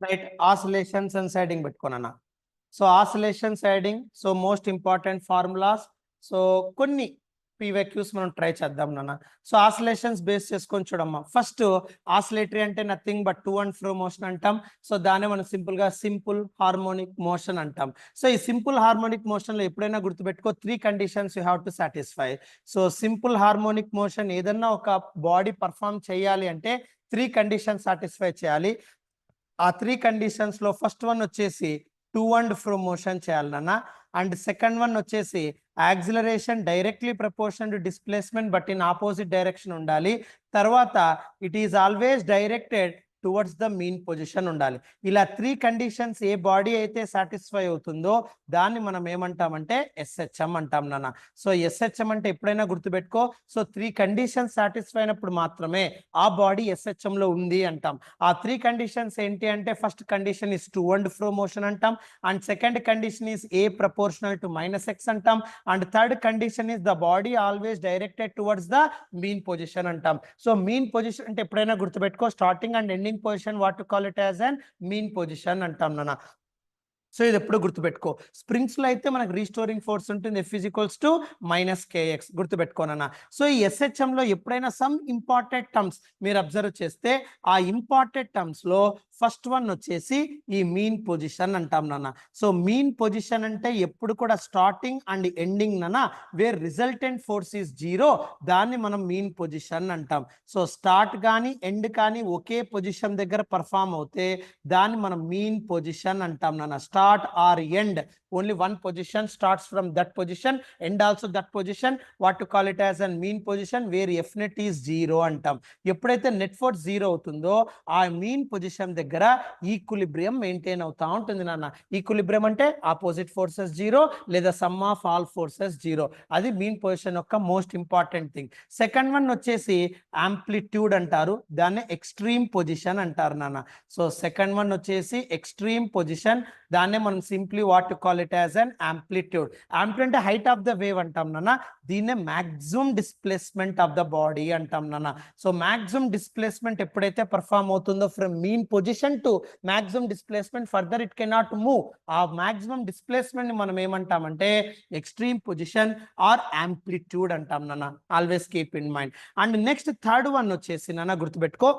Right. Oscillations and సైడింగ్ పెట్టుకోనన్నా. So oscillation సైడింగ్, so most important formulas. So కొన్ని పీవైక్యూస్ మనం ట్రై చేద్దాం నాన్న. సో ఆసిలేషన్స్ బేస్ చేసుకొని చూడమ్మా. ఫస్ట్ ఆసిలేటరీ అంటే nothing but to and fro motion అంటాం. సో దాన్ని మనం సింపుల్ గా సింపుల్ హార్మోనిక్ మోషన్ అంటాం. సో ఈ సింపుల్ హార్మోనిక్ మోషన్ లో ఎప్పుడైనా గుర్తుపెట్టుకో 3 conditions you have to satisfy. So simple harmonic motion ఏదన్నా ఒక బాడీ పర్ఫామ్ చేయాలి అంటే 3 కండిషన్స్ సాటిస్ఫై చేయాలి. ఆ 3 కండిషన్స్ లో ఫస్ట్ వన్ వచ్చేసి టు అండ్ ఫ్రో మోషన్ చేయాలి నాన్న. అండ్ సెకండ్ వన్ వచ్చేసి acceleration directly proportion to displacement but in opposite direction ఉండాలి. తర్వాత it is always directed towards the mean position ఉండాలి. ఇలా 3 కండిషన్స్ ఏ బాడీ అయితే సాటిస్ఫై అవుతుందో దాన్ని మనం ఏమంటామంటే ఎస్హెచ్ఎం అంటాం నాన్న. సో ఎస్హెచ్ఎం అంటే ఎప్పుడైనా గుర్తుపెట్టుకో. సో 3 కండిషన్స్ సాటిస్ఫై అయినప్పుడు మాత్రమే ఆ బాడీ ఎస్హెచ్ఎం లో ఉంది అంటాం. ఆ 3 కండిషన్స్ ఏంటి అంటే first condition is to and fro motion అంటాం. And second condition is A proportional to -x అంటాం. And third condition is the body always directed towards the mean position అంటాం. సో మీన్ పొజిషన్ అంటే ఎప్పుడైనా గుర్తుపెట్టుకో starting and ending position what to call it as an mean position అంటాం నాన్న. సో ఇది ఎప్పుడు గుర్తుపెట్టుకో. స్ప్రింగ్స్ లో అయితే మనకు రీస్టోరింగ్ ఫోర్స్ ఉంటుంది, F = -kx గుర్తుపెట్టుకోనన్నా. సో ఈ ఎస్హెచ్ఎం లో ఎప్పుడైనా సమ్ ఇంపార్టెంట్ టర్మ్స్ మీరు అబ్జర్వ్ చేస్తే ఆ ఇంపార్టెంట్ టర్మ్స్ లో ఫస్ట్ వన్ వచ్చేసి ఈ మీన్ పొజిషన్ అంటాం నాన్న. సో మీన్ పొజిషన్ అంటే ఎప్పుడు కూడా స్టార్టింగ్ అండ్ ఎండింగ్ నాన్న వేర్ రిజల్టెంట్ ఫోర్స్ ఈస్ 0 దాన్ని మనం మీన్ పొజిషన్ అంటాం. సో స్టార్ట్ కానీ ఎండ్ కానీ ఒకే పొజిషన్ దగ్గర పర్ఫామ్ అవుతే దాన్ని మనం మీన్ పొజిషన్ అంటాం నాన్న. Start or end only one position starts from that position and also that position what to call it as a mean position where F net is 0 అంటాం. ఎప్పుడైతే net force 0 అవుతుందో ఆ mean position దగ్గర equilibrium maintain అవుతా ఉంటుంది నాన్న. Equilibrium అంటే opposite forces 0 లేదా సమ్ ఆఫ్ ఆల్ ఫోర్సెస్ 0. అది మీన్ పొజిషన్ యొక్క most important thing. Second one వచ్చేసి ఆంప్లిట్యూడ్ అంటారు, దాన్ని ఎక్స్ట్రీమ్ పొజిషన్ అంటారు నాన్న. సో సెకండ్ వన్ వచ్చేసి ఎక్స్ట్రీమ్ పొజిషన్, దాన్నే మనం simply what to call it as an amplitude. Amplitude అంటే హైట్ ఆఫ్ ద వేవ్ అంటాం నాన్న. దీన్నే maximum displacement of the body అంటాం నాన్న. సో మాక్సిమం డిస్ప్లేస్మెంట్ ఎప్పుడైతే పర్ఫామ్ అవుతుందో from mean position to maximum displacement further it cannot move, ఆ maximum displacement ని మనం ఏమంటామంటే ఎక్స్ట్రీమ్ పొజిషన్ ఆర్ ఆంప్లిట్యూడ్ అంటాం నాన్న. Always keep in mind. And next third one వచ్చేసి నాన్న గుర్తుపెట్టుకో.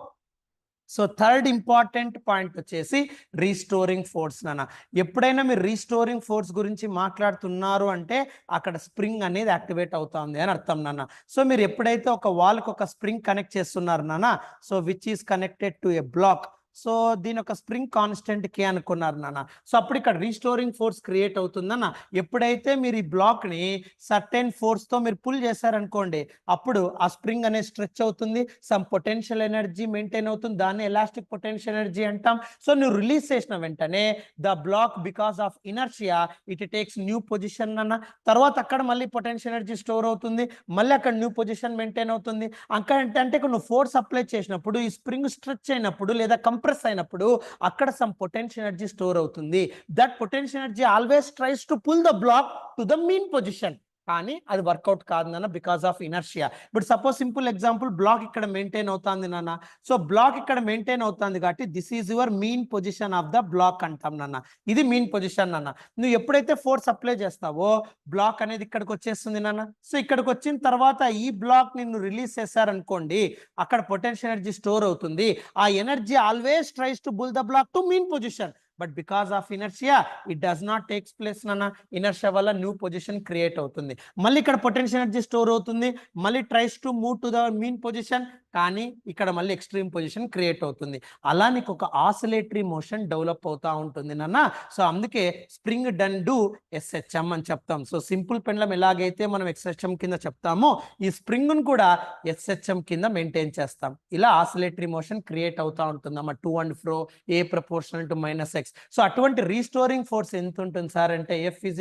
సో థర్డ్ ఇంపార్టెంట్ పాయింట్ వచ్చేసి రీస్టోరింగ్ ఫోర్స్ నాన్న. ఎప్పుడైనా మీరు రీస్టోరింగ్ ఫోర్స్ గురించి మాట్లాడుతున్నారు అంటే అక్కడ స్ప్రింగ్ అనేది యాక్టివేట్ అవుతుంది అని అర్థం నాన్న. సో మీరు ఎప్పుడైతే ఒక వాల్కి ఒక స్ప్రింగ్ కనెక్ట్ చేస్తున్నారు నాన్న, so which is connected to a block, so దీని ఒక స్ప్రింగ్ కాన్స్టెంట్ కే అనుకున్నారు నాన్న. సో అప్పుడు ఇక్కడ రీస్టోరింగ్ ఫోర్స్ క్రియేట్ అవుతుందన్న. ఎప్పుడైతే మీరు ఈ బ్లాక్ ని సర్టెన్ ఫోర్స్ తో మీరు పుల్ చేశారనుకోండి అప్పుడు ఆ స్ప్రింగ్ అనేది స్ట్రెచ్ అవుతుంది, సమ్ పొటెన్షియల్ ఎనర్జీ మెయింటైన్ అవుతుంది, దాన్ని ఎలాస్టిక్ పొటెన్షియల్ ఎనర్జీ అంటాం. సో నువ్వు రిలీజ్ చేసిన వెంటనే the black because of inertia it takes new position అన్న. తర్వాత అక్కడ మళ్ళీ పొటెన్షియల్ ఎనర్జీ స్టోర్ అవుతుంది, మళ్ళీ అక్కడ న్యూ పొజిషన్ మెయింటైన్ అవుతుంది. అక్కడ అంటే నువ్వు ఫోర్స్ అప్లై చేసినప్పుడు ఈ స్ప్రింగ్ స్ట్రెచ్ అయినప్పుడు లేదా కంప్రెస్ అయినప్పుడు అక్కడ సమ్ పొటెన్షియల్ ఎనర్జీ స్టోర్ అవుతుంది. That potential energy always tries to pull the block to the mean position, కానీ అది వర్కౌట్ కాదు నాన్న బికాస్ ఆఫ్ ఇనర్షియా. ఇప్పుడు సపోజ్ సింపుల్ ఎగ్జాంపుల్, బ్లాక్ ఇక్కడ మెయింటైన్ అవుతుంది నాన్న. సో బ్లాక్ ఇక్కడ మెయింటైన్ అవుతుంది కాబట్టి this is your mean position of the block అంటాం నాన్న. ఇది మీన్ పొజిషన్ నాన్న. నువ్వు ఎప్పుడైతే ఫోర్స్ అప్లై చేస్తావో బ్లాక్ అనేది ఇక్కడికి వచ్చేస్తుంది నాన్న. సో ఇక్కడికి వచ్చిన తర్వాత ఈ బ్లాక్ నిన్ను రిలీజ్ చేశారనుకోండి అక్కడ పొటెన్షియల్ ఎనర్జీ స్టోర్ అవుతుంది. ఆ energy always tries to pull the block to mean position, but because of inertia it does not takes place నాన్న. ఇనర్షియా వల్ల న్యూ పొజిషన్ క్రియేట్ అవుతుంది, మళ్ళీ ఇక్కడ పొటెన్షియల్ ఎనర్జీ స్టోర్ అవుతుంది, మళ్ళీ tries to move to the mean position, కానీ ఇక్కడ మళ్ళీ ఎక్స్ట్రీమ్ పొజిషన్ క్రియేట్ అవుతుంది. అలా నీకు ఒక ఆసిలేటరీ మోషన్ డెవలప్ అవుతా ఉంటుంది నాన్న. సో అందుకే స్ప్రింగ్ డన్ డు ఎస్హెచ్ఎం అని చెప్తాం. సో సింపుల్ పెండ్లం ఎలాగైతే మనం ఎస్హెచ్ఎం కింద చెప్తామో ఈ స్ప్రింగ్ ను కూడా ఎస్హెచ్ఎం కింద మెయింటైన్ చేస్తాం. ఇలా ఆసిలేటరీ మోషన్ క్రియేట్ అవుతా ఉంటుంది అమ్మ, to and ఫ్రో A proportional to -x. So అటువంటి రీస్టోరింగ్ ఫోర్స్ ఎంత ఉంటుంది సార్ అంటే F =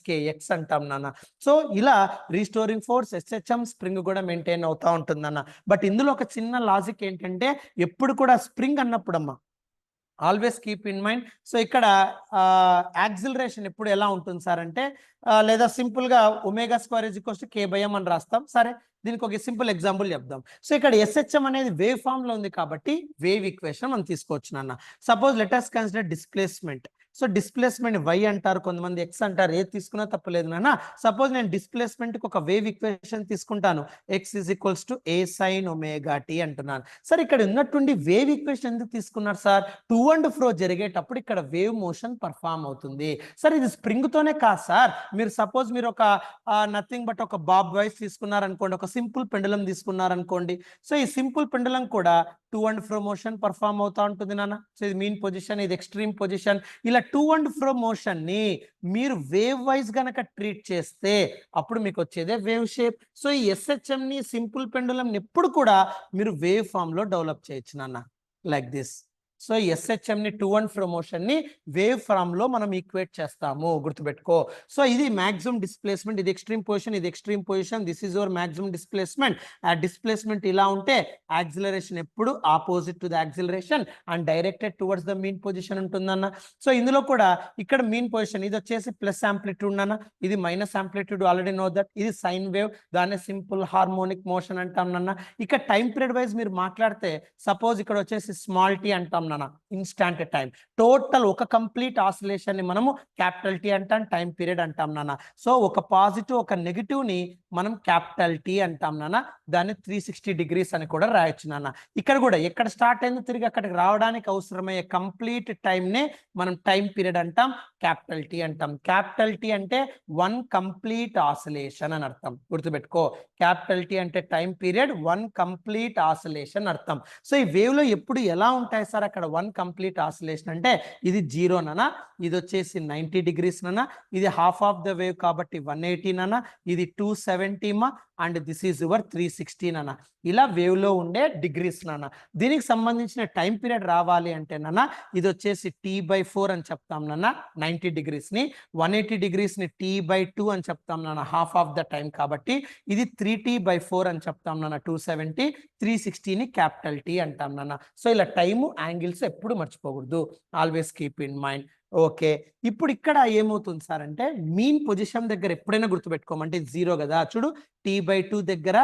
-kx అంటాం నాన్న. సో ఇలా రీస్టోరింగ్ ఫోర్స్ ఎస్హెచ్ఎం స్ప్రింగ్ కూడా మెయింటైన్ అవుతా ఉంటుంది నాన్న. బట్ ఇందులో ఒక చిన్న లాజిక్ ఏంటంటే ఎప్పుడు కూడా స్ప్రింగ్ అన్నప్పుడు అమ్మా always keep in mind. So ఇక్కడ యాక్సిలరేషన్ ఎప్పుడు ఎలా ఉంటుంది సార్ అంటే లేదా సింపుల్ గా ω² k/m అని రాస్తాం. సరే దీనికి ఒక సింపుల్ ఎగ్జాంపుల్ చెప్దాం. సో ఇక్కడ ఎస్హెచ్ఎం అనేది వేవ్ ఫామ్ లో ఉంది కాబట్టి వేవ్ ఈక్వేషన్ మనం తీసుకోవచ్చు నాన్న. Suppose let us consider displacement. So displacement y అంటారు, కొంతమంది x అంటారు, ఏది తీసుకున్నా తప్పలేదు నాన్న. సపోజ్ నేను డిస్ప్లేస్మెంట్ కి ఒక వేవ్ ఈక్వేషన్ తీసుకుంటాను, x is equals to a sin omega t అంటున్నాను. సార్ ఇక్కడ ఉన్నటువంటి వేవ్ ఈక్వేషన్ ఎందుకు తీసుకున్నారు సార్? టు అండ్ ఫ్రో జరిగేటప్పుడు ఇక్కడ వేవ్ మోషన్ పర్ఫామ్ అవుతుంది. సార్ ఇది స్ప్రింగ్ తోనే కాదు సార్, మీరు సపోజ్ మీరు ఒక నథింగ్ బట్ ఒక బాబ్ వైస్ తీసుకున్నారనుకోండి, ఒక సింపుల్ పెండులం తీసుకున్నారనుకోండి. సో ఈ సింపుల్ పెండులం కూడా to and fro motion perform అవుతా ఉంటుంది నాన్న. సో ఇది మీన్ పొజిషన్, ఇది ఎక్స్ట్రీమ్ పొజిషన్. ఇలా టు అండ్ ఫ్రో మోషన్ ని మీరు వేవ్ వైజ్ గనక ట్రీట్ చేస్తే అప్పుడు మీకు వచ్చేదే వేవ్ షేప్. సో ఈ ఎస్హెచ్ఎం ని సింపుల్ పెండులం ఎప్పుడు కూడా మీరు వేవ్ ఫామ్ లో డెవలప్ చేయొచ్చు నాన్న, లైక్ దిస్. సో ఎస్హెచ్ఎం ని టు అండ్ ఫ్రో మోషన్ ని వేవ్ ఫామ్ లో మనం ఈక్వేట్ చేస్తాము, గుర్తుపెట్టుకో. సో ఇది మాక్సిమం డిస్ప్లేస్మెంట్, ఇది ఎక్స్ట్రీమ్ పొజిషన్, ఇది extreme position, this is your maximum displacement. ఆ డిస్ప్లేస్మెంట్ ఇలా ఉంటే యాక్సిలరేషన్ ఎప్పుడు opposite to the acceleration and directed towards the mean position ఉంటుందన్న. సో ఇందులో కూడా ఇక్కడ మీన్ పొజిషన్ ఇది వచ్చేసి ప్లస్ యాంప్లిట్యూడ్ అన్న, ఇది minus amplitude, already know that. ఇది సైన్ వేవ్, దాన్ని సింపుల్ హార్మోనిక్ మోషన్ అంటాం నాన్న. ఇక టైం పీరియడ్ వైజ్ మీరు మాట్లాడితే సపోజ్ ఇక్కడ వచ్చేసి స్మాల్ టీ అంటాం నాన్న, ఇన్స్టాంట్ టైం. టోటల్ ఒక కంప్లీట్ ఆసిలేషన్ ని మనము క్యాపిటల్ టీ అంటాం, టైం పీరియడ్ అంటాం నాన్న. సో ఒక పాజిటివ్ ఒక నెగిటివ్ ని మనం క్యాపిటల్ టీ అంటాం నాన్న, దాన్ని 360 degrees అని కూడా రాయొచ్చు నాన్న. ఇక్కడ కూడా ఎక్కడ స్టార్ట్ అయిందో తిరిగి అక్కడికి రావడానికి అవసరమయ్యే కంప్లీట్ టైం నే మనం టైం పీరియడ్ అంటాం, క్యాపిటల్ టీ అంటాం. క్యాపిటల్ టీ అంటే వన్ కంప్లీట్ ఆసిలేషన్ అని అర్థం, గుర్తుపెట్టుకో. క్యాపిటల్ టీ అంటే time period, one complete oscillation అర్థం. సో ఈ వేవ్ లో ఎప్పుడు ఎలా ఉంటాయి సార్ అక్కడ వన్ కంప్లీట్ ఆసిలేషన్ అంటే ఇది 0 నానా, ఇది వచ్చేసి 90 degrees నానా, ఇది హాఫ్ ఆఫ్ ద వేవ్ కాబట్టి 180 నానా, ఇది 270 మా, అండ్ దిస్ ఈజ్ యువర్ 360 నానా. ఇలా వేవ్ లో ఉండే డిగ్రీస్ నాన్న. దీనికి సంబంధించిన టైం పీరియడ్ రావాలి అంటే నాన్న ఇది వచ్చేసి t/4 అని చెప్తాం నాన్న 90 degrees ని, 180 degrees ని t/2 అని చెప్తాం నాన్న, హాఫ్ ఆఫ్ ద టైం కాబట్టి. ఇది 3t/4 అని చెప్తాం నాన్న 270, 360 ని క్యాపిటల్ టీ అంటాం నాన్న. సో ఇలా టైము యాంగిల్స్ ఎప్పుడు మర్చిపోకూడదు, always keep in mind. Okay, ఇప్పుడు ఇక్కడ ఏమవుతుంది సార్ అంటే మీన్ పొజిషన్ దగ్గర ఎప్పుడైనా గుర్తుపెట్టుకోమంటే 0 కదా, చూడు t/2 దగ్గర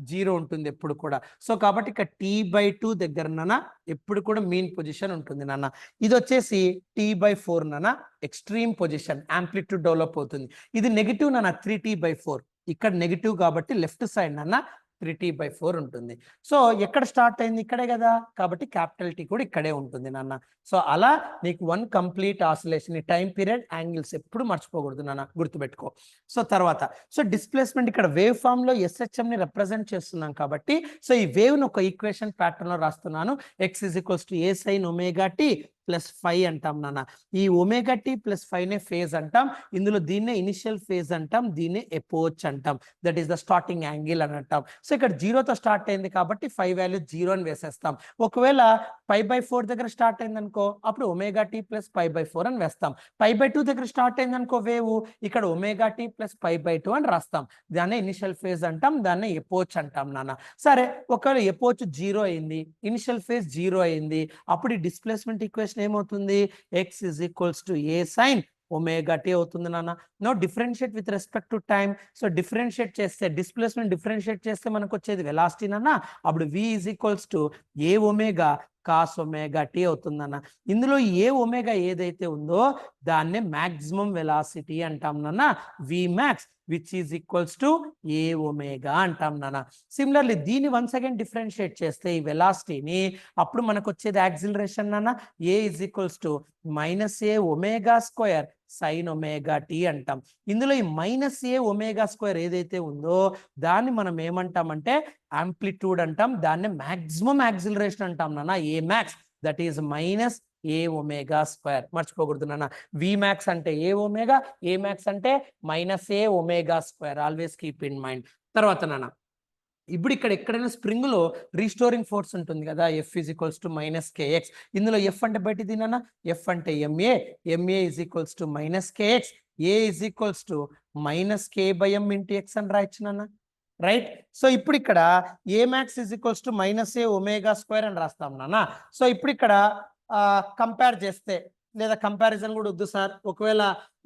0 ఉంటుంది ఎప్పుడు కూడా. సో కాబట్టి ఇక్కడ t/2 దగ్గర నాన్న ఎప్పుడు కూడా మీన్ పొజిషన్ ఉంటుంది నాన్న. ఇది వచ్చేసి t/4 నాన్న ఎక్స్ట్రీమ్ పొజిషన్, యాంప్లిట్యూడ్ డెవలప్ అవుతుంది. ఇది నెగిటివ్ నాన్న 3t/4, ఇక్కడ నెగిటివ్ కాబట్టి లెఫ్ట్ సైడ్ నాన్న 3t/4 ఉంటుంది. సో ఎక్కడ స్టార్ట్ అయింది, ఇక్కడే కదా, కాబట్టి క్యాపిటల్ టీ కూడా ఇక్కడే ఉంటుంది నాన్న. సో అలా నీకు one complete oscillation, time period, angles ఎప్పుడు మర్చిపోకూడదు నాన్న, గుర్తుపెట్టుకో. సో తర్వాత సో డిస్ప్లేస్మెంట్ ఇక్కడ వేవ్ ఫామ్ లో ఎస్హెచ్ఎం ని రిప్రజెంట్ చేస్తున్నాం కాబట్టి సో ఈ వేవ్ ను ఒక ఈక్వేషన్ ప్యాటర్న్ లో రాస్తున్నాను. x = a sin ωt plus 5 అంటాం నాన్న. ఈ ωt ప్లస్ 5 నే ఫేజ్ అంటాం, ఇందులో దీన్నే ఇనిషియల్ ఫేజ్ అంటాం, దీన్నే ఎపోచ్ అంటాం, that is the starting angle అని అంటాం. సో ఇక్కడ 0తో స్టార్ట్ అయింది కాబట్టి 5 వాల్యూ 0 అని వేసేస్తాం. ఒకవేళ π/4 దగ్గర స్టార్ట్ అయింది అనుకో, అప్పుడు ωt ప్లస్ π/4 అని వేస్తాం. π/2 దగ్గర స్టార్ట్ అయింది అనుకో వేవ్, ఇక్కడ ωt ప్లస్ π/2 అని రాస్తాం. దాన్నే ఇనిషియల్ ఫేజ్ అంటాం, దాన్నే ఎపోచ్ అంటాం నాన్న. సరే, ఒకవేళ ఎపోచ్ 0 అయింది, ఇనిషియల్ ఫేజ్ 0 అయింది, అప్పుడు ఈ డిస్ప్లేస్మెంట్ ఈక్వేషన్ ఏమవుతుంది, x = a sin ωt అవుతుంది నాన్న. Now differentiate with respect to time. So differentiate చేస్తే, డిస్ప్లేస్మెంట్ డిఫరెన్షియేట్ చేస్తే మనకు వచ్చేది వెలాసిటీ నాన్న. అప్పుడు v = a omega cos ωt అవుతుందన్న. ఇందులో ఏ ఒమేగా ఏదైతే ఉందో దాన్నే మాక్సిమం వెలాసిటీ అంటాం నాన్న, Vmax, which is equals to a omega అంటాం నాన్న. సిమిలర్లీ దీన్ని వన్స్ అగైన్ డిఫరెన్షియేట్ చేస్తే ఈ వెలాసిటీని, అప్పుడు మనకు వచ్చేది యాక్సిలరేషన్ నాన్న, a = -a ω² sin ωt అంటాం. ఇందులో ఈ -a ω² ఏదైతే ఉందో దాన్ని మనం ఏమంటామంటే యాంప్లిట్యూడ్ అంటాం, దాన్ని మాక్సిమం యాక్సిలరేషన్ అంటాం నాన్న, Amax, దట్ ఈస్ -a ω². మర్చిపోకూడదు నాన్న, Vmax అంటే a ఒమేగా, Amax అంటే -a ω², always keep in mind. తర్వాత నాన్న ఇప్పుడు ఇక్కడ ఎక్కడైనా స్ప్రింగ్ లో రీస్టోరింగ్ ఫోర్స్ ఉంటుంది కదా, F = -kx. ఇందులో F అంటే బయటిది నాన్న, F అంటే ma, ma = -kx, a = -k/m × x అని రాయొచ్చు నాన్న, రైట్. సో ఇప్పుడు ఇక్కడ Amax = -a ω² అని రాస్తాం నాన్న. సో ఇప్పుడు ఇక్కడ కంపేర్ చేస్తే లేదా కంపారిజన్ కూడా వద్దు సార్. ఒకవేళ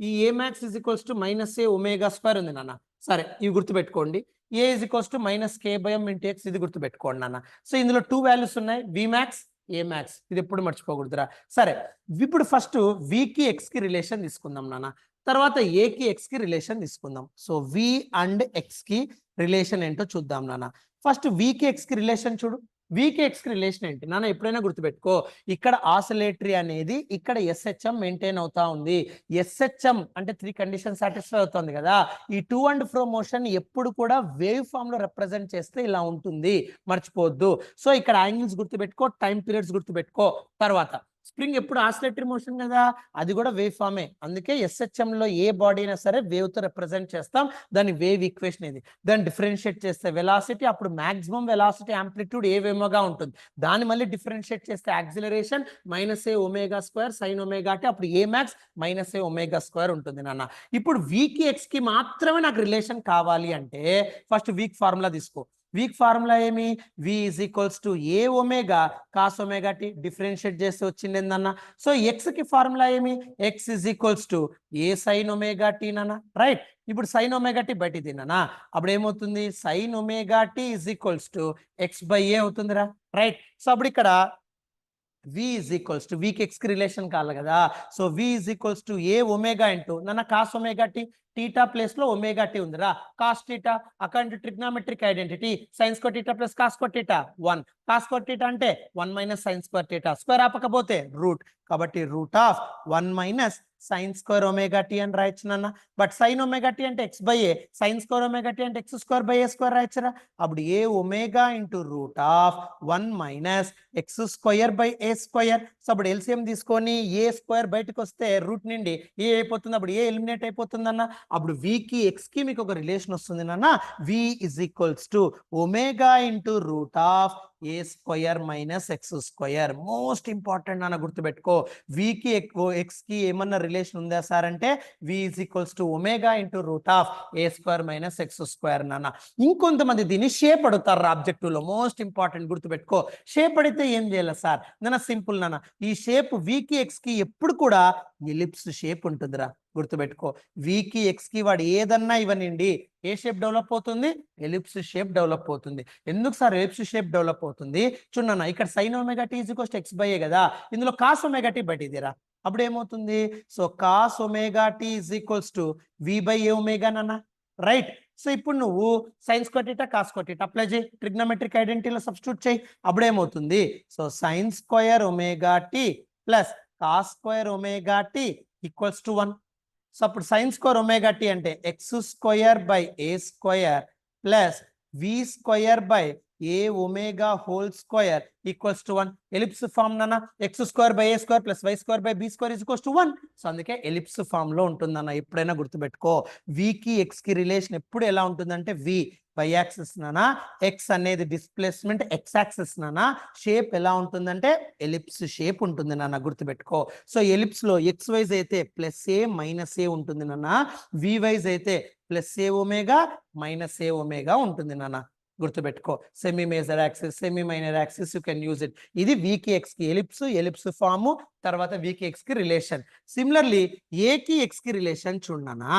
ఈ A max is equals to minus A omega square ఉంది నాన్న. సరే ఇవి గుర్తుపెట్టుకోండి. A is equals to minus K by M into X ఇది గుర్తుపెట్టుకోండి నాన్న. సో ఇందులో 2 వాల్యూస్ ఉన్నాయి, వి మ్యాక్స్ ఏ మ్యాక్స్. ఇది ఎప్పుడు మర్చిపోకూడదురా. సరే ఇప్పుడు ఫస్ట్ వికి ఎక్స్ కి రిలేషన్ తీసుకుందాం నాన్న, తర్వాత ఏకి ఎక్స్ కి రిలేషన్ తీసుకుందాం. సో వి అండ్ ఎక్స్ కి రిలేషన్ ఏంటో చూద్దాం నాన్న. ఫస్ట్ వికి ఎక్స్ కి రిలేషన్ చూడు. వికి ఎక్స్ కి రిలేషన్ ఏంటి నాన్న, ఎప్పుడైనా గుర్తుపెట్టుకో, ఇక్కడ ఆసిలేటరీ అనేది ఇక్కడ ఎస్హెచ్ఎం మెయింటైన్ అవుతా ఉంది. ఎస్హెచ్ఎం అంటే 3 కండిషన్ సాటిస్ఫై అవుతుంది కదా. ఈ టు అండ్ ఫ్రో మోషన్ ఎప్పుడు కూడా వేవ్ ఫామ్ లో రిప్రజెంట్ చేస్తే ఇలా ఉంటుంది, మర్చిపోవద్దు. సో ఇక్కడ యాంగిల్స్ గుర్తుపెట్టుకో, టైం పీరియడ్స్ గుర్తుపెట్టుకో. తర్వాత స్ప్రింగ్ ఎప్పుడు ఆసిలేటరీ మోషన్ కదా, అది కూడా వేవ్ ఫామే. అందుకే ఎస్హెచ్ఎం లో ఏ బాడీ అయినా సరే వేవ్ తో రిప్రజెంట్ చేస్తాం. దాని వేవ్ ఈక్వేషన్ ఇది. దాన్ని డిఫరెన్షియేట్ చేస్తే వెలాసిటీ, అప్పుడు మాక్సిమం వెలాసిటీ యాంప్లిట్యూడ్ ఏవేమోగా ఉంటుంది. దాన్ని మళ్ళీ డిఫరెన్షియేట్ చేస్తే యాక్సిలరేషన్ మైనస్ ఏ omega square sine omega T, అప్పుడు A max minus A omega square ఉంటుంది నాన్న. ఇప్పుడు వీకి ఎక్స్ కి మాత్రమే నాకు రిలేషన్ కావాలి అంటే ఫస్ట్ వీక్ ఫార్ములా తీసుకో. వీక్ ఫార్ములా ఏమి, V is equals to A omega cos omega T, differentiate చేస్తే వచ్చింది ఏందన్న. సో ఎక్స్ కి ఫార్ములా ఏమి, X is equals to A sine omega T నాన్న. రైట్, ఇప్పుడు సైన్ ఒమేగా టీ బయట తిన్నానా, అప్పుడు ఏమవుతుంది, sine omega T is equals to X by A అవుతుందిరా. రైట్, సో అప్పుడు ఇక్కడ v is equals to v కి x కి రిలేషన్ కావాలి కదా. So v is equals to a omega into నన్న cos omega T, theta place లో omega T ఉందిరా. Cos theta according to trigonometric identity sine square theta plus cos square theta 1. Cos square theta అంటే 1 minus sine square theta, square ఆపకపోతే root, కాబట్టి root of 1 minus sine square omega T అని రాయొచ్చు నాన్న. But sine omega tea అంటే X by A, sine square omega tea అంటే X square by A square రాయొచ్చురా. అప్పుడు A omega into root of 1 minus X square by A square. So అప్పుడు LCM తీసుకొని A square బయటకు వస్తే route నుండి ఏ అయిపోతుంది, అప్పుడు ఏ ఎలిమినేట్ అయిపోతుంది అన్న. అప్పుడు వికి ఎక్స్ కి మీకు ఒక రిలేషన్ వస్తుంది నాన్న, V is equals to omega into root of A square minus X square. Most important నాన్న, గుర్తుపెట్టుకో. వికి ఎక్స్ కి ఏమన్నా రిలేషన్ ఉందా సార్ అంటే V is equals to omega into root of A square minus X square నాన్న. ఇంకొంతమంది దీన్ని shape అడుగుతారు ఆబ్జెక్టివ్ లో, మోస్ట్ ఇంపార్టెంట్ గుర్తుపెట్టుకో. షేప్ అడిగితే ఏం చేయాలి సార్ నాన్న, సింపుల్ నాన్న, ఈ షేప్ వికి ఎక్స్ కి ఎప్పుడు కూడా ఎలిప్స్ షేప్ ఉంటుందిరా, గుర్తుపెట్టుకో. వికి ఎక్స్ కి వాడు ఏదన్నా ఇవ్వనండి, ఏ షేప్ డెవలప్ అవుతుంది, ఎలిప్స్ షేప్ డెవలప్ అవుతుంది. ఎందుకు సార్ ఎలిప్స్ షేప్ డెవలప్ అవుతుంది చూడన్నా, ఇక్కడ sine omega T is equals to X by A కదా, ఇందులో కాస్ ఒమేగా టీ బయటిదిరా. అప్పుడు ఏమవుతుంది, so cos omega T is equals to V by A omega నాన్న. రైట్, సో ఇప్పుడు నువ్వు sine square theta cos square theta apply చేయి, trigonometric ఐడెంటిటీలో సబ్స్టిట్యూట్ చేయి. అప్పుడు ఏమవుతుంది, so sign square omega tea plus cos square omega t equals to 1. So అప్పుడు sine square omega tea అంటే X square by A square plus v square by A omega whole square equals to 1. Ellipse form నాన్న, x square by A square plus why square by b square is equals to 1. So అందుకే ellipse form లో ఉంటుందన్న, ఎప్పుడైనా గుర్తుపెట్టుకో. Vicky X కి relation ఎప్పుడు ఎలా ఉంటుందంటే వి వై యాక్సిస్ నానా, ఎక్స్ అనేది డిస్ప్లేస్మెంట్ ఎక్స్ యాక్సిస్ నానా, షేప్ ఎలా ఉంటుందంటే ఎలిప్స్ షేప్ ఉంటుంది నాన్న, గుర్తుపెట్టుకో. సో ఎలిప్స్ లో ఎక్స్ వైజ్ అయితే ప్లస్ ఏ మైనస్ ఏ ఉంటుంది నాన్న, వి వైజ్ అయితే plus A omega minus A omega ఉంటుంది నాన్న, గుర్తుపెట్టుకో. Semi major axis, semi minor axis, you can use it. ఇది వికి ఎక్స్ కి ఎలిప్స్, ఎలిప్స్ ఫాము, తర్వాత వికి ఎక్స్ కి రిలేషన్. సిమిలర్లీ ఏకి ఎక్స్ కి రిలేషన్ చూడనా,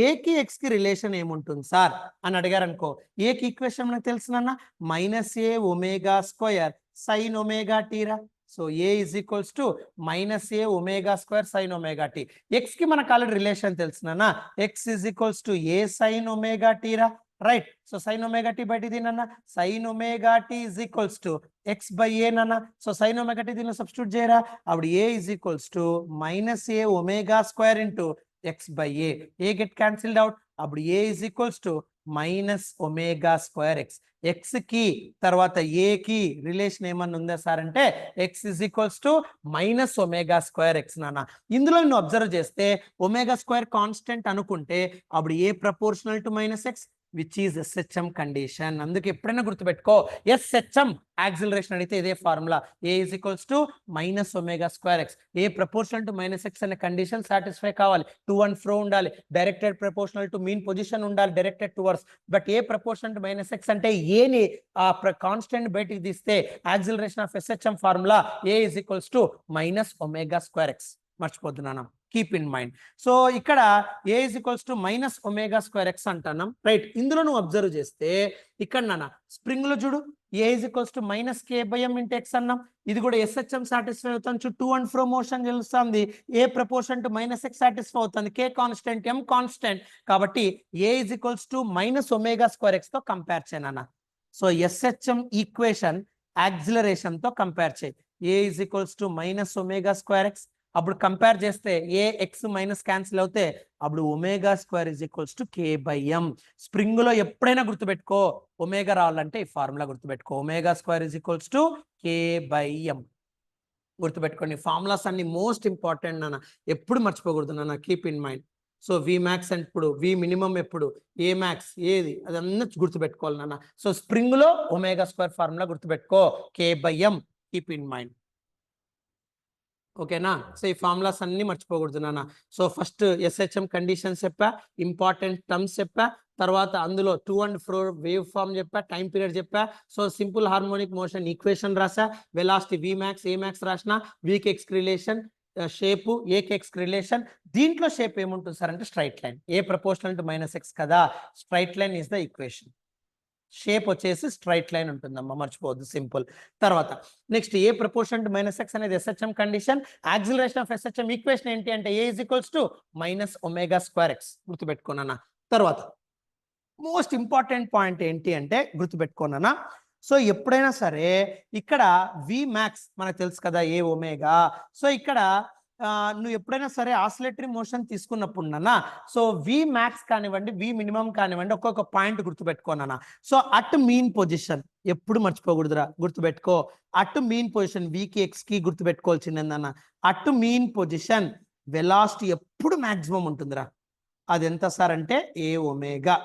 ఏకి ఎక్స్ కి రిలేషన్ ఏముంటుంది సార్ అని అడిగారు అనుకో, ఏకి ఈక్వేషన్ మనకు తెలుసునన్నా, మైనస్ ఏ ఒమేగా స్క్వేర్ సైన్ ఒమేగా టీరా. So a is equals to minus A omega square sine omega t. X కి మనకు ఆల్రెడీ రిలేషన్ తెలుసునా, x is equals to A sine omega టీరా. Right, so sine omega tea బయట దీనన్నా, sine omega t is equals to X by a నన్నా. So sine omega t దీనిలో substitute చేయరా, అప్పుడు a is equals to minus A omega square into x by a. A get cancelled out, అప్పుడు a is equals to minus omega square x. X కి తర్వాత a కి relation ఏమన్నా ఉందా sir అంటే x is equals to minus omega square x నాన్న. ఇందులో నువ్వు అబ్జర్వ్ చేస్తే ఒమేగా స్క్వేర్ కాన్స్టెంట్ అనుకుంటే అప్పుడు a proportional to minus x, which is SHM condition. అందుకే ఎప్పుడైనా గుర్తుపెట్టుకో, ఎస్హెచ్ఎం యాక్సిలరేషన్ అడిగితే ఇదే formula, a is equals to minus omega square x. A proportional to minus x అనే కండిషన్ సాటిస్ఫై కావాలి, టు అండ్ ఫ్రో ఉండాలి, directed proportional to mean position ఉండాలి, directed towards. But a proportional to minus x అంటే ఏని ఆ constant బయటికి తీస్తే acceleration of SHM formula a is equals to minus omega square x. మర్చిపోతున్నాను, keep in mind. So ఇక్కడ a is equals to minus omega square x అంటున్నాం, right. ఇందులో నువ్వు అబ్జర్వ్ చేస్తే ఇక్కడ నాన్న స్ప్రింగ్ లో చూడు a is equals to minus K by M into x అన్నాం. ఇది కూడా ఎస్హెచ్ఎం సాటిస్ఫై అవుతాను, టు అండ్ ఫ్రో మోషన్ తెలుస్తుంది. A proportion to minus x satisfy అవుతుంది, కే కాన్స్టెంట్ ఎం కాన్స్టెంట్, కాబట్టి a is equals to minus omega square X తో compare చేయనన్న. So SHM equation acceleration తో కంపేర్ చేయి. A is equals to minus omega square x, అప్పుడు compare చేస్తే a x minus cancel అవుతే అప్పుడు omega square is equals to k by m. Spring లో ఎప్పుడైనా గుర్తుపెట్టుకో ఒమేగా రావాలంటే ఈ ఫార్ములా గుర్తుపెట్టుకో, omega square is equals to k by m. గుర్తుపెట్టుకోండి, ఫార్ములాస్ అన్ని మోస్ట్ ఇంపార్టెంట్ నాన్న, ఎప్పుడు మర్చిపోకూడదు నాన్న, keep in mind. So v max ఎప్పుడు, వి మినిమం ఎప్పుడు, ఏ మ్యాక్స్ ఏది, అదన్నీ గుర్తుపెట్టుకోవాలి నాన్న. సో స్ప్రింగ్ లో ఒమేగా స్క్వేర్ ఫార్ములా గుర్తుపెట్టుకో, k by m, keep in mind. ఓకేనా. సో ఈ ఫార్ములాస్ అన్ని మర్చిపోకూడదు నాన్న. సో ఫస్ట్ ఎస్హెచ్ఎం కండిషన్స్ చెప్పా, ఇంపార్టెంట్ టర్మ్స్ చెప్పా, తర్వాత అందులో to and fro wave form చెప్పా, టైం పీరియడ్ చెప్పా. So simple harmonic motion equation రాసా, velocity v max a max రాసిన, వీక్ ఎక్స్ రిలేషన్, షేపు ఏకెక్స్ రిలేషన్. దీంట్లో షేప్ ఏముంటుంది సార్ అంటే straight line, a proportional to minus x కదా, straight line is the equation. Shape వచ్చేసి స్ట్రైట్ లైన్ ఉంటుందమ్మా, మర్చిపోవద్దు, సింపుల్. తర్వాత next a proportion to minus x అనేది SHM condition, acceleration of SHM equation ఏంటి అంటే a is equals to minus omega square x, గుర్తుపెట్టుకున్నానా. తర్వాత మోస్ట్ ఇంపార్టెంట్ పాయింట్ ఏంటి అంటే గుర్తుపెట్టుకున్నానా, సో ఎప్పుడైనా సరే ఇక్కడ వి మ్యాక్స్ మనకు తెలుసు కదా ఏ ఒమేగా. సో ఇక్కడ నువ్వు ఎప్పుడైనా సరే ఆసిలేటరీ మోషన్ తీసుకున్నప్పుడు నాన్న, సో వి మ్యాక్స్ కానివ్వండి వి మినిమం కానివ్వండి ఒక్కొక్క పాయింట్ గుర్తుపెట్టుకోనన్నా. సో అట్ మీన్ పొజిషన్ ఎప్పుడు మర్చిపోకూడదురా, గుర్తుపెట్టుకో. అట్ మీన్ పొజిషన్ వికి ఎక్స్ కి గుర్తుపెట్టుకోవాల్సిందన్న, అట్ మీన్ పొజిషన్ వెలాసిటీ ఎప్పుడు మాక్సిమం ఉంటుందిరా. అది ఎంత సార్ అంటే ఏ ఒమేగా.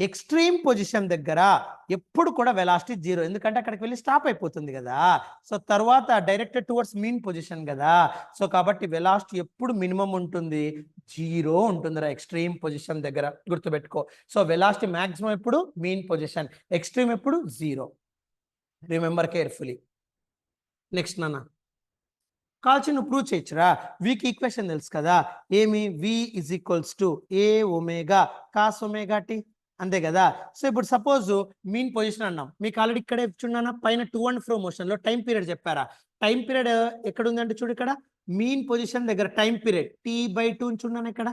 ఎక్స్ట్రీమ్ పొజిషన్ దగ్గర ఎప్పుడు కూడా వెలాసిటీ జీరో, ఎందుకంటే అక్కడికి వెళ్ళి స్టాప్ అయిపోతుంది కదా. సో తర్వాత డైరెక్టెడ్ టువర్డ్స్ మీన్ పొజిషన్ కదా. సో కాబట్టి వెలాసిటీ ఎప్పుడు మినిమం ఉంటుంది, జీరో ఉంటుందిరా ఎక్స్ట్రీమ్ పొజిషన్ దగ్గర, గుర్తుపెట్టుకో. సో వెలాసిటీ మాక్సిమం ఎప్పుడు మీన్ పొజిషన్, ఎక్స్ట్రీమ్ ఎప్పుడు జీరో, రిమెంబర్ కేర్ఫుల్లీ. నెక్స్ట్ నాన్న కాల్చి నువ్వు ప్రూవ్ చేయొచ్చురా, వీకి ఈక్వేషన్ తెలుసు కదా, ఏమి v is equals to A omega cos omega t, అంతే కదా. సో ఇప్పుడు సపోజ్ మీన్ పొజిషన్ అన్నాం, మీకు ఆల్రెడీ ఇక్కడే చూడన్నా పైన టు అండ్ ఫ్రో మోషన్ లో టైం పీరియడ్ చెప్పారా. టైం పీరియడ్ ఎక్కడ ఉందంటే చూడు, ఇక్కడ మీన్ పొజిషన్ దగ్గర టైం పీరియడ్ T/2 చూడన్నా, ఇక్కడ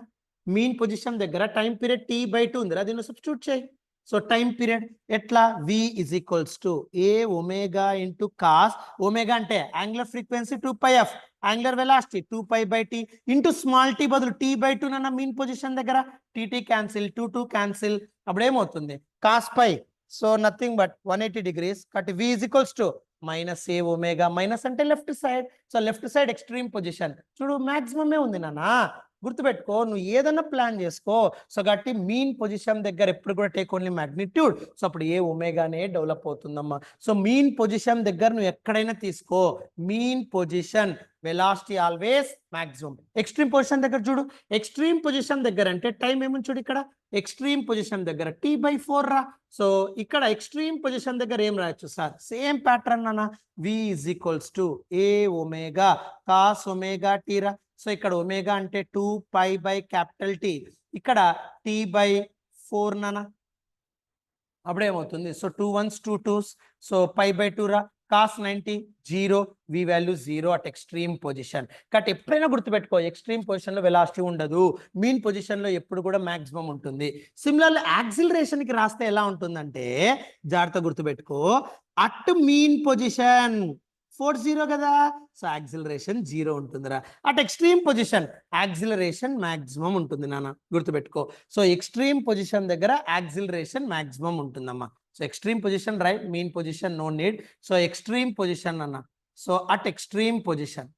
మీన్ పొజిషన్ దగ్గర టైం పీరియడ్ T/2 ఉంది, దీన్ని సబ్స్టిట్యూట్ చేయి. సో టైం పీరియడ్ ఎట్లా, v is equals to A omega into cos omega అంటే angular frequency 2πf, angular velocity 2π/t into small t బదులు T/2 నన్న మీన్ పొజిషన్ దగ్గర tt క్యాన్సిల్ 2 క్యాన్సిల్, అప్పుడు ఏమవుతుంది cos pi. So nothing but 180 degrees, కాబట్టి v is equals to minus A omega, minus అంటే left side. So left side extreme position చూడు మాక్సిమమే ఉంది నాన్న, గుర్తుపెట్టుకో. నువ్వు ఏదన్నా ప్లాన్ చేసుకో. సో కాబట్టి మీన్ పొజిషన్ దగ్గర ఎప్పుడు కూడా టేక్ ఓన్లీ మ్యాగ్నిట్యూడ్. సో అప్పుడు ఏ ఒమేగానే డెవలప్ అవుతుందమ్మా. సో మీన్ పొజిషన్ దగ్గర నువ్వు ఎక్కడైనా తీసుకో, mean position velocity always maximum. Extreme position దగ్గర చూడు, ఎక్స్ట్రీమ్ పొజిషన్ దగ్గర అంటే టైం ఏముంది చూడు, ఇక్కడ ఎక్స్ట్రీమ్ పొజిషన్ దగ్గర T/4 రా. సో ఇక్కడ ఎక్స్ట్రీమ్ పొజిషన్ దగ్గర ఏం రాయొచ్చు సార్, సేమ్ ప్యాటర్న్ అన్న, v is equals to A omega cos omega t రా. సో ఇక్కడ ఒమేగా అంటే 2π/T, ఇక్కడ T/4 నానా, అప్పుడేమవుతుంది. సో 2 1s 2 2s, సో π/2 రా. Cos 90 0, V value 0 at extreme position. కాబట్టి ఎప్పుడైనా గుర్తుపెట్టుకో, ఎక్స్ట్రీమ్ పొజిషన్ లో వెలాసిటీ ఉండదు, మీన్ పొజిషన్ లో ఎప్పుడు కూడా మాక్సిమం ఉంటుంది. సిమిలర్లీ యాక్సిలరేషన్ కి రాస్తే ఎలా ఉంటుందంటే జాగ్రత్త గుర్తుపెట్టుకో, అట్ మీన్ పొజిషన్ 40 కదా, సో యాక్సిలరేషన్ 0 ఉంటుందిరా. At extreme position acceleration maximum ఉంటుంది నాన్న, గుర్తుపెట్టుకో. సో ఎక్స్ట్రీమ్ పొజిషన్ దగ్గర యాక్సిలరేషన్ మాక్సిమం ఉంటుందమ్మా. So extreme position right, mean position no need. So extreme position అన్న, so at extreme position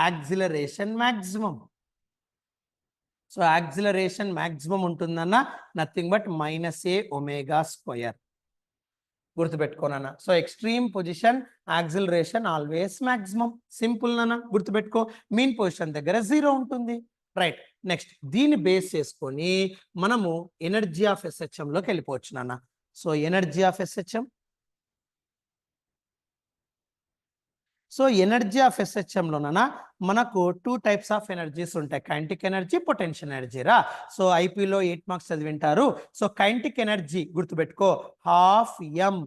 acceleration maximum. So acceleration maximum ఉంటుందన్న, nothing but minus A omega square, గుర్తుపెట్టుకోనన్న. So extreme position acceleration always maximum, simple నాన్న, గుర్తుపెట్టుకో. Mean position దగ్గర 0 ఉంటుంది, right. Next దీన్ని base చేసుకొని మనము ఎనర్జీ ఆఫ్ ఎస్హెచ్ఎం లోకి వెళ్ళిపోవచ్చు నాన్న. So energy of SHM, so energy of SHM లోనన్నా మనకు 2 టైప్స్ ఆఫ్ ఎనర్జీస్ ఉంటాయి, కైనెటిక్ ఎనర్జీ, పొటెన్షియల్ ఎనర్జీ రా. సో ఐపీలో 8 మార్క్స్ చదివింటారు. సో కైనెటిక్ ఎనర్జీ గుర్తుపెట్టుకో, half m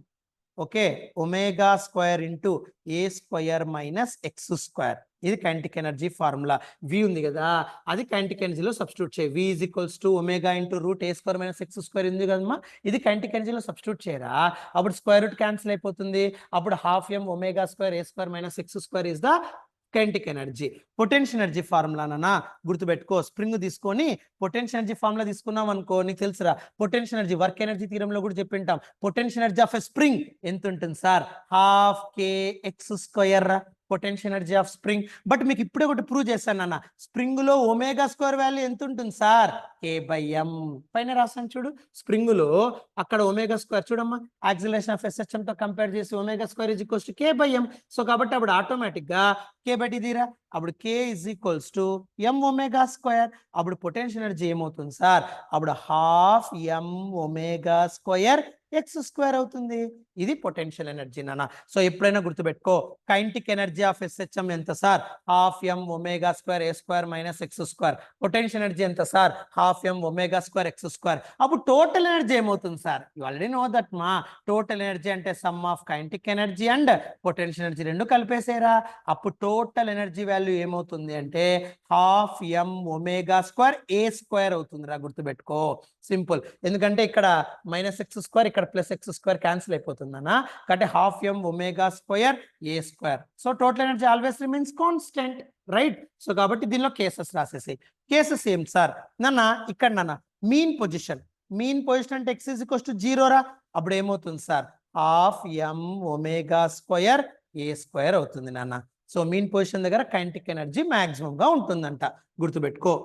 okay omega square into a square minus X square. ఇది kinetic energy formula. V ఉంది కదా, అది కైనెటిక్ ఎనర్జీలో సబ్స్టిట్యూట్ చేయి. V is equals to omega into root a square minus X square ఉంది కదమ్మా, ఇది కైనెటిక్ ఎనర్జీలో సబ్స్టిట్యూట్ చేయరా. అప్పుడు స్క్వేర్ రూట్ క్యాన్సిల్ అయిపోతుంది. అప్పుడు half m omega square a square minus X square is the kinetic energy. Potential energy ఫార్ములానా గుర్తుపెట్టుకో, స్ప్రింగ్ తీసుకొని పొటెన్షియల్ ఎనర్జీ ఫార్ములా తీసుకున్నాం అనుకో, నీకు తెలుసురా పొటెన్షియల్ ఎనర్జీ వర్క్ ఎనర్జీ థియరంలో కూడా చెప్పింటాం. Potential energy of a spring ఎంత ఉంటుంది sir, half k x square potential energy of spring. But మీకు ఇప్పుడే ఒకటి ప్రూవ్ చేశాను అన్న, స్ప్రింగ్ లో ఒమేగా స్క్వేర్ వాల్యూ ఎంత ఉంటుంది సార్, k/m. పైన రాసాను చూడు, స్ప్రింగ్ లో అక్కడ ఒమేగా స్క్వేర్ చూడమ్మా, యాక్సిలరేషన్ ఆఫ్ SHM తో కంపేర్ చేసి omega square is equals to k/m. So కాబట్టి అప్పుడు ఆటోమేటిక్ గా k బట్టి తీరా, అప్పుడు k is equals to m omega square. అప్పుడు పొటెన్షియల్ ఎనర్జీ ఏమవుతుంది సార్, అప్పుడు half m omega square x square అవుతుంది. ఇది పొటెన్షియల్ ఎనర్జీ నాన్న. సో ఎప్పుడైనా గుర్తుపెట్టుకో, కైనెటిక్ ఎనర్జీ ఆఫ్ SHM ఎంత sir, half m omega square a square minus X square. Potential energy ఎంత sir, half m omega square x square. అప్పుడు total energy ఏమవుతుంది sir, you already know that మా, total energy అంటే sum of kinetic energy and potential energy రెండు కలిపేసేరా. అప్పుడు total energy value ఏమవుతుంది అంటే half m omega square a square అవుతుంది రా, గుర్తుపెట్టుకో. సింపుల్, ఎందుకంటే ఇక్కడ మైనస్ ఎక్స్ స్క్వేర్, ఇక్కడ ప్లస్ ఎక్స్ స్క్వేర్ క్యాన్సిల్ అయిపోతుందన్న, కాబట్టి half m omega square a square. So total energy always remains constant, right. So కాబట్టి దీనిలో కేసెస్ రాసేసి, కేసెస్ ఏం సార్ నాన్న, ఇక్కడ నాన్న మీన్ పొజిషన్ అంటే ఎక్స్ ఈజ్ ఈక్వల్స్ టు 0 రా. అప్పుడు ఏమవుతుంది sir, half m omega square a square అవుతుంది నాన్న. సో మీన్ పొజిషన్ దగ్గర కైనెటిక్ ఎనర్జీ మాక్సిమం గా ఉంటుందంట, గుర్తుపెట్టుకో.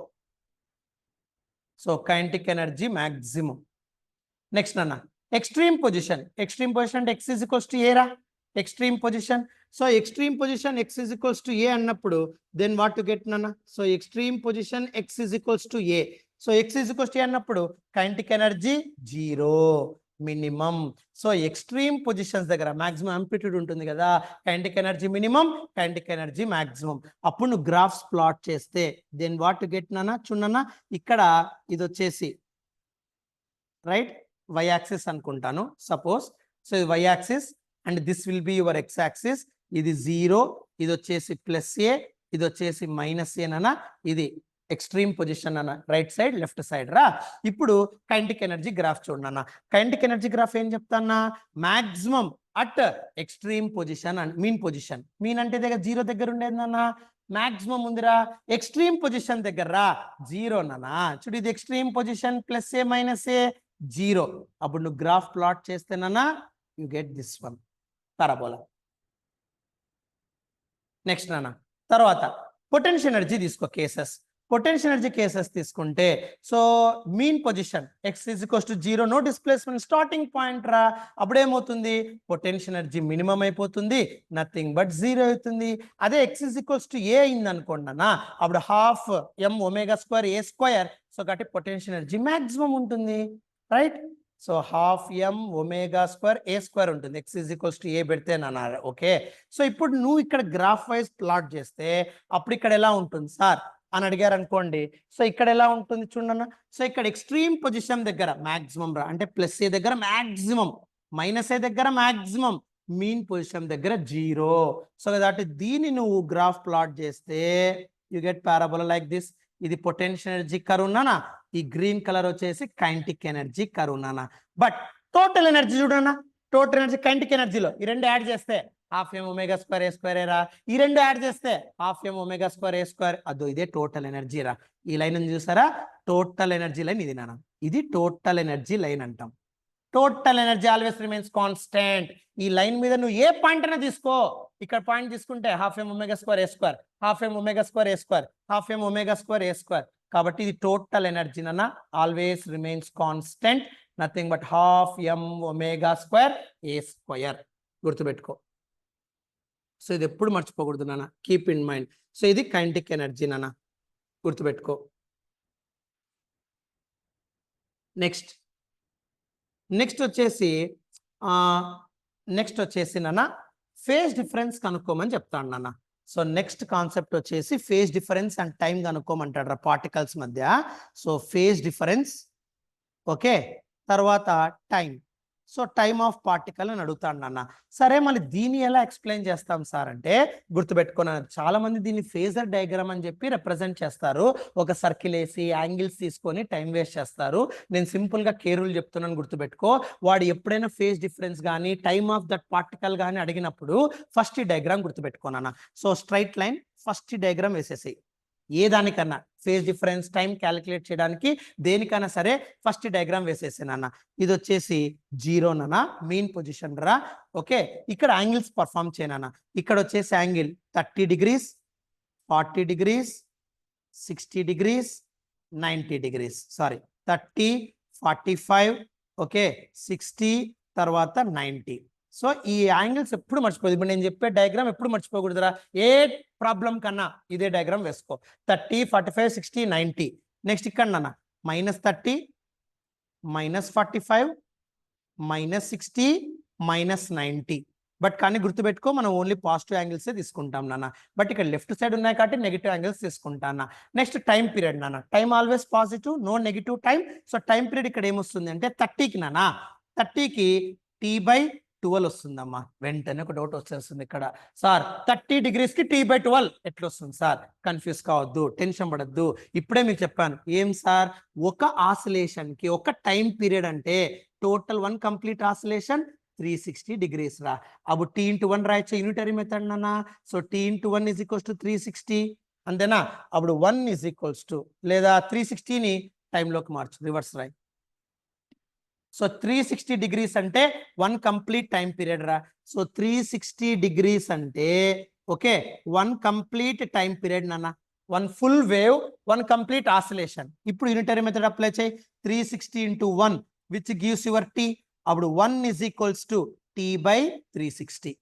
So kinetic energy maximum. Next నాన్న ఎక్స్ట్రీమ్ పొజిషన్ అంటే x is equals to a రా, extreme position. So extreme position x is equals to a అన్నప్పుడు దెన్ వాట్ టు గెట్ నాన్న, so extreme position x is equals to a. So x is equals to a అన్నప్పుడు kinetic energy 0 minimum. So extreme positions దగ్గర maximum amplitude ఉంటుంది కదా, kinetic energy minimum, kinetic energy maximum. అప్పుడు నువ్వు graphs plot చేస్తే then what to get నాన్న, చూడన్నా ఇక్కడ ఇది వచ్చేసి రైట్ y యాక్సిస్ అనుకుంటాను సపోజ్. సో ఇది y axis and this will be your x axis. ఇది 0, ఇది వచ్చేసి ప్లస్ ఏ, ఇది వచ్చేసి మైనస్ ఏ నాన్న. ఇది ఎక్స్ట్రీమ్ పొజిషన్ అన్న, రైట్ సైడ్ లెఫ్ట్ సైడ్ రా. ఇప్పుడు కైనెటిక్ ఎనర్జీ గ్రాఫ్ చూడన్నా, కైనెటిక్ ఎనర్జీ గ్రాఫ్ ఏం చెప్తానా, maximum at extreme position and mean position. Mean అంటే దగ్గర 0 దగ్గర ఉండేది నాన్న, మాక్సిమం ఉందిరా ఎక్స్ట్రీమ్ పొజిషన్ దగ్గర రా 0 నాన్న. చూడు ఇది extreme position plus A minus a 0. అప్పుడు నువ్వు గ్రాఫ్ ప్లాట్ చేస్తేనన్నా you get this one parabola. Next నాన్న తర్వాత పొటెన్షియల్ ఎనర్జీ తీసుకో కేసెస్. పొటెన్షియల్ ఎనర్జీ కేసెస్ తీసుకుంటే so mean position x is equals to 0, no displacement starting point రా. అప్పుడు ఏమవుతుంది, పొటెన్షియల్ ఎనర్జీ మినిమం అయిపోతుంది, నథింగ్ బట్ 0 అవుతుంది. అదే x is equals to a అయింది అనుకోండి అన్న, అప్పుడు half m omega square a square. So కాబట్టి పొటెన్షియల్ ఎనర్జీ మాక్సిమం ఉంటుంది, right. So half m omega square a square ఉంటుంది, x is equals to a పెడితే అన్నారు. ఓకే, సో ఇప్పుడు నువ్వు ఇక్కడ గ్రాఫ్ వైజ్ ప్లాట్ చేస్తే అప్పుడు ఇక్కడ ఎలా ఉంటుంది సార్ అని అడిగారు అనుకోండి. సో ఇక్కడ ఎలా ఉంటుంది చూడన్న, సో ఇక్కడ ఎక్స్ట్రీమ్ పొజిషన్ దగ్గర మాక్సిమం రా, అంటే ప్లస్ ఏ దగ్గర మాక్సిమం, మైనస్ ఏ దగ్గర మాక్సిమం, మీన్ పొజిషన్ దగ్గర 0. సో కాబట్టి దీన్ని నువ్వు గ్రాఫ్ ప్లాట్ చేస్తే you get parabola like this. ఇది పొటెన్షియల్ ఎనర్జీ కర్వ్ నానా, ఈ గ్రీన్ కలర్ వచ్చేసి కైనెటిక్ ఎనర్జీ కర్వ్ నానా. బట్ టోటల్ ఎనర్జీ చూడన్నా, టోటల్ ఎనర్జీ కైనెటిక్ ఎనర్జీలో ఈ రెండు యాడ్ చేస్తే half m omega square a square రా, ఈ రెండు యాడ్ చేస్తే half m omega square a square. అదో ఇదే టోటల్ ఎనర్జీ రా. ఈ లైన్ చూసారా, టోటల్ ఎనర్జీ లైన్ ఇది నాన్న, ఇది టోటల్ ఎనర్జీ లైన్ అంటాం. Total energy always remains constant. ఈ లైన్ మీద నువ్వు ఏ పాయింట్ అయినా తీసుకో, ఇక్కడ పాయింట్ తీసుకుంటే half m omega square a square, half m omega square a square, half m omega square a square. కాబట్టి ఇది టోటల్ ఎనర్జీ నాన్న, always remains constant, nothing but half m omega square a square. గుర్తుపెట్టుకో. So ఇది ఎప్పుడు మర్చిపోకూడదు నాన్న, keep in mind. So ఇది kinetic energy నాన్న, గుర్తుపెట్టుకో. నెక్స్ట్ వచ్చేసి నాన్న ఫేజ్ డిఫరెన్స్ కనుక్కోమని చెప్తాను నాన్న. సో నెక్స్ట్ కాన్సెప్ట్ వచ్చేసి ఫేజ్ డిఫరెన్స్ అండ్ టైం కనుక్కోమంటాడు పార్టికల్స్ మధ్య. సో ఫేజ్ డిఫరెన్స్, ఓకే, తర్వాత time. So time of particle అని అడుగుతాడు నాన్న. సరే మళ్ళీ దీన్ని ఎలా ఎక్స్ప్లెయిన్ చేస్తాం సార్ అంటే, గుర్తుపెట్టుకున్నాను, చాలా మంది దీన్ని ఫేజర్ డయాగ్రామ్ అని చెప్పి రిప్రజెంట్ చేస్తారు. ఒక సర్కిల్ వేసి యాంగిల్స్ తీసుకొని టైం వేస్ట్ చేస్తారు. నేను సింపుల్ గా కేరులు చెప్తున్నాను, గుర్తుపెట్టుకో. వాడు ఎప్పుడైనా ఫేజ్ డిఫరెన్స్ కానీ టైమ్ ఆఫ్ దట్ పార్టికల్ కానీ అడిగినప్పుడు ఫస్ట్ ఈ డయాగ్రామ్ గుర్తుపెట్టుకున్నాను. సో స్ట్రైట్ లైన్ ఫస్ట్ ఈ డయాగ్రామ్ వేసేసి, ఏ దానికన్నా ఫేజ్ డిఫరెన్స్ టైం క్యాలిక్యులేట్ చేయడానికి దేనికైనా సరే ఫస్ట్ డయాగ్రామ్ వేసేసానన్న. ఇది వచ్చేసి 0 నాన్న, మెయిన్ పొజిషన్ రా. ఓకే, ఇక్కడ యాంగిల్స్ పర్ఫామ్ చేయనన్న. ఇక్కడ వచ్చేసి angle 30 degrees, 40 degrees, 60 degrees, 90 degrees. Sorry, 30, 45, okay, 60, తర్వాత 90. సో ఈ యాంగిల్స్ ఎప్పుడు మర్చిపోదు. ఇప్పుడు నేను చెప్పే డయాగ్రామ్ ఎప్పుడు మర్చిపోకూడదురా. ఏ ప్రాబ్లం కన్నా ఇదే డయాగ్రామ్ వేసుకో. 30, 45, 60, 90. నెక్స్ట్ ఇక్కడ నాన్న -30, -45, -60, -90. బట్ కానీ గుర్తుపెట్టుకో, మనం ఓన్లీ పాజిటివ్ యాంగిల్సే తీసుకుంటాం నాన్న. బట్ ఇక్కడ లెఫ్ట్ సైడ్ ఉన్నాయి కాబట్టి నెగిటివ్ యాంగిల్స్ తీసుకుంటాను. నెక్స్ట్ టైం పీరియడ్ నాన్న. Time always positive, no negative time. So time period ఇక్కడ ఏమొస్తుంది అంటే 30కి నాన్న, 30కి T/12 వస్తుందమ్మా. వెంటనే ఒక డౌట్ వచ్చేస్తుంది ఇక్కడ, సార్ 30 degrees కి T/12 ఎట్లా వస్తుంది సార్? కన్ఫ్యూజ్ కావద్దు, టెన్షన్ పడద్దు. ఇప్పుడే మీకు చెప్పాను ఏం సార్, ఒక ఆసిలేషన్ కి ఒక టైం పీరియడ్ అంటే టోటల్ 1 కంప్లీట్ ఆసిలేషన్ 360 degrees రా. అప్పుడు T into 1 రాయొచ్చు యూనిటరీ మెథడ్ నాన్న. So T into 1 is equals to 360, అంతేనా? అప్పుడు 1 is equals to, లేదా 360ని టైంలోకి మార్చు, రివర్స్ రాయ్. సో 360 degrees అంటే 1 కంప్లీట్ టైం పీరియడ్ రా. సో 360 degrees అంటే ఓకే 1 కంప్లీట్ టైం పీరియడ్ నాన్న. 1 ఫుల్ వేవ్, 1 కంప్లీట్ ఆసిలేషన్. ఇప్పుడు యూనిటరీ మెథడ్ అప్లై చేయి. 360 into 1 which gives your T. అప్పుడు 1 is equals to T/360.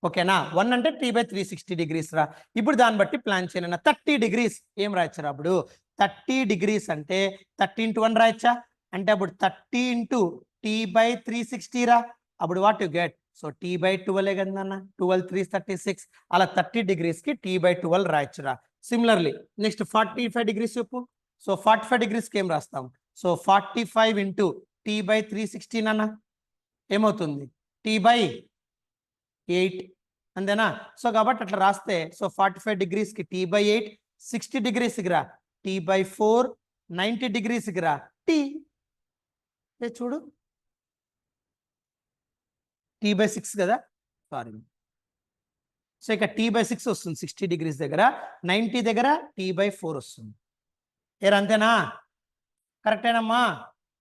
ఓకేనా? 1 అంటే T/360 degrees రా. ఇప్పుడు దాన్ని బట్టి ప్లాన్ చేయను. 30 degrees ఏం రాయచ్చారు? అప్పుడు 30 degrees అంటే 30 into 1 రాయచ్చా అంటే అప్పుడు 30 into T/360 రా. అప్పుడు what you get? So T/12 కదా అన్న, 12 3 36. అలా 30 degrees కి T/12 రాయచ్చురా. సిమిలర్లీ నెక్స్ట్ 45 degrees చెప్పు. సో 45 degrees కి ఏం రాస్తాం? సో 45 into T/360 అన్న ఏమవుతుంది? T/8 అంతేనా? సో కాబట్టి అట్లా రాస్తే సో 45 degrees కి T/8, 60 degrees కి రా T/4, 90 degrees కి రా T. చూడు T/6 కదా, సారీ. సో ఇక T/6 వస్తుంది 60 degrees దగ్గర, 90 దగ్గర T/4 వస్తుంది. అంతేనా? కరెక్టేనమ్మా?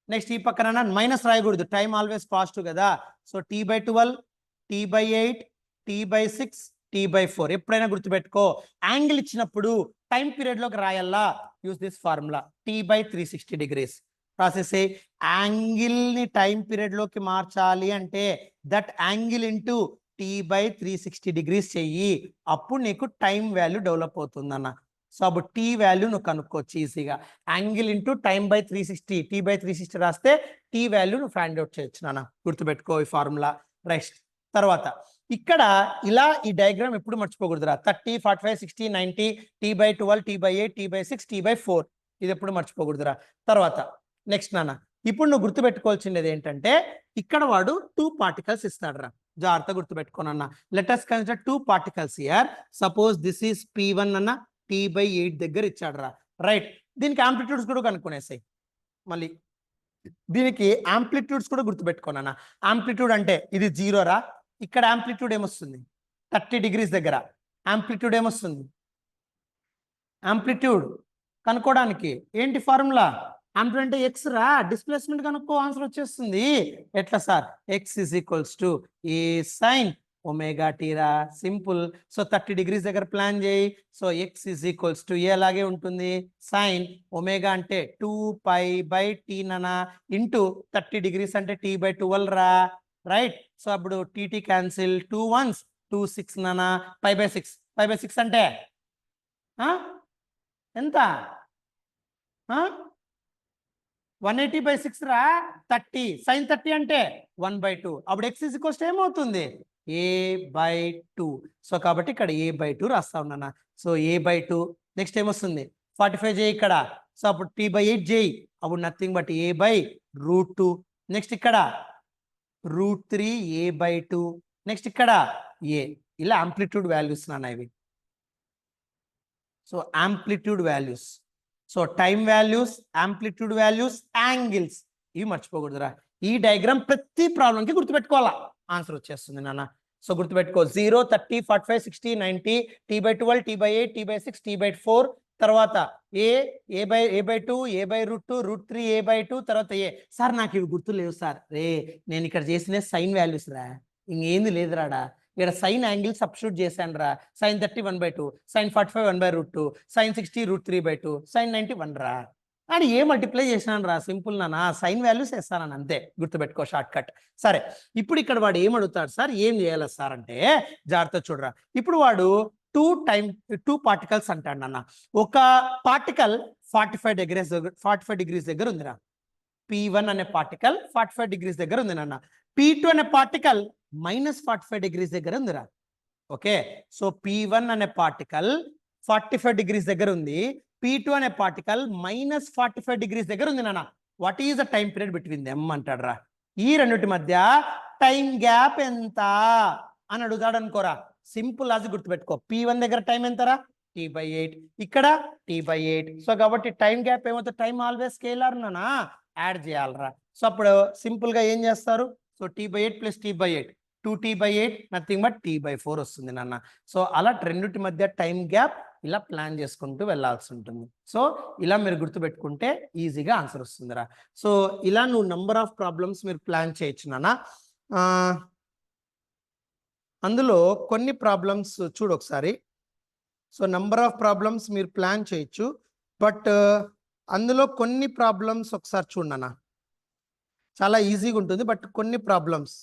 నెక్స్ట్ ఈ పక్కన మైనస్ రాయకూడదు, టైం ఆల్వేస్ పాజిటివ్ కదా. So T/12, T/8, T/6, T/4 ఎప్పుడైనా గుర్తుపెట్టుకో. యాంగిల్ ఇచ్చినప్పుడు టైం పీరియడ్ లోకి రాయాలా, use this formula T/360 degrees. రాసేసే యాంగిల్ ని టైం పీరియడ్ లోకి మార్చాలి అంటే that angle into T/360 degrees చెయ్యి. అప్పుడు నీకు టైం వాల్యూ డెవలప్ అవుతుంది అన్న. సో అప్పుడు T వాల్యూ నువ్వు కనుక్కోవచ్చు ఈజీగా. యాంగిల్ ఇంటూ టైం/360, T/360 రాస్తే T వాల్యూ నువ్వు ఫైండ్ అవుట్ చేయొచ్చు నాన్న. గుర్తుపెట్టుకో ఈ ఫార్ములా. రైట్, తర్వాత ఇక్కడ ఇలా ఈ డయాగ్రామ్ ఎప్పుడు మర్చిపోకూడదురా. 30, 45, 60, 90, T/12, T/8, T/6, T/4 ఇది ఎప్పుడు మర్చిపోకూడదురా. తర్వాత నెక్స్ట్ నాన్న, ఇప్పుడు నువ్వు గుర్తుపెట్టుకోవాల్సింది ఏంటంటే ఇక్కడ వాడు 2 particles ఇస్తాడు రా. జాగ్రత్త గుర్తుపెట్టుకోనన్న. Let us consider 2 particles here. Suppose this is P1 అన్న, T/8 దగ్గర ఇచ్చాడు రా. రైట్, దీనికి ఆంప్లిట్యూడ్స్ కూడా కనుక్కునేసాయి. మళ్ళీ దీనికి ఆంప్లిట్యూడ్స్ కూడా గుర్తుపెట్టుకోనన్న. ఆంప్లిట్యూడ్ అంటే ఇది 0 రా. ఇక్కడ ఆంప్లిట్యూడ్ ఏమొస్తుంది? 30 degrees దగ్గర ఆంప్లిట్యూడ్ ఏమొస్తుంది? ఆంప్లిట్యూడ్ కనుక్కోవడానికి ఏంటి ఫార్ములా? ఆంప్లిట్యూడ్ అంటే ఎక్స్ రా. డిస్ప్లేస్మెంట్ కనుక్కో, ఆన్సర్ వచ్చేస్తుంది. ఎట్లా sir? X is equals to A sine omega t రా. సింపుల్. సో 30 degrees దగ్గర ప్లాన్ చేయి. So x is equals to a అలాగే ఉంటుంది, సైన్ ఒమేగా అంటే 2π/t నానా ఇంటూ 30 degrees అంటే T/12 రా. రైట్, సో అప్పుడు టీటీ క్యాన్సిల్, 2 1s 2 6 నానా, π/6. π/6 అంటే ఎంత? 180/6 రా. 30 sin 30 అంటే 1/2. అప్పుడు x ఈక్వల్స్ ఏమవుతుంది? a/2. సో కాబట్టి ఇక్కడ a/2 రాస్తా ఉన్నానా. సో a/2 నెక్స్ట్ ఏమొస్తుంది 45 చేయి ఇక్కడ. సో అప్పుడు t/8 చేయి, అప్పుడు నథింగ్ బట్ a/√2. నెక్స్ట్ ఇక్కడ √3 a/2. నెక్స్ట్ ఇక్కడ a. ఇలా ఆంప్లిట్యూడ్ వాల్యూస్ నాన్న ఇవి. So amplitude values, so time values, amplitude values, angles, ఇవి మర్చిపోకూడదురా. ఈ డయాగ్రామ్ ప్రతి ప్రాబ్లంకి గుర్తుపెట్టుకోవాలా, ఆన్సర్ వచ్చేస్తుంది నాన్న. సో గుర్తుపెట్టుకో 0, 30, 45, 60, 90, t/12, t/8, t/6, t/4, తర్వాత a/2, a/√2, √3 a/2, తర్వాత a. సార్ నాకు ఇవి గుర్తు లేవు సార్. నేను ఇక్కడ చేసిన సైన్ వాల్యూస్ రా, ఇంకేంది లేదురాడా. ఇక్కడ సైన్ యాంగిల్ సబ్స్టిట్యూట్ చేశాను రా. sin 30 1/2, sin 45 1/√2, sin 60 √3/2, sin 90 1 రా. అని ఏ మల్టిప్లై చేసినాను రా, సింపుల్ నాన్న. సైన్ వాల్యూస్ వేస్తాను అంతే, గుర్తుపెట్టుకో షార్ట్ కట్. సరే ఇప్పుడు ఇక్కడ వాడు ఏం అడుగుతాడు సార్, ఏం చేయాలి సార్ అంటే జాగ్రత్త చూడరా. ఇప్పుడు వాడు టూ పార్టికల్స్ అంటాడు అన్న. ఒక పార్టికల్ 45 డిగ్రీస్ దగ్గర ఉందిరా. P1 అనే పార్టికల్ 45 డిగ్రీస్ దగ్గర ఉంది నాన్న. P2 అనే పార్టికల్ -45 డిగ్రీస్ దగ్గర ఉందిరా. ఓకే, సో P1 అనే పార్టికల్ 45 డిగ్రీస్ దగ్గర ఉంది, P2 అనే పార్టికల్ -45 డిగ్రీస్ దగ్గర ఉంది నాన్న. What is the time period between them అంటాడు రా. ఈ రెండింటి మధ్య టైం గ్యాప్ ఎంత అని అడుగుతాడు అనుకోరా. సింపుల్ లాజిక్ గుర్తుపెట్టుకో. P1 దగ్గర టైం ఎంతరా, t/8, ఇక్కడ t/8. సో కాబట్టి టైం గ్యాప్ ఏమవుతుంది, టైం ఆల్వేస్ స్కేలార్ నానా, యాడ్ చేయాలరా. సో అప్పుడు సింపుల్ గా ఏం చేస్తారు, so t/8 + t/8 2t/8 nothing but t/4 వస్తుంది నాన్న. సో అలా రెండింటి మధ్య టైం గ్యాప్ ఇలా ప్లాన్ చేసుకుంటూ వెళ్ళాల్సి ఉంటుంది. సో ఇలా మీరు గుర్తుపెట్టుకుంటే ఈజీగా ఆన్సర్ వస్తుందిరా. సో ఇలా నువ్వు నంబర్ ఆఫ్ ప్రాబ్లమ్స్ మీరు ప్లాన్ చేయొచ్చు నాన్న. అందులో కొన్ని ప్రాబ్లమ్స్ చూడు ఒకసారి. సో నంబర్ ఆఫ్ ప్రాబ్లమ్స్ మీరు ప్లాన్ చేయొచ్చు, బట్ అందులో కొన్ని ప్రాబ్లమ్స్ ఒకసారి చూడన్నా. చాలా ఈజీగా ఉంటుంది, బట్ కొన్ని ప్రాబ్లమ్స్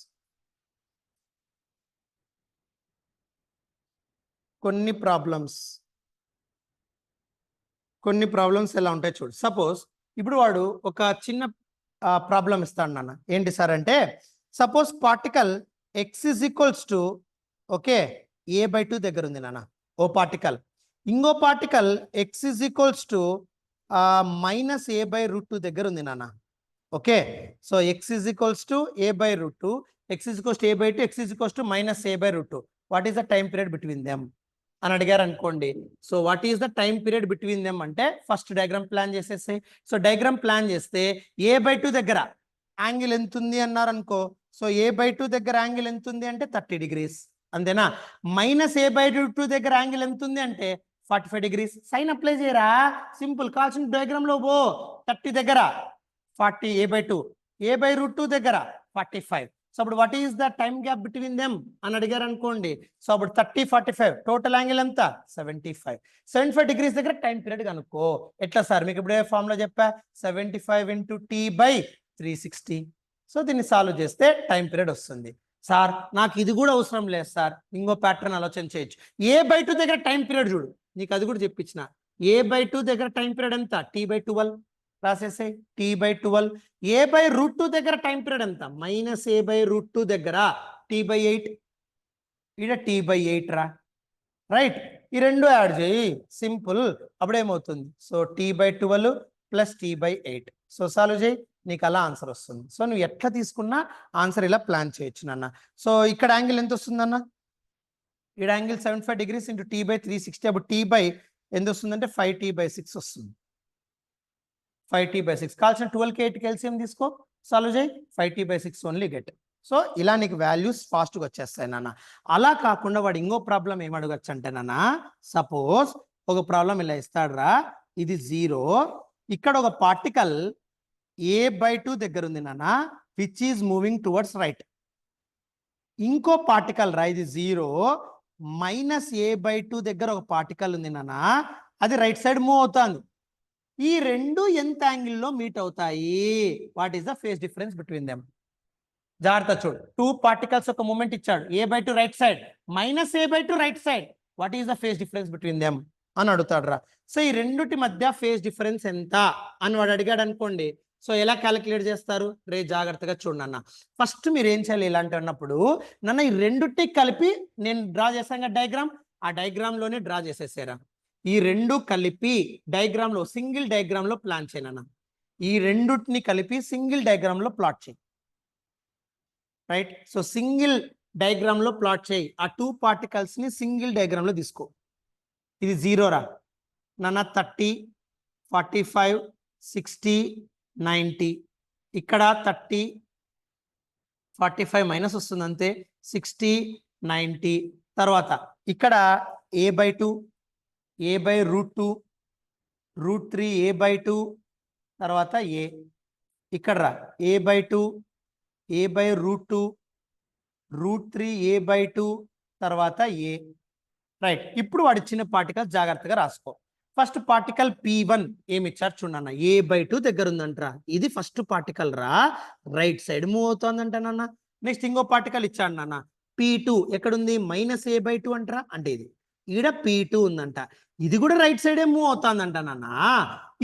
ఎలా ఉంటాయి చూడు. సపోజ్ ఇప్పుడు వాడు ఒక చిన్న ప్రాబ్లం ఇస్తాడు నాన్న. ఏంటి సార్ అంటే, suppose particle x = okay a/2 దగ్గర ఉంది నాన్న ఓ పార్టికల్. ఇంకో పార్టికల్ x = -a/√2 దగ్గర ఉంది నాన్న. Okay, so x = a/√2, x = a/2, x = -a/√2. What is the time period between them అని అడిగారు అనుకోండి. So what is the time period between them అంటే ఫస్ట్ డయాగ్రామ్ ప్లాన్ చేసేసి. సో డయాగ్రామ్ ప్లాన్ చేస్తే a/2 దగ్గర యాంగిల్ ఎంత ఉంది అన్నారు అనుకో. సో a/2 దగ్గర యాంగిల్ ఎంత ఉంది అంటే 30 డిగ్రీస్, అంతేనా. -a/√2 దగ్గర యాంగిల్ ఎంత ఉంది అంటే 45 డిగ్రీస్. సైన్ అప్లై చేయరా, సింపుల్. కావాల్సిన డయాగ్రామ్ లో పో. 30 దగ్గర 40 a/2, a/√2 దగ్గర 45. సో అప్పుడు what is the time gap between them అని అడిగారు అనుకోండి. సో అప్పుడు 30, 45 టోటల్ యాంగిల్ ఎంత 75 డిగ్రీస్ దగ్గర టైం పీరియడ్ కనుక్కో. ఎట్లా సార్, మీకు ఇప్పుడే ఫార్ములా చెప్పా, 75 × t/360. సో దీన్ని సాల్వ్ చేస్తే టైం పీరియడ్ వస్తుంది. సార్ నాకు ఇది కూడా అవసరం లేదు సార్, ఇంకో ప్యాటర్న్ ఆలోచన చేయొచ్చు. a/2 దగ్గర టైం పీరియడ్ చూడు, నీకు అది కూడా చెప్పించిన. a/2 దగ్గర టైం పీరియడ్ ఎంత, t/12 రాసేసే, t/12. a/√2 దగ్గర టైం పీరియడ్ ఎంత, -a/√2 దగ్గర t/8, ఇక్కడ t/8 రా. రైట్, ఈ రెండు యాడ్ చేయి, సింపుల్. అప్పుడేమవుతుంది, so t/12 + t/8. So solve చేయి, నీకు అలా ఆన్సర్ వస్తుంది. సో నువ్వు ఎట్లా తీసుకున్నా ఆన్సర్ ఇలా ప్లాన్ చేయొచ్చు నాన్న. సో ఇక్కడ యాంగిల్ ఎంత వస్తుందన్న, ఇక్కడ యాంగిల్ 75 డిగ్రీస్ × t/360. అప్పుడు ఎంత వస్తుందంటే 5t/6 వస్తుంది. 5t/6 కావాల్సిన 12కి 8కి ఎల్సిఎం తీసుకో, సాల్వ్ చేయి, 5t/6 ఓన్లీ గెట్. సో ఇలా నీకు వాల్యూస్ ఫాస్ట్గా వచ్చేస్తాయి నాన్న. అలా కాకుండా వాడు ఇంకో ప్రాబ్లం ఏం అడగచ్చు అంటే నాన్న, సపోజ్ ఒక ప్రాబ్లం ఇలా ఇస్తాడు రా. ఇది 0, ఇక్కడ ఒక పార్టికల్ a/2 దగ్గర ఉంది నాన్న, which is moving towards right. ఇంకో పార్టికల్ రా, ఇది 0, -a/2 దగ్గర ఒక పార్టికల్ ఉంది నాన్న, అది రైట్ సైడ్ మూవ్ అవుతుంది. ఈ రెండు ఎంత యాంగిల్లో మీట్ అవుతాయి, what is the phase difference between them. జాగ్రత్త చూడు, 2 పార్టికల్స్ ఒక మూమెంట్ ఇచ్చాడు, a/2 right side, -a/2 right side. What is the phase difference between them అని అడుగుతాడు రా. సో ఈ రెండుటి మధ్య ఫేజ్ డిఫరెన్స్ ఎంత అని వాడు అడిగాడు అనుకోండి. సో ఎలా క్యాలిక్యులేట్ చేస్తారు రే జాగ్రత్తగా చూడండి అన్న. ఫస్ట్ మీరు ఏం చేయాలి ఇలాంటి అన్నప్పుడు నన్ను ఈ రెండుటి కలిపి నేను డ్రా చేశాను డయాగ్రామ్, ఆ డయాగ్రామ్ లోనే డ్రా చేసేసారా. ఈ రెండు కలిపి డయాగ్రామ్ లో సింగిల్ డయాగ్రామ్ లో ప్లాన్ చేయనన్న. ఈ రెండుటిని కలిపి సింగిల్ డయాగ్రామ్ లో ప్లాట్ చేయి. రైట్, సో సింగిల్ డయాగ్రామ్ లో ప్లాట్ చేయి. ఆ 2 పార్టికల్స్ ని సింగిల్ డయాగ్రామ్ లో తీసుకో. ఇది 0 రా నాన్న, 30, 45, 60, 90. ఇక్కడ 30, 45 మైనస్ వస్తుంది అంతే, 60, 90. తర్వాత ఇక్కడ a/2, a/√2, √3 a/2, తర్వాత a. ఇక్కడ రా a/2, a/√2, √3 a/2, తర్వాత a. రైట్, ఇప్పుడు వాడి చిన్న పార్టికల్ జాగ్రత్తగా రాసుకో. ఫస్ట్ పార్టికల్ P1 ఏమి ఇచ్చారు చూడన్న, a/2 దగ్గర ఉందంటరా. ఇది ఫస్ట్ పార్టికల్ రా, రైట్ సైడ్ మూవ్ అవుతుందంట నాన్న. నెక్స్ట్ ఇంకో పార్టికల్ ఇచ్చాడు నాన్న P2 ఎక్కడుంది, -a/2 అంటరా. అంటే ఇది ఈడ P2 ఉందంట, ఇది కూడా రైట్ సైడే మూవ్ అవుతుందంట నాన్న.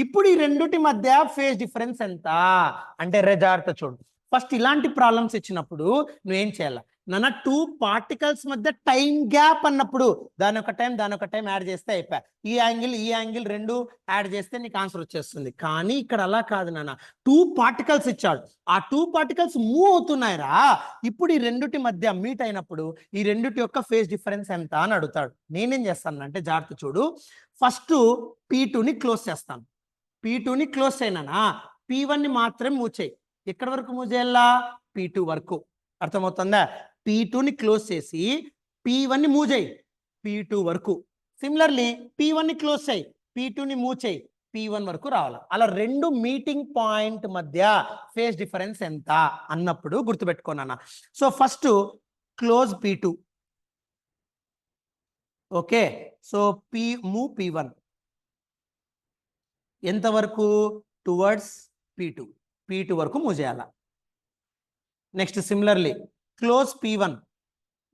ఇప్పుడు ఈ రెండుటి మధ్య ఫేజ్ డిఫరెన్స్ ఎంత అంటే జాగ్రత్త చూడు. ఫస్ట్ ఇలాంటి ప్రాబ్లమ్స్ ఇచ్చినప్పుడు నువ్వేం చేయాలి నాన్న, 2 పార్టికల్స్ మధ్య టైం గ్యాప్ అన్నప్పుడు దాని ఒక టైం యాడ్ చేస్తే అయిపోయా. ఈ యాంగిల్ రెండు యాడ్ చేస్తే నీకు ఆన్సర్ వచ్చేస్తుంది. కానీ ఇక్కడ అలా కాదు నాన్న, 2 పార్టికల్స్ ఇచ్చాడు, ఆ 2 పార్టికల్స్ మూవ్ అవుతున్నాయిరా. ఇప్పుడు ఈ రెండుటి మధ్య మీట్ అయినప్పుడు ఈ రెండుటి యొక్క ఫేజ్ డిఫరెన్స్ ఎంత అని అడుగుతాడు. నేనేం చేస్తాను అంటే జాగ్రత్త చూడు, ఫస్ట్ P2ని క్లోజ్ చేస్తాను. P2ని క్లోజ్ చేయనా, P1ని మాత్రం మూవ్ చేయి. ఎక్కడి వరకు మూవ్ చేయాలా, P2 వరకు. అర్థమవుతుందా, P2ని క్లోజ్ చేసి P1ని మూవ్ చేయి P2 వరకు. సిమిలర్లీ P1ని క్లోజ్ చేయి, P2ని మూవ్ చేయి P1 వరకు రావాలి. అలా రెండు మీటింగ్ పాయింట్ మధ్య ఫేజ్ డిఫరెన్స్ ఎంత అన్నప్పుడు గుర్తుపెట్టుకోనా. So first close P2, okay. So move P1 ఎంత వరకు, టువర్డ్స్ P2 వరకు మూవ్ చేయాల. నెక్స్ట్ సిమిలర్లీ క్లోజ్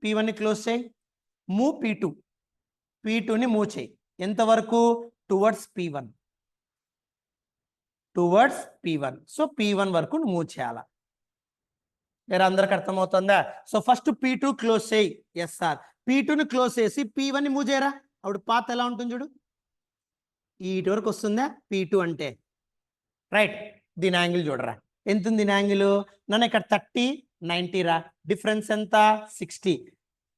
P1ని క్లోజ్ చేయి, మూవ్ P2ని మూవ్ చేయి ఎంతవరకు, టువర్డ్స్ P1. సో P1 వరకు మూవ్ చేయాల. వేరే అందరికి అర్థమవుతుందా. సో ఫస్ట్ P2 క్లోజ్ చేయి, ఎస్ సార్. P2ని క్లోజ్ చేసి P1ని మూవ్ చేయరా, అప్పుడు పాత్ ఎలా ఉంటుంది చూడు, ఇటు వరకు వస్తుందా P2 అంటే. రైట్, దీని యాంగిల్ చూడరా ఎంత ఉంది, దీని యాంగిల్ నన్ను ఇక్కడ 30, 90 రా. డిఫరెన్స్ ఎంత, 60.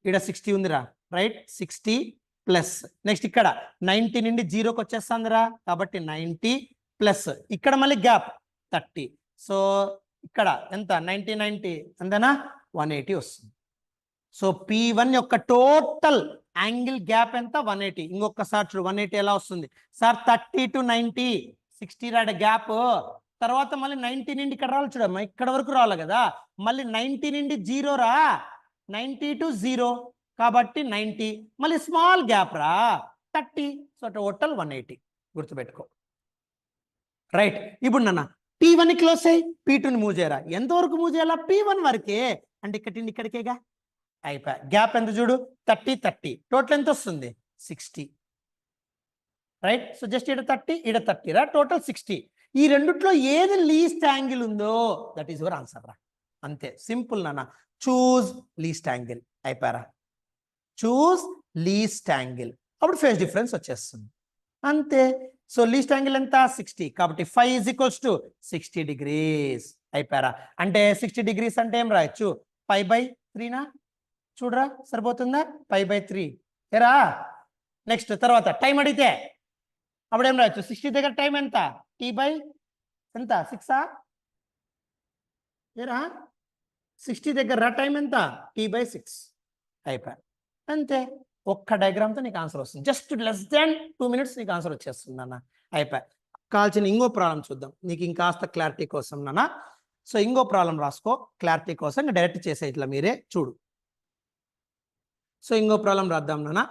ఇక్కడ 60 ఉందిరా, రైట్, 60 ప్లస్. నెక్స్ట్ ఇక్కడ 90 నుండి 0కి వచ్చేస్తుందిరా, కాబట్టి 90 ప్లస్. ఇక్కడ మళ్ళీ గ్యాప్ 30. సో ఇక్కడ ఎంత, 90 అంతేనా, 180 వస్తుంది. సో P1 యొక్క టోటల్ యాంగిల్ గ్యాప్ ఎంత, 180. ఇంకొకసారి చూడు 180 ఎలా వస్తుంది సార్, 30 to 90, 60 రాడ గ్యాప్. తర్వాత మళ్ళీ 90 నుండి ఇక్కడ రావాలి చూడమ్మా, ఇక్కడ వరకు రావాలి కదా. మళ్ళీ 90 నుండి 0 రా, 90 to 0 కాబట్టి 90, మళ్ళీ స్మాల్ గ్యాప్ రా 30. సో టోటల్ 180 గుర్తుపెట్టుకో. రైట్, ఇప్పుడు నాన్న P1ని క్లోజ్ అయ్యి P2ని మూవ్ చేయరా. ఎంతవరకు మూవ్ చేయాలా, P1 వరకే. అంటే ఇక్కడికేగా అయిపోయా. గ్యాప్ ఎంత చూడు, 30, టోటల్ ఎంత వస్తుంది, 60. రైట్, సో జస్ట్ ఇక్కడ 30 రా, టోటల్ 60. ఈ రెండిట్లో ఏది లీస్ట్ యాంగిల్ ఉందో దట్ ఈస్ యువర్ ఆన్సర్ రా. అంతే, సింపుల్ నాన్న. చూజ్ లీస్ట్ యాంగిల్, అయిపోయారా. చూజ్ లీస్ట్ యాంగిల్, అప్పుడు ఫేజ్ డిఫరెన్స్ వచ్చేస్తుంది అంతే. సో లీస్ట్ యాంగిల్ ఎంత, 60. కాబట్టి 5 = 60 degrees. అయిపోయారా. అంటే 60 degrees అంటే ఏం రాయొచ్చు, π/3 చూడరా, సరిపోతుందా, π/3 ఏరా. నెక్స్ట్ తర్వాత టైం అడిగితే అప్పుడు ఏం రాయొచ్చు, 60 దగ్గర టైం ఎంత, T/6 ఏరా. 60 దగ్గర టైం ఎంత, T/6. అయిపోయా అంతే. ఒక్క డయాగ్రామ్తో నీకు ఆన్సర్ వస్తుంది. జస్ట్ లెస్ దాన్ 2 minutes నీకు ఆన్సర్ వచ్చేస్తుంది అన్న. అయిపోయా. కాల్చిన ఇంకో ప్రాబ్లం చూద్దాం నీకు ఇంకాస్త క్లారిటీ కోసం నాన్న. సో ఇంకో ప్రాబ్లం రాసుకో క్లారిటీ కోసం, డైరెక్ట్ చేసే ఇట్లా మీరే చూడు. సో ఇంకో ప్రాబ్లం రాద్దాం నాన్న.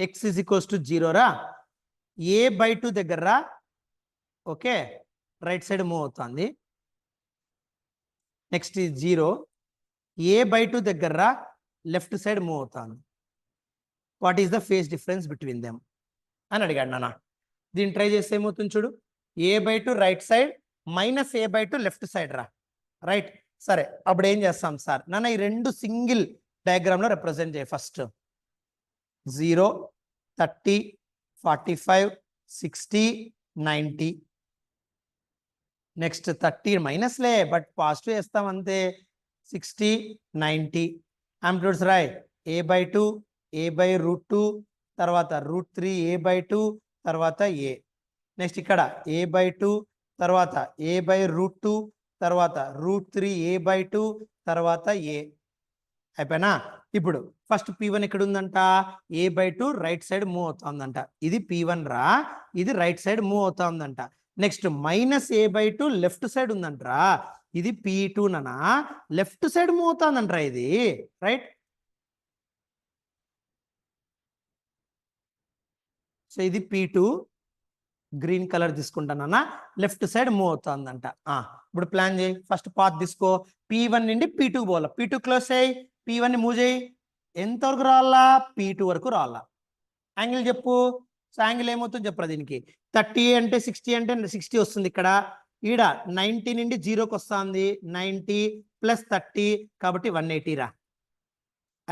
x = 0 రా, a/2 దగ్గర రా, ఓకే, రైట్ సైడ్ మూవ్ అవుతుంది. నెక్స్ట్ 0, a/2 దగ్గర రా, లెఫ్ట్ సైడ్ మూవ్ అవుతాను. What is the phase difference between them అని అడిగాడు నాన్న. దీన్ని ట్రై చేస్తే ఏమవుతుంది చూడు, a/2 right side minus a/2 left side రా, రైట్. సరే అప్పుడు ఏం చేస్తాం సార్ నాన్న, ఈ రెండు సింగిల్ డయాగ్రామ్ లో రిప్రజెంట్ చేయి. ఫస్ట్ 0, 30, 45, 60, 90. నెక్స్ట్ 30 మైనస్లే బట్ పాజిటివ్ వేస్తాం అంతే. 60, 90 ఆంప్లిట్యూడ్స్ రాయ్. a/2 a/√2 తర్వాత √3 a/2 తర్వాత a. నెక్స్ట్ ఇక్కడ a/2 తర్వాత a/√2 తర్వాత √3 a/2 తర్వాత a. అయిపోయినా? ఇప్పుడు ఫస్ట్ P1 ఎక్కడ ఉందంట, a/2 రైట్ సైడ్ మూవ్ అవుతుందంట. ఇది P1 రా, ఇది రైట్ సైడ్ మూవ్ అవుతుందంట. Next minus a/2 left side ఉందంటరా, ఇది P2 ననా లెఫ్ట్ సైడ్ మూవ్ అవుతుందంటరా ఇది, రైట్. సో ఇది P2 గ్రీన్ కలర్ తీసుకుంటానన్నా, లెఫ్ట్ సైడ్ మూవ్ అవుతుందంట. ఇప్పుడు ప్లాన్ చేయి, ఫస్ట్ పాత్ తీసుకో. P1 నుండి P2 పోవాలా, P2 క్లోజ్ చేయి, P1 ని మూవ్ చేయి. ఎంతవరకు రావాలా, P2 వరకు రావాలా. యాంగిల్ చెప్పు. సో యాంగిల్ ఏమవుతుంది చెప్పరా దీనికి, 30 అంటే 60 అంటే 60 వస్తుంది ఇక్కడ. ఈడ 90 నుండి 0కి వస్తుంది, 90 ప్లస్ 30 కాబట్టి 180 రా.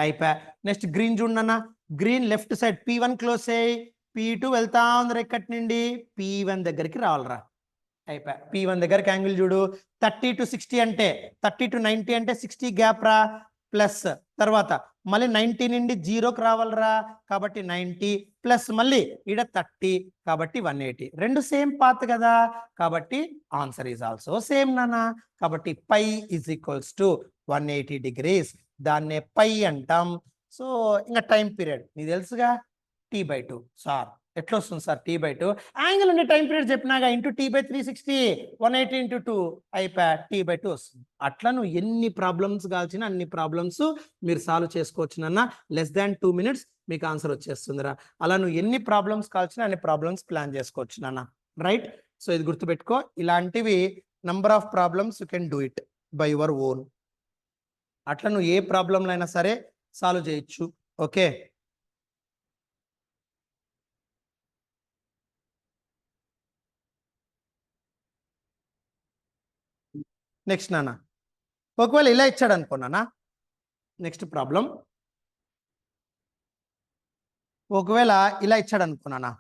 అయిపోయా. నెక్స్ట్ గ్రీన్ చూడన్నా, green left side P1 close చేయి, P2 వెళ్తా ఉంది ఇక్కడి నుండి P1 దగ్గరికి రావాలరా. అయిపోయా. P1 దగ్గరికి యాంగిల్ చూడు, 30 to 60 అంటే 30 to 90 అంటే 60 గ్యాప్ రా, ప్లస్ తర్వాత మళ్ళీ 90 నుండి 0కి రావాలరా కాబట్టి 90 ప్లస్ మళ్ళీ ఈడ 30 కాబట్టి 180. రెండు సేమ్ పాత్ కదా, కాబట్టి ఆన్సర్ ఈజ్ ఆల్సో సేమ్ నానా. కాబట్టి పై ఈజ్ ఈక్వల్స్ టు 180 degrees, దాన్నే పై అంటాం. సో ఇంకా టైం పీరియడ్ నీకు తెలుసుగా, T/2. సార్ ఎట్లా వస్తుంది సార్ T/2, యాంగిల్ అంటే టైం పీరియడ్ చెప్పినాగా, ఇంటూ T/360 180 into 2 అయిపోయా, T/2 వస్తుంది. అట్లా నువ్వు ఎన్ని ప్రాబ్లమ్స్ కాల్చిన అన్ని ప్రాబ్లమ్స్ మీరు సాల్వ్ చేసుకోవచ్చు నాన్న. లెస్ దాన్ 2 minutes మీకు ఆన్సర్ వచ్చేస్తుందిరా. అలా నువ్వు ఎన్ని ప్రాబ్లమ్స్ కాల్చినా అన్ని ప్రాబ్లమ్స్ ప్లాన్ చేసుకోవచ్చు నాన్న, రైట్. సో ఇది గుర్తుపెట్టుకో, ఇలాంటివి number of problems you can do it by your own. అట్లా నువ్వు ఏ ప్రాబ్లంలో అయినా సరే సాల్వ్ చేయొచ్చు. ఓకే, నెక్స్ట్ నాన్న, ఒకవేళ ఇలా ఇచ్చాడు అనుకున్నానా, నెక్స్ట్ ప్రాబ్లం ఒకవేళ ఇలా ఇచ్చాడు అనుకున్నానా,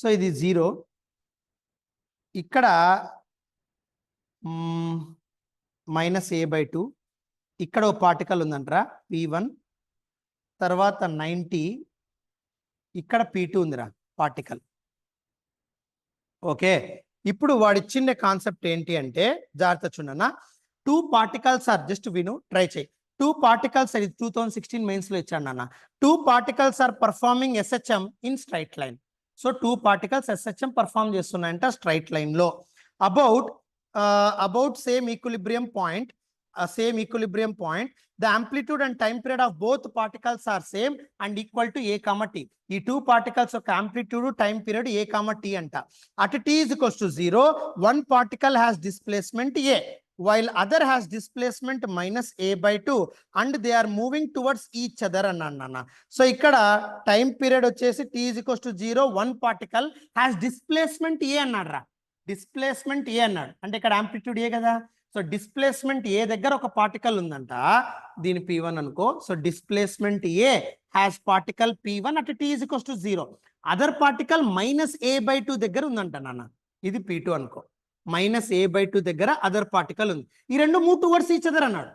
సో ఇది 0, ఇక్కడ మైనస్ a/2, ఇక్కడ ఒక పార్టికల్ ఉందంటరా P1, తర్వాత 90, ఇక్కడ P2 ఉందిరా పార్టికల్. ఓకే, ఇప్పుడు వాడు ఇచ్చిన కాన్సెప్ట్ ఏంటి అంటే జాగ్రత్త చూడన్నా, 2 particles ఆర్, జస్ట్ విను ట్రై చేయి. 2 particles, ఇది 2016 మెయిన్స్ లో ఇచ్చాడు నాన్న. 2 particles are performing SHM in straight line. So 2 particles SHM perform చేస్తున్నాయంట స్ట్రైట్ లైన్ లో. About same equilibrium point, the amplitude and time period of both particles are same and equal to a comma t. ఈ 2 particles యొక్క amplitude time period a comma t అంట. At t is equals to 0, one particle has displacement a while other has displacement minus a/2 and they are moving towards each other అన్నాను. So ఇక్కడ time period వచ్చేసి t is equals to 0, one particle has displacement a అన్నాడు రా. Displacement ఏ అన్నాడు అంటే ఇక్కడ amplitude ఏ కదా. So displacement ఏ దగ్గర ఒక పార్టికల్ ఉందంట, దీని P1 అనుకో. So displacement A has particle P1 at t is equals to 0. Other particle minus a/2 దగ్గర ఉందంట నాన్న, ఇది P2 అనుకో. మైనస్ a/2 దగ్గర అదర్ పార్టికల్ ఉంది. ఈ రెండు మూవ్ టువర్డ్స్ ఈచ్ అదర్ అన్నాడు.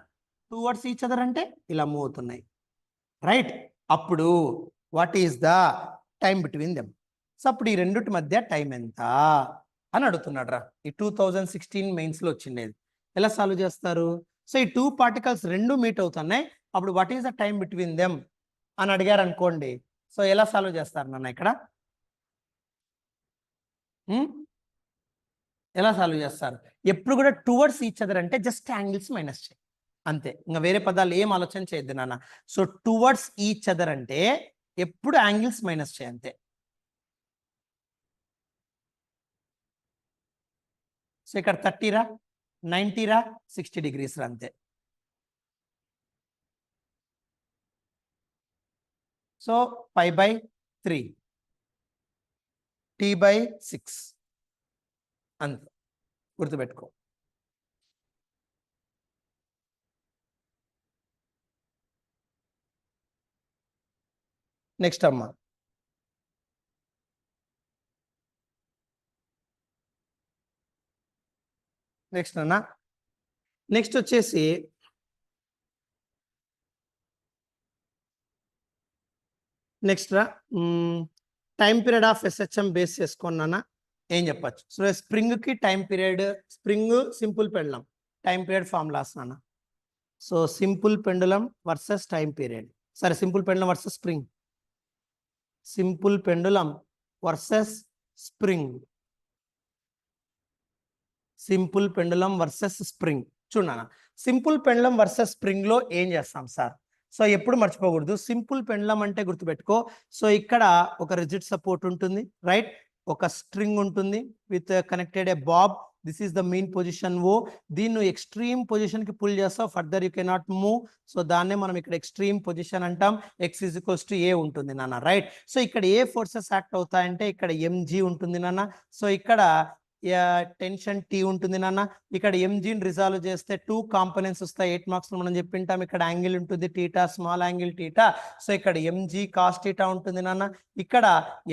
టువర్డ్స్ ఈచ్ అదర్ అంటే ఇలా మూవ్ అవుతున్నాయి, రైట్. అప్పుడు what is the time between them. So అప్పుడు ఈ రెండుటి మధ్య టైం ఎంత అని అడుగుతున్నాడు రా. ఈ 2016 మెయిన్స్ లో వచ్చిండేది. ఎలా సాల్వ్ చేస్తారు? సో ఈ 2 particles రెండు మీట్ అవుతున్నాయి, అప్పుడు what is the time between them అని అడిగారు అనుకోండి. సో ఎలా సాల్వ్ చేస్తారు నాన్న ఇక్కడ, ఎలా సాల్వ్ చేస్తారు? ఎప్పుడు కూడా టువర్డ్స్ ఈచ్ అదర్ అంటే జస్ట్ యాంగిల్స్ మైనస్ చేయి అంతే, ఇంకా వేరే పదాలు ఏం ఆలోచన చేయొద్దు నాన్న. సో టువర్డ్స్ ఈచ్ అదర్ అంటే ఎప్పుడు యాంగిల్స్ మైనస్ చేయి అంతే. సో ఇక్కడ 30 రా, 90 రా, 60 degrees రా అంతే. సో π/3 t/6 అంతే గుర్తుపెట్టుకో. నెక్స్ట్ అమ్మా నెక్స్ట్ అన్న నెక్స్ట్ వచ్చేసి నెక్స్ట్ రా time period of SHM base చేసుకున్నానా ఏం చెప్పచ్చు. సో స్ప్రింగ్ కి time period, spring simple pendulum time period formulas నాన్న. So simple pendulum versus time period, సరే simple pendulum versus spring, simple pendulum versus spring, simple pendulum versus spring. చూడనా simple pendulum versus spring లో ఏం చేస్తాం sir. So ఎప్పుడు మర్చిపోకూడదు, simple pendulum అంటే గుర్తుపెట్టుకో. సో ఇక్కడ ఒక రిజిడ్ సపోర్ట్ ఉంటుంది, రైట్, ఒక స్ట్రింగ్ ఉంటుంది with connected a bob. This is the main position O. దీన్ని ఎక్స్ట్రీమ్ పొజిషన్ కి పుల్ చేస్తావు, further you cannot move. So దాన్నే మనం ఇక్కడ ఎక్స్ట్రీమ్ పొజిషన్ అంటాం. X is equals to a ఉంటుంది నాన్న, రైట్. సో ఇక్కడ ఏ ఫోర్సెస్ యాక్ట్ అవుతాయంటే ఇక్కడ ఎంజీ ఉంటుంది నాన్న. సో ఇక్కడ టెన్షన్ టీ ఉంటుంది నాన్న. ఇక్కడ ఎంజీని రిజాల్వ్ చేస్తే 2 కాంపోనెంట్స్ వస్తాయి. 8 మార్క్స్ మనం చెప్పింటాం. ఇక్కడ యాంగిల్ ఉంటుంది theta, small angle theta. So ఇక్కడ ఎంజీ కాస్ టీటా ఉంటుంది నాన్న, ఇక్కడ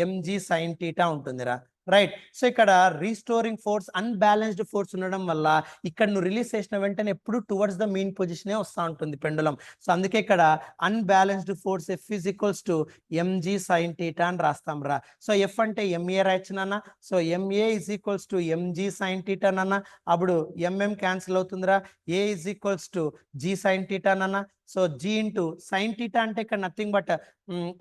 ఎంజీ సైన్ టీటా ఉంటుందిరా, రైట్. సో ఇక్కడ రీస్టోరింగ్ ఫోర్స్, అన్బ్యాలెన్స్డ్ ఫోర్స్ ఉండడం వల్ల ఇక్కడ నువ్వు రిలీజ్ చేసిన వెంటనే ఎప్పుడు టువర్డ్స్ ద మీన్ పొజిషనే వస్తూ ఉంటుంది పెండులం. సో అందుకే ఇక్కడ unbalanced force f is equals to mg sine theta అని రాస్తాం రా. సో ఎఫ్ అంటే ఎంఏ రాయొచ్చు నాన్న. So ma is equals to mg sine theta నాన్న. అప్పుడు ఎంఎం క్యాన్సిల్ అవుతుందిరా. A is equals to g sine theta నాన్న. So g into sine theta అంటే ఇక్కడ nothing but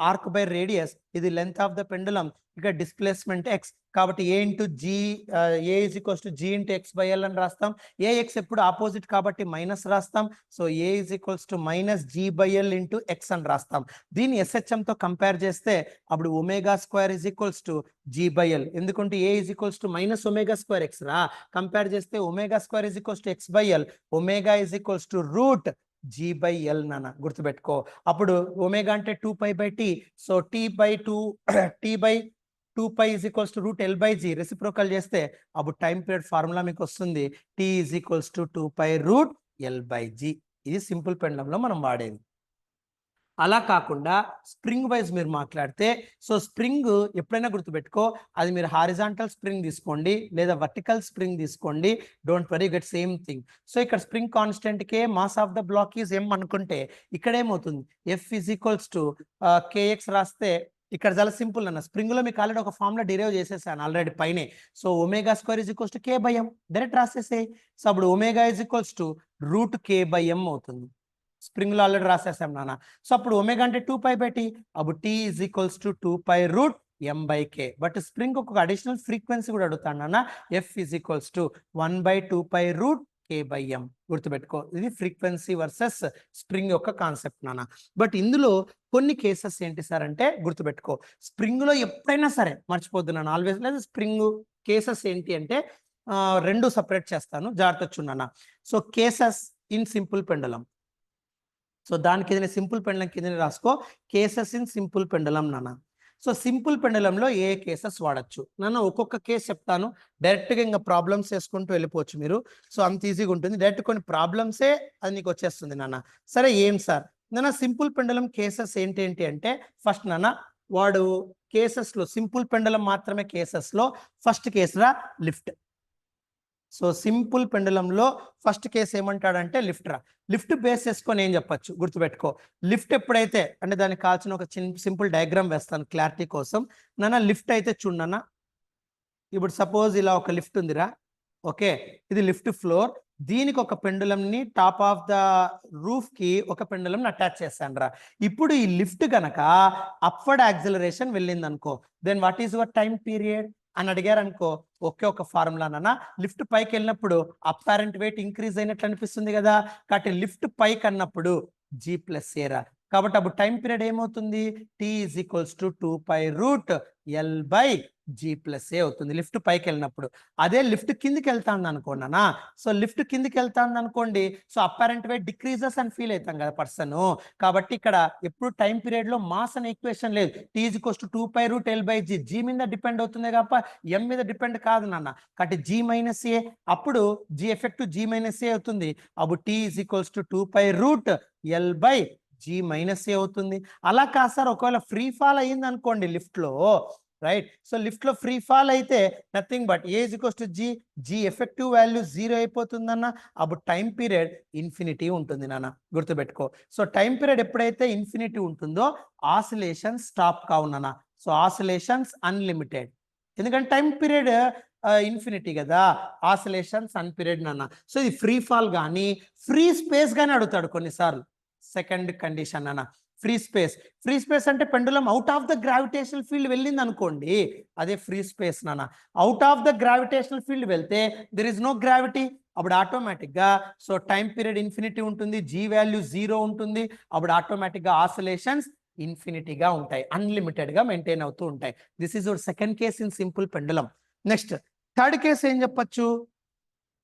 arc by radius, ఇది లెంత్ ఆఫ్ ద పెండులం, ఇక్కడ displacement x. కాబట్టి a into g, a is equals to g into x by l అని రాస్తాం. A x ఎప్పుడు opposite కాబట్టి minus రాస్తాం. So a is equals to minus g by l into x అని రాస్తాం. దీన్ని ఎస్హెచ్ఎం తో కంపేర్ చేస్తే అప్పుడు omega square is equals to g by l, ఎందుకంటే a is equals to minus omega square x రా. కంపేర్ చేస్తే omega square is equals to X by l, omega is equals to root g by L నాన్న, గుర్తుపెట్టుకో. అప్పుడు omega అంటే 2π/t. సో t/2π is equals to root L by g. Reciprocal చేస్తే అప్పుడు time period formula మీకు వస్తుంది, t is equals to 2π root L by g. ఇది సింపుల్ పెండులంలో మనం వాడేది. అలా కాకుండా స్ప్రింగ్ వైజ్ మీరు మాట్లాడితే, సో స్ప్రింగ్ ఎప్పుడైనా గుర్తుపెట్టుకో, అది మీరు హారిజాంటల్ స్ప్రింగ్ తీసుకోండి లేదా వర్టికల్ స్ప్రింగ్ తీసుకోండి, don't worry, get same thing. So ఇక్కడ spring constant k mass of the block is m అనుకుంటే ఇక్కడ ఏమవుతుంది, f is equals to kx రాస్తే ఇక్కడ చాలా సింపుల్ అన్న. స్ప్రింగ్ లో మీకు ఆల్రెడీ ఒక ఫార్ములా డిరైవ్ చేసేసాను ఆల్రెడీ పైనే. So omega square is equals to k by m, direct రాసేసే. సో అప్పుడు omega is equals to root k by m అవుతుంది. స్ప్రింగ్ లో ఆల్రెడీ రాసేసాం నాన్న. సో అప్పుడు ఒమేగా అంటే 2π/t, అప్పుడు t is equals to 2π root m by k. But spring ఒక additional frequency కూడా అడుగుతాను నాన్న, f is equals to 1/2π root k by m. గుర్తుపెట్టుకో, ఇది ఫ్రీక్వెన్సీ వర్సెస్ స్ప్రింగ్ యొక్క కాన్సెప్ట్ నాన్న. బట్ ఇందులో కొన్ని కేసెస్ ఏంటి సార్ అంటే గుర్తుపెట్టుకో, స్ప్రింగ్ లో ఎప్పుడైనా సరే మర్చిపోద్దు నాన్న, ఆల్వేస్ లేదు. స్ప్రింగ్ కేసెస్ ఏంటి అంటే రెండు సపరేట్ చేస్తాను, జాగ్రత్త చూడన్నా. So cases in simple pendulum, so దానికి ఏదైనా సింపుల్ పెండులం కింద రాసుకో, కేసెస్ ఇన్ సింపుల్ పెండులం నాన్న. సో సింపుల్ పెండులంలో ఏ కేసెస్ వాడచ్చు నాన్న, ఒక్కొక్క కేసు చెప్తాను, డైరెక్ట్గా ఇంకా ప్రాబ్లమ్స్ వేసుకుంటూ వెళ్ళిపోవచ్చు మీరు. సో అంత ఈజీగా ఉంటుంది, డైరెక్ట్ కొన్ని ప్రాబ్లమ్సే అది నీకు వచ్చేస్తుంది నాన్న. సరే ఏం సార్ నాన్న సింపుల్ పెండులం కేసెస్ ఏంటి అంటే, ఫస్ట్ నాన్న వాడు కేసెస్లో సింపుల్ పెండులం మాత్రమే కేసెస్లో ఫస్ట్ కేసురా లిఫ్ట్. సో సింపుల్ పెండులంలో ఫస్ట్ కేసు ఏమంటాడంటే లిఫ్ట్ రా. లిఫ్ట్ బేస్ చేసుకొని ఏం చెప్పచ్చు గుర్తుపెట్టుకో, లిఫ్ట్ ఎప్పుడైతే అంటే దానికి కావాల్సిన ఒక సింపుల్ డయాగ్రామ్ వేస్తాను క్లారిటీ కోసం నాన్న. లిఫ్ట్ అయితే చూడన్నా, ఇప్పుడు సపోజ్ ఇలా ఒక లిఫ్ట్ ఉందిరా, ఓకే, ఇది లిఫ్ట్ ఫ్లోర్, దీనికి ఒక పెండులంని టాప్ ఆఫ్ ద రూఫ్ కి ఒక పెండులం అటాచ్ చేస్తాను రా. ఇప్పుడు ఈ లిఫ్ట్ కనుక అప్వర్డ్ యాక్సిలరేషన్ వెళ్ళింది అనుకో, then what is your time period అని అడిగారు అనుకో, ఒకే ఒక ఫార్ములా నాన్న. లిఫ్ట్ పైకి వెళ్ళినప్పుడు అప్పారెంట్ వెయిట్ ఇంక్రీజ్ అయినట్లు అనిపిస్తుంది కదా, కాబట్టి లిఫ్ట్ పైకి అన్నప్పుడు జీ ప్లస్ ఏరా. కాబట్టి అప్పుడు టైం పీరియడ్ ఏమవుతుంది, t is equals to 2π root L by g plus a అవుతుంది లిఫ్ట్ పైకి వెళ్ళినప్పుడు. అదే లిఫ్ట్ కిందికి వెళ్తాను అనుకోండి, సో లిఫ్ట్ కిందికి వెళ్తాను అనుకోండి, సో అపారెంట్ వెయిట్ డిక్రీజెస్ అని ఫీల్ అవుతాం కదా పర్సన్. కాబట్టి ఇక్కడ ఎప్పుడు టైం పీరియడ్ లో మాస్ అనే ఈక్వేషన్ లేదు. T is equals to 2π√L/G. G మీద డిపెండ్ అవుతుంది కాబట్టి ఎం మీద డిపెండ్ కాదు నాన్న. కాబట్టి జీ మైనస్ ఏ, అప్పుడు g effective g minus a అవుతుంది. అప్పుడు t is equals to 2π√L/G minus a అవుతుంది. అలా కాదు సార్, ఒకవేళ ఫ్రీ ఫాల్ అయ్యింది అనుకోండి లిఫ్ట్ లో, రైట్. సో లిఫ్ట్ లో ఫ్రీ ఫాల్ అయితే nothing but a is equals to g, g effective value 0 అయిపోతుందన్న. అప్పుడు టైం పీరియడ్ ఇన్ఫినిటీ ఉంటుంది నాన్న, గుర్తుపెట్టుకో. సో టైం పీరియడ్ ఎప్పుడైతే ఇన్ఫినిటీ ఉంటుందో ఆసిలేషన్ స్టాప్ కావునన్నా. సో ఆసిలేషన్స్ అన్లిమిటెడ్, ఎందుకంటే టైం పీరియడ్ ఇన్ఫినిటీ కదా, ఆసిలేషన్స్ అన్ పీరియడ్ నాన్న. సో ఇది ఫ్రీ ఫాల్ కానీ ఫ్రీ స్పేస్ కానీ అడుగుతాడు కొన్నిసార్లు. సెకండ్ కండిషన్ అన్న ఫ్రీ స్పేస్. ఫ్రీ స్పేస్ అంటే pendulum out of the gravitational field వెళ్ళింది అనుకోండి, అదే ఫ్రీ స్పేస్ నాన్న. Out of the gravitational field వెళ్తే దెర్ ఇస్ నో గ్రావిటీ, అప్పుడు ఆటోమేటిక్ గా సో టైం పీరియడ్ ఇన్ఫినిటీ ఉంటుంది, జీ వాల్యూ 0 ఉంటుంది. అప్పుడు ఆటోమేటిక్ గా ఆసిలేషన్స్ ఇన్ఫినిటీగా ఉంటాయి, అన్లిమిటెడ్ గా మెయింటైన్ అవుతూ ఉంటాయి. This is your second case in simple pendulum. Next third case ఏం చెప్పొచ్చు,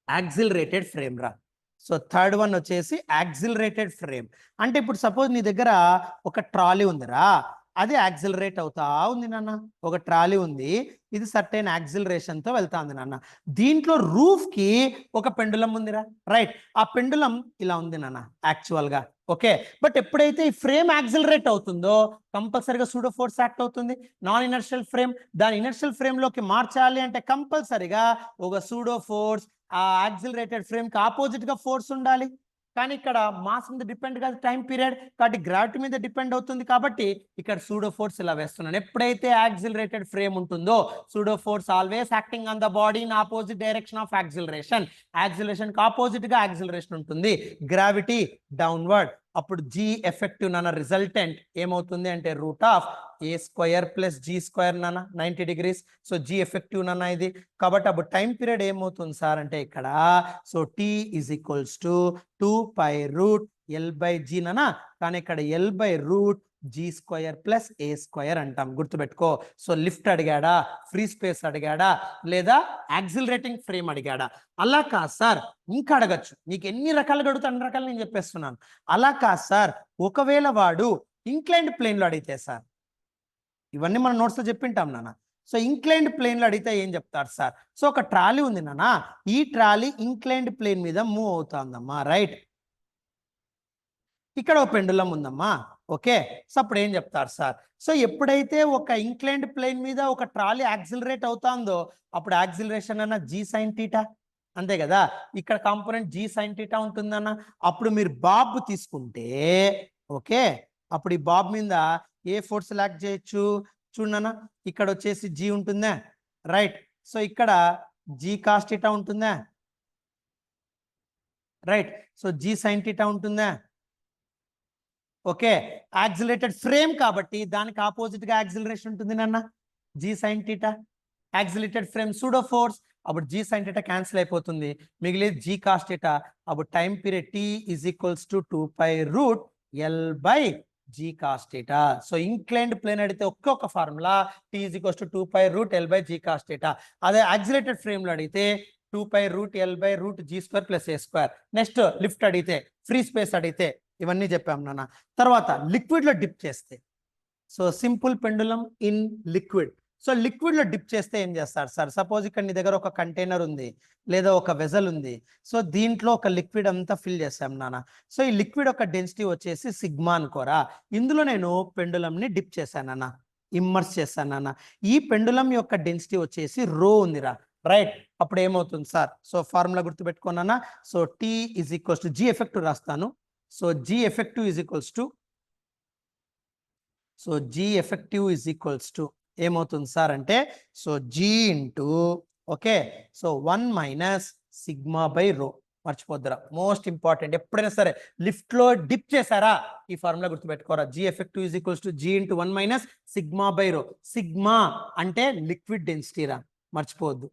యాక్సిలరేటెడ్ ఫ్రేమ్ రా. సో థర్డ్ వన్ వచ్చేసి యాక్సిలరేటెడ్ ఫ్రేమ్. అంటే ఇప్పుడు సపోజ్ నీ దగ్గర ఒక ట్రాలీ ఉందిరా, అది యాక్సిలరేట్ అవుతా ఉంది నాన్న. ఒక ట్రాలీ ఉంది, ఇది సర్టైన్ యాక్సిలరేషన్ తో వెళ్తా ఉంది నాన్న. దీంట్లో రూఫ్ కి ఒక పెండులం ఉందిరా, రైట్. ఆ పెండులం ఇలా ఉంది నాన్న యాక్చువల్ గా, ఓకే. బట్ ఎప్పుడైతే ఈ ఫ్రేమ్ యాక్సిలరేట్ అవుతుందో కంపల్సరీగా సూడో ఫోర్స్ యాక్ట్ అవుతుంది. నాన్ ఇనర్షియల్ ఫ్రేమ్, దాని ఇనర్షియల్ ఫ్రేమ్ లోకి మార్చాలి అంటే కంపల్సరీగా ఒక సూడో ఫోర్స్ ఆ యాక్సిలరేటెడ్ ఫ్రేమ్ కి ఆపోజిట్ గా ఫోర్స్ ఉండాలి. కానీ ఇక్కడ మాస్ మీద డిపెండ్ కాదు టైం పీరియడ్, కాబట్టి గ్రావిటీ మీద డిపెండ్ అవుతుంది. కాబట్టి ఇక్కడ సూడో ఫోర్స్ ఇలా వేస్తున్నాను. ఎప్పుడైతే యాక్సిలరేటెడ్ ఫ్రేమ్ ఉంటుందో pseudo force always acting on the body in opposite direction of acceleration. Acceleration కి ఆపోజిట్ గా యాక్సిలరేషన్ ఉంటుంది, గ్రావిటీ డౌన్వర్డ్. అప్పుడు జీ ఎఫెక్టివ్ నాన్న రిజల్టెంట్ ఏమవుతుంది అంటే √A² + G² నాన్న 90 degrees. సో జీ ఎఫెక్టివ్ నాన్న ఇది. కాబట్టి అప్పుడు టైం పీరియడ్ ఏమవుతుంది సార్ అంటే ఇక్కడ so T is equals to 2π√L/G నాన్న. కానీ ఇక్కడ L/√G² + A² అంటాం, గుర్తుపెట్టుకో. సో లిఫ్ట్ అడిగాడా, ఫ్రీ స్పేస్ అడిగాడా, లేదా యాక్సిలరేటింగ్ ఫ్రేమ్ అడిగాడా? అలా కాదు సార్, ఇంకా అడగచ్చు. నీకు ఎన్ని రకాలుగా అడుగుతా అన్ని రకాలు నేను చెప్పేస్తున్నాను. అలా కాదు సార్, ఒకవేళ వాడు ఇంక్లైన్డ్ ప్లేన్ లో అడిగితే సార్, ఇవన్నీ మన నోట్స్ లో చెప్పింటాం నాన్న. సో ఇంక్లైన్డ్ ప్లేన్ లో అడిగితే ఏం చెప్తారు సార్? సో ఒక ట్రాలీ ఉంది నాన్న, ఈ ట్రాలీ ఇంక్లైన్డ్ ప్లేన్ మీద మూవ్ అవుతుందమ్మా, రైట్. ఇక్కడ ఒక పెండులం ఉందమ్మా, ఓకే. సో అప్పుడు ఏం చెప్తారు సార్? సో ఎప్పుడైతే ఒక ఇంక్లైన్డ్ ప్లేన్ మీద ఒక ట్రాలీ యాక్సిలరేట్ అవుతుందో అప్పుడు యాక్సిలరేషన్ అన్న G sin θ, అంతే కదా. ఇక్కడ కాంపోనెంట్ G sin θ ఉంటుందన్న. అప్పుడు మీరు బాబ్ తీసుకుంటే, ఓకే, అప్పుడు ఈ బాబ్ మీద ఏ ఫోర్స్ లాక్ చేయొచ్చు చూడన్న. ఇక్కడ వచ్చేసి G ఉంటుందా, రైట్. సో ఇక్కడ G cos θ ఉంటుందా, రైట్. సో G sin θ ఉంటుందా, ఓకే. యాక్సిలరేటెడ్ ఫ్రేమ్ కాబట్టి దానికి ఆపోజిట్ గా యాక్సిలరేషన్ ఉంటుంది నాన్న, G sin θ. Accelerated frame pseudo force, అప్పుడు G sin θ క్యాన్సిల్ అయిపోతుంది, మిగిలేదు G cos θ. అప్పుడు time period T is equals to 2π√L/G cos θ. సో ఇంక్లైన్డ్ ప్లేన్ అడిగితే ఒక్కొక్క formula, T is equals to 2π√L/G cos θ. అదే యాక్సిలరేటెడ్ ఫ్రేమ్ లో అడిగితే 2π√L/√G² + A². నెక్స్ట్ లిఫ్ట్ అడిగితే, ఫ్రీ స్పేస్ అడిగితే ఇవన్నీ చెప్పాం నాన్న. తర్వాత లిక్విడ్ లో డిప్ చేస్తే, so simple pendulum in liquid. So liquid లో డిప్ చేస్తే ఏం చేస్తారు సార్? సపోజ్ ఇక్కడ నీ దగ్గర ఒక కంటైనర్ ఉంది లేదా ఒక వెజల్ ఉంది. సో దీంట్లో ఒక లిక్విడ్ అంతా ఫిల్ చేసాం నాన్న. సో ఈ లిక్విడ్ యొక్క డెన్సిటీ వచ్చేసి సిగ్మా అనుకోరా. ఇందులో నేను పెండులం ని డిప్ చేశానన్న, ఇమ్మర్స్ చేశానన్న. ఈ పెండులం యొక్క డెన్సిటీ వచ్చేసి రో ఉందిరా, రైట్. అప్పుడు ఏమవుతుంది సార్? సో ఫార్ములా గుర్తుపెట్టుకోనన్నా. So T is equals to G effective రాస్తాను. So G effective is equals to, so G effective is equals to ఏమవుతుంది సార్ అంటే, so G into, okay, so 1 minus sigma by rho. మర్చిపోద్దురా, most important. ఎప్పుడైనా సరే lift లో dip చేశారా ఈ formula గుర్తుపెట్టుకోరా. G effective is equals to G into 1 minus sigma by rho. Sigma అంటే లిక్విడ్ డెన్సిటీ రా, మర్చిపోవద్దు.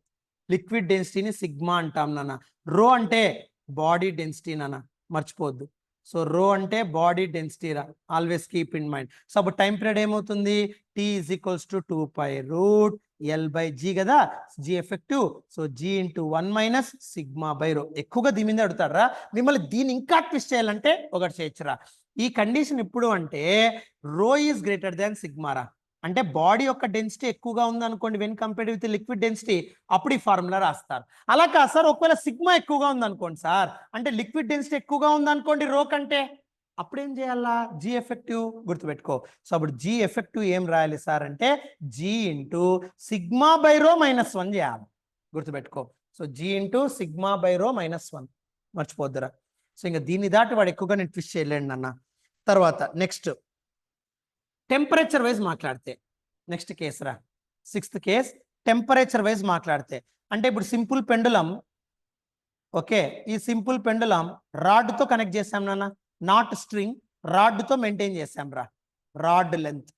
లిక్విడ్ డెన్సిటీని సిగ్మా అంటాం నాన్న. రో అంటే బాడీ డెన్సిటీ నాన్న, మర్చిపోవద్దు. సో రో అంటే బాడీ డెన్సిటీ రా, always keep in mind. So అప్పుడు టైం పీరియడ్ ఏమవుతుంది? T is equals to 2π√L/G L/G కదా, G effective. So G into 1 minus sigma by రో. ఎక్కువగా దీని మీద అడుగుతారా, మిమ్మల్ని దీన్ని ఇంకా ట్విస్ట్ చేయాలంటే ఒకటి చేయొచ్చురా. ఈ కండిషన్ ఎప్పుడు అంటే రో ఈజ్ గ్రేటర్ దాన్ సిగ్మారా, అంటే బాడీ యొక్క డెన్సిటీ ఎక్కువగా ఉంది అనుకోండి when compared with liquid density, అప్పుడు ఈ ఫార్ములా రాస్తారు. అలా కాదు సార్, ఒకవేళ సిగ్మా ఎక్కువగా ఉంది అనుకోండి సార్, అంటే లిక్విడ్ డెన్సిటీ ఎక్కువగా ఉంది అనుకోండి రో కంటే, అప్పుడు ఏం చేయాలా, G ఎఫెక్టివ్ గుర్తుపెట్టుకో. సో అప్పుడు G ఎఫెక్టివ్ ఏం రాయాలి సార్ అంటే G ఇంటూ సిగ్మా బై రో -1 చేయాలి, గుర్తుపెట్టుకో. So G into sigma by రో -1 మర్చిపోద్దురా. సో ఇంకా దీన్ని దాటి వాడు ఎక్కువగా నేను ట్విస్ట్ చేయలేండి అన్న. తర్వాత నెక్స్ట్ టెంపరేచర్ వైజ్ మాట్లాడితే, నెక్స్ట్ కేసు రా, 6th కేస్. టెంపరేచర్ వైజ్ మాట్లాడితే అంటే ఇప్పుడు సింపుల్ పెండులం, ఓకే, ఈ సింపుల్ పెండులం రాడ్తో కనెక్ట్ చేసాం నాన్న, నాట్ స్ట్రింగ్, రాడ్తో మెయింటైన్ చేసాం రా, rod length.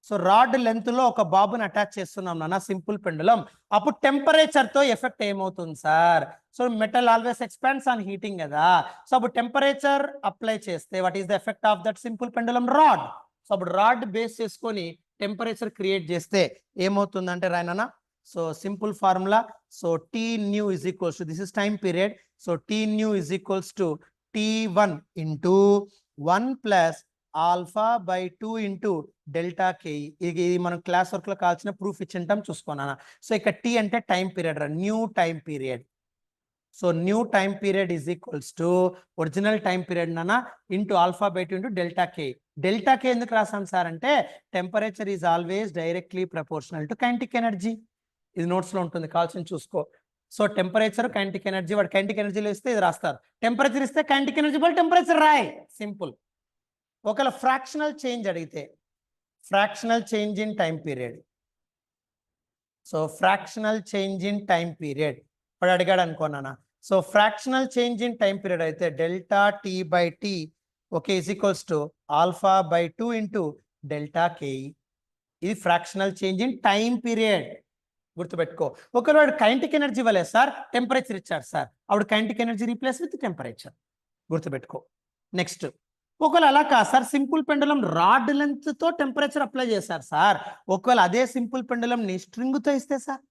So rod length లో ఒక బాబుని అటాచ్ చేస్తున్నాం నాన్న సింపుల్ పెండులం. అప్పుడు టెంపరేచర్ తో ఎఫెక్ట్ ఏమవుతుంది sir, so metal always expands on heating కదా. సో అప్పుడు టెంపరేచర్ అప్లై చేస్తే what is the effect of that simple pendulum rod. So అప్పుడు రాడ్ బేస్ చేసుకొని టెంపరేచర్ క్రియేట్ చేస్తే ఏమవుతుందంటే రాయనన్నా, so simple formula, so T new is equals to, this is time period, so T new is equals to T1 into 1 plus alpha by 2 into delta K. ఇది మనం class work లో కావాల్సిన proof ఇచ్చింటాం చూసుకున్నాను. So ఇక్కడ T అంటే time period రా, new time period. So new time period is equals to original time period నాన్న into alpha by 2 into delta k. Delta k ఎందుకు రాసాం సార్ అంటే temperature is always directly proportional to kinetic energy. ఇది notes లో ఉంటుంది, కావాల్సిన చూసుకో. So temperature kinetic energy, వాడు కైనెటిక్ ఎనర్జీలో ఇస్తే ఇది రాస్తారు, టెంపరేచర్ ఇస్తే కైనెటిక్ ఎనర్జీ బై టెంపరేచర్ రాయ్, సింపుల్. ఒకవేళ ఫ్రాక్షనల్ చేంజ్ అడిగితే fractional change in time period, so fractional change in time period వాడు అడిగాడు అనుకోనా. So fractional change in time period అయితే delta T by T, okay, is equals to alpha by 2 into delta K. ఇది fractional change in time period, గుర్తుపెట్టుకో. ఒకవేళ వాడు kinetic energy ఇవ్వలేదు sir, temperature ఇచ్చారు సార్, అప్పుడు kinetic energy replace with temperature, గుర్తుపెట్టుకో. Next ఒకవేళ అలా కాదు sir, simple pendulum rod length తో టెంపరేచర్ అప్లై చేశారు సార్, ఒకవేళ అదే సింపుల్ పెండులం ని స్ట్రింగ్ తో ఇస్తే సార్,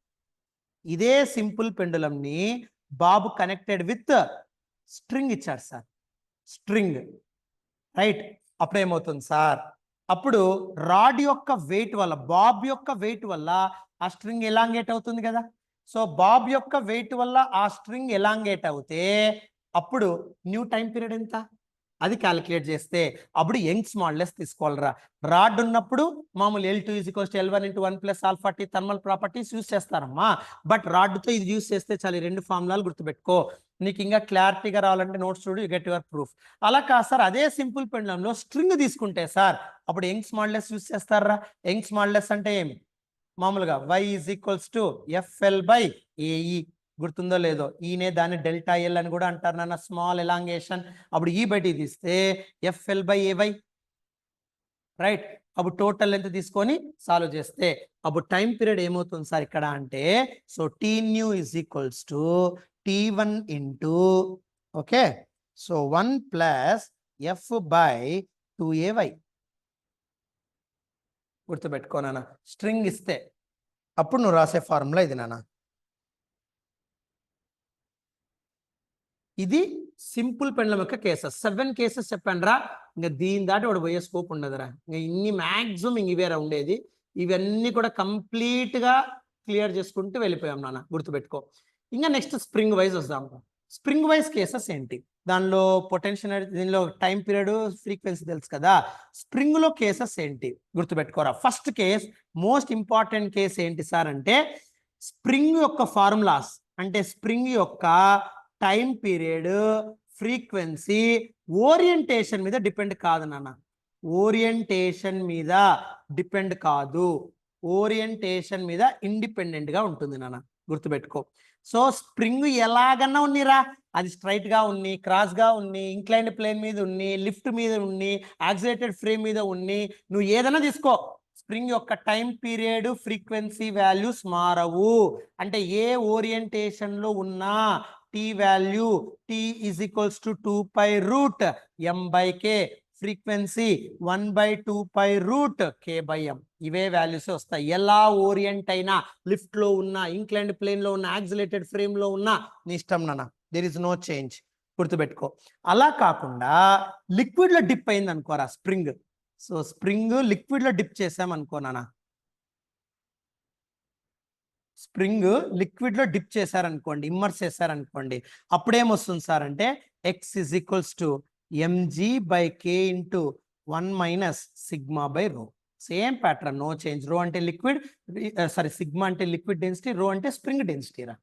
ఇదే సింపుల్ పెండులం ని బాబు కనెక్టెడ్ విత్ స్ట్రింగ్ ఇచ్చారు సార్, స్ట్రింగ్, రైట్. అప్పుడు ఏమవుతుంది సార్, అప్పుడు రాడ్ యొక్క వెయిట్ వల్ల, బాబ్ యొక్క వెయిట్ వల్ల ఆ స్ట్రింగ్ ఎలాంగేట్ అవుతుంది కదా. సో బాబ్ యొక్క వెయిట్ వల్ల ఆ స్ట్రింగ్ ఎలాంగేట్ అవుతే అప్పుడు న్యూ టైం పీరియడ్ ఎంత అది క్యాలిక్యులేట్ చేస్తే అప్పుడు యంగ్స్ మాడ్యులస్ తీసుకోవాలరా. రాడ్ ఉన్నప్పుడు మామూలు L2 = L1 × 1 + alpha T thermal properties use చేస్తారమ్మా. బట్ రాడ్తో ఇది యూజ్ చేస్తే చాలు, రెండు ఫార్ములాలు గుర్తుపెట్టుకో. నీకు ఇంకా క్లారిటీగా రావాలంటే నోట్స్ చూడు, యూ గెట్ యువర్ ప్రూఫ్. అలా కాదు సార్, అదే సింపుల్ పెండులంలో స్ట్రింగ్ తీసుకుంటే సార్ అప్పుడు యంగ్స్ మాడ్యులస్ యూజ్ చేస్తారా. యంగ్స్ మాడ్యులస్ అంటే ఏమి, మామూలుగా Y = FL/AE, గుర్తుందో లేదో, ఈయనే దాన్ని డెల్టా ఎల్ అని కూడా అంటారు నాన్న, స్మాల్ ఎలాంగేషన్. అప్పుడు ఈ బయట తీస్తే FL/AY, రైట్. అప్పుడు టోటల్ లెంత్ తీసుకొని సాల్వ్ చేస్తే అప్పుడు టైం పీరియడ్ ఏమవుతుంది సార్ ఇక్కడ అంటే, so T new = T1 into, okay, so 1 + F/2AY, గుర్తుపెట్టుకో నాన్న. స్ట్రింగ్ ఇస్తే అప్పుడు నువ్వు రాసే ఫార్ములా ఇది నాన్న. ఇది సింపుల్ పెండులం యొక్క కేసెస్. 7 కేసెస్ చెప్పాను రా, ఇంకా దీని దాటి వాడు పోయే స్కోప్ ఉండదురా. ఇంకా ఇన్ని మ్యాక్సిమం ఇంక ఇవేరా ఉండేది, ఇవన్నీ కూడా కంప్లీట్ గా క్లియర్ చేసుకుంటూ వెళ్ళిపోయాం నాన్న, గుర్తుపెట్టుకో. ఇంకా నెక్స్ట్ స్ప్రింగ్ వైజ్ వద్దాం. స్ప్రింగ్ వైజ్ కేసెస్ ఏంటి, దానిలో పొటెన్షియల్, దీనిలో టైం పీరియడ్, ఫ్రీక్వెన్సీ తెలుసు కదా. స్ప్రింగ్ లో కేసెస్ ఏంటి గుర్తుపెట్టుకోరా. First case, most important case ఏంటి సార్ అంటే స్ప్రింగ్ యొక్క ఫార్ములాస్, అంటే స్ప్రింగ్ యొక్క టైం పీరియడ్, ఫ్రీక్వెన్సీ ఓరియంటేషన్ మీద డిపెండ్ కాదు నాన్న, ఓరియంటేషన్ మీద డిపెండ్ కాదు, ఓరియంటేషన్ మీద ఇండిపెండెంట్ గా ఉంటుంది నాన్న, గుర్తుపెట్టుకో. సో స్ప్రింగ్ ఎలాగన్నా ఉన్నిరా, అది స్ట్రైట్ గా ఉన్ని, క్రాస్ గా ఉన్ని, ఇంక్లైన్డ్ ప్లేన్ మీద ఉన్ని, లిఫ్ట్ మీద ఉన్ని, యాక్సిలరేటెడ్ ఫ్రేమ్ మీద ఉన్ని, నువ్వు ఏదైనా తీసుకో, స్ప్రింగ్ యొక్క టైం పీరియడ్, ఫ్రీక్వెన్సీ వాల్యూస్ మారవు. అంటే ఏ ఓరియంటేషన్ లో ఉన్నా T value T = 2π√m/k, frequency 1/2π√k/m. ఇవే వాల్యూస్ వస్తాయి. ఎలా ఓరియంట్ అయినా, లిఫ్ట్ లో ఉన్న, ఇంక్లైన్డ్ ప్లేన్ లో ఉన్న, యాక్సిలేటెడ్ ఫ్రేమ్ లో ఉన్న నీ ఇష్టం నాన్న, దేర్ ఇస్ నో చేంజ్. గుర్తుపెట్టుకో. అలా కాకుండా లిక్విడ్ లో డిప్ అయింది అనుకోరా స్ప్రింగ్. సో స్ప్రింగ్ లిక్విడ్ లో డిప్ చేసాం అనుకో నాన్న, స్ప్రింగ్ లిక్విడ్ లో డిప్ చేశారనుకోండి, ఇమ్మర్స్ చేశారనుకోండి, అప్పుడేమొస్తుంది సార్ అంటే x is equals to mg/k into 1 - sigma/ρ. Same pattern, no change. Rho అంటే లిక్విడ్, సారీ సిగ్మా అంటే లిక్విడ్ డెన్సిటీ, రో అంటే స్ప్రింగ్ డెన్సిటీ రా.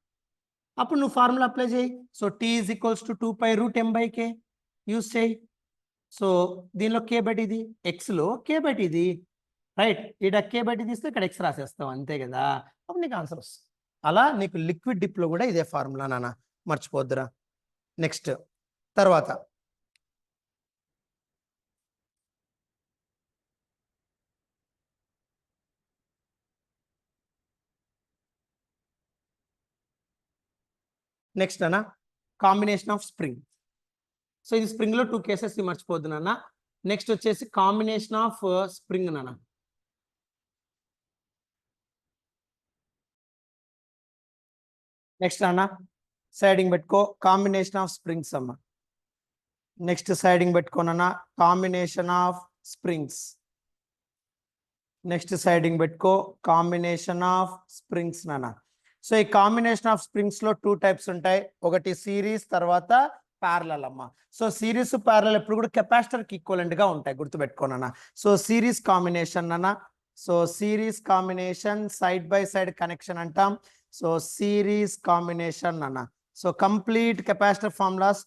అప్పుడు నువ్వు ఫార్ములా అప్లై చేయి. So t is equals to 2π√m/k use చేయి. సో దీనిలో k బట్ ఇది, x లో k బట్ ఇది, రైట్. ఇక్కడ k బట్ తీస్తే ఇక్కడ x రాసేస్తావు, అంతే కదా. అప్పుడు నీకు ఆన్సర్ వస్తుంది. అలా నీకు లిక్విడ్ డిప్ లో కూడా ఇదే ఫార్ములా నాన్న, మర్చిపోద్దురా. నెక్స్ట్ తర్వాత నెక్స్ట్ అన్న కాంబినేషన్ ఆఫ్ స్ప్రింగ్. సో ఇది స్ప్రింగ్ లో 2 కేసెస్ మర్చిపోద్దు నాన్న. నెక్స్ట్ వచ్చేసి కాంబినేషన్ ఆఫ్ స్ప్రింగ్ నాన్న. నెక్స్ట్ అన్న సైడింగ్ పెట్టుకో, కాంబినేషన్ ఆఫ్ స్ప్రింగ్స్ అమ్మ. నెక్స్ట్ సైడింగ్ పెట్టుకోనన్నా, combination of springs. Next siding పెట్టుకో, కాంబినేషన్ ఆఫ్ స్ప్రింగ్స్ నాన్న. సో ఈ కాంబినేషన్ ఆఫ్ స్ప్రింగ్స్ లో 2 టైప్స్ ఉంటాయి. ఒకటి సిరీస్, తర్వాత ప్యారలల్ అమ్మ. సో సిరీస్ ప్యారలల్ ఎప్పుడు కూడా కెపాసిటర్ కి ఈక్వలెంట్ గా ఉంటాయి, గుర్తుపెట్టుకోనన్నా. సో సిరీస్ కాంబినేషన్ అన్న, so series combination side by side connection అంటాం. సో సిరీస్ కాంబినేషన్ అన్న. So complete capacitor formulas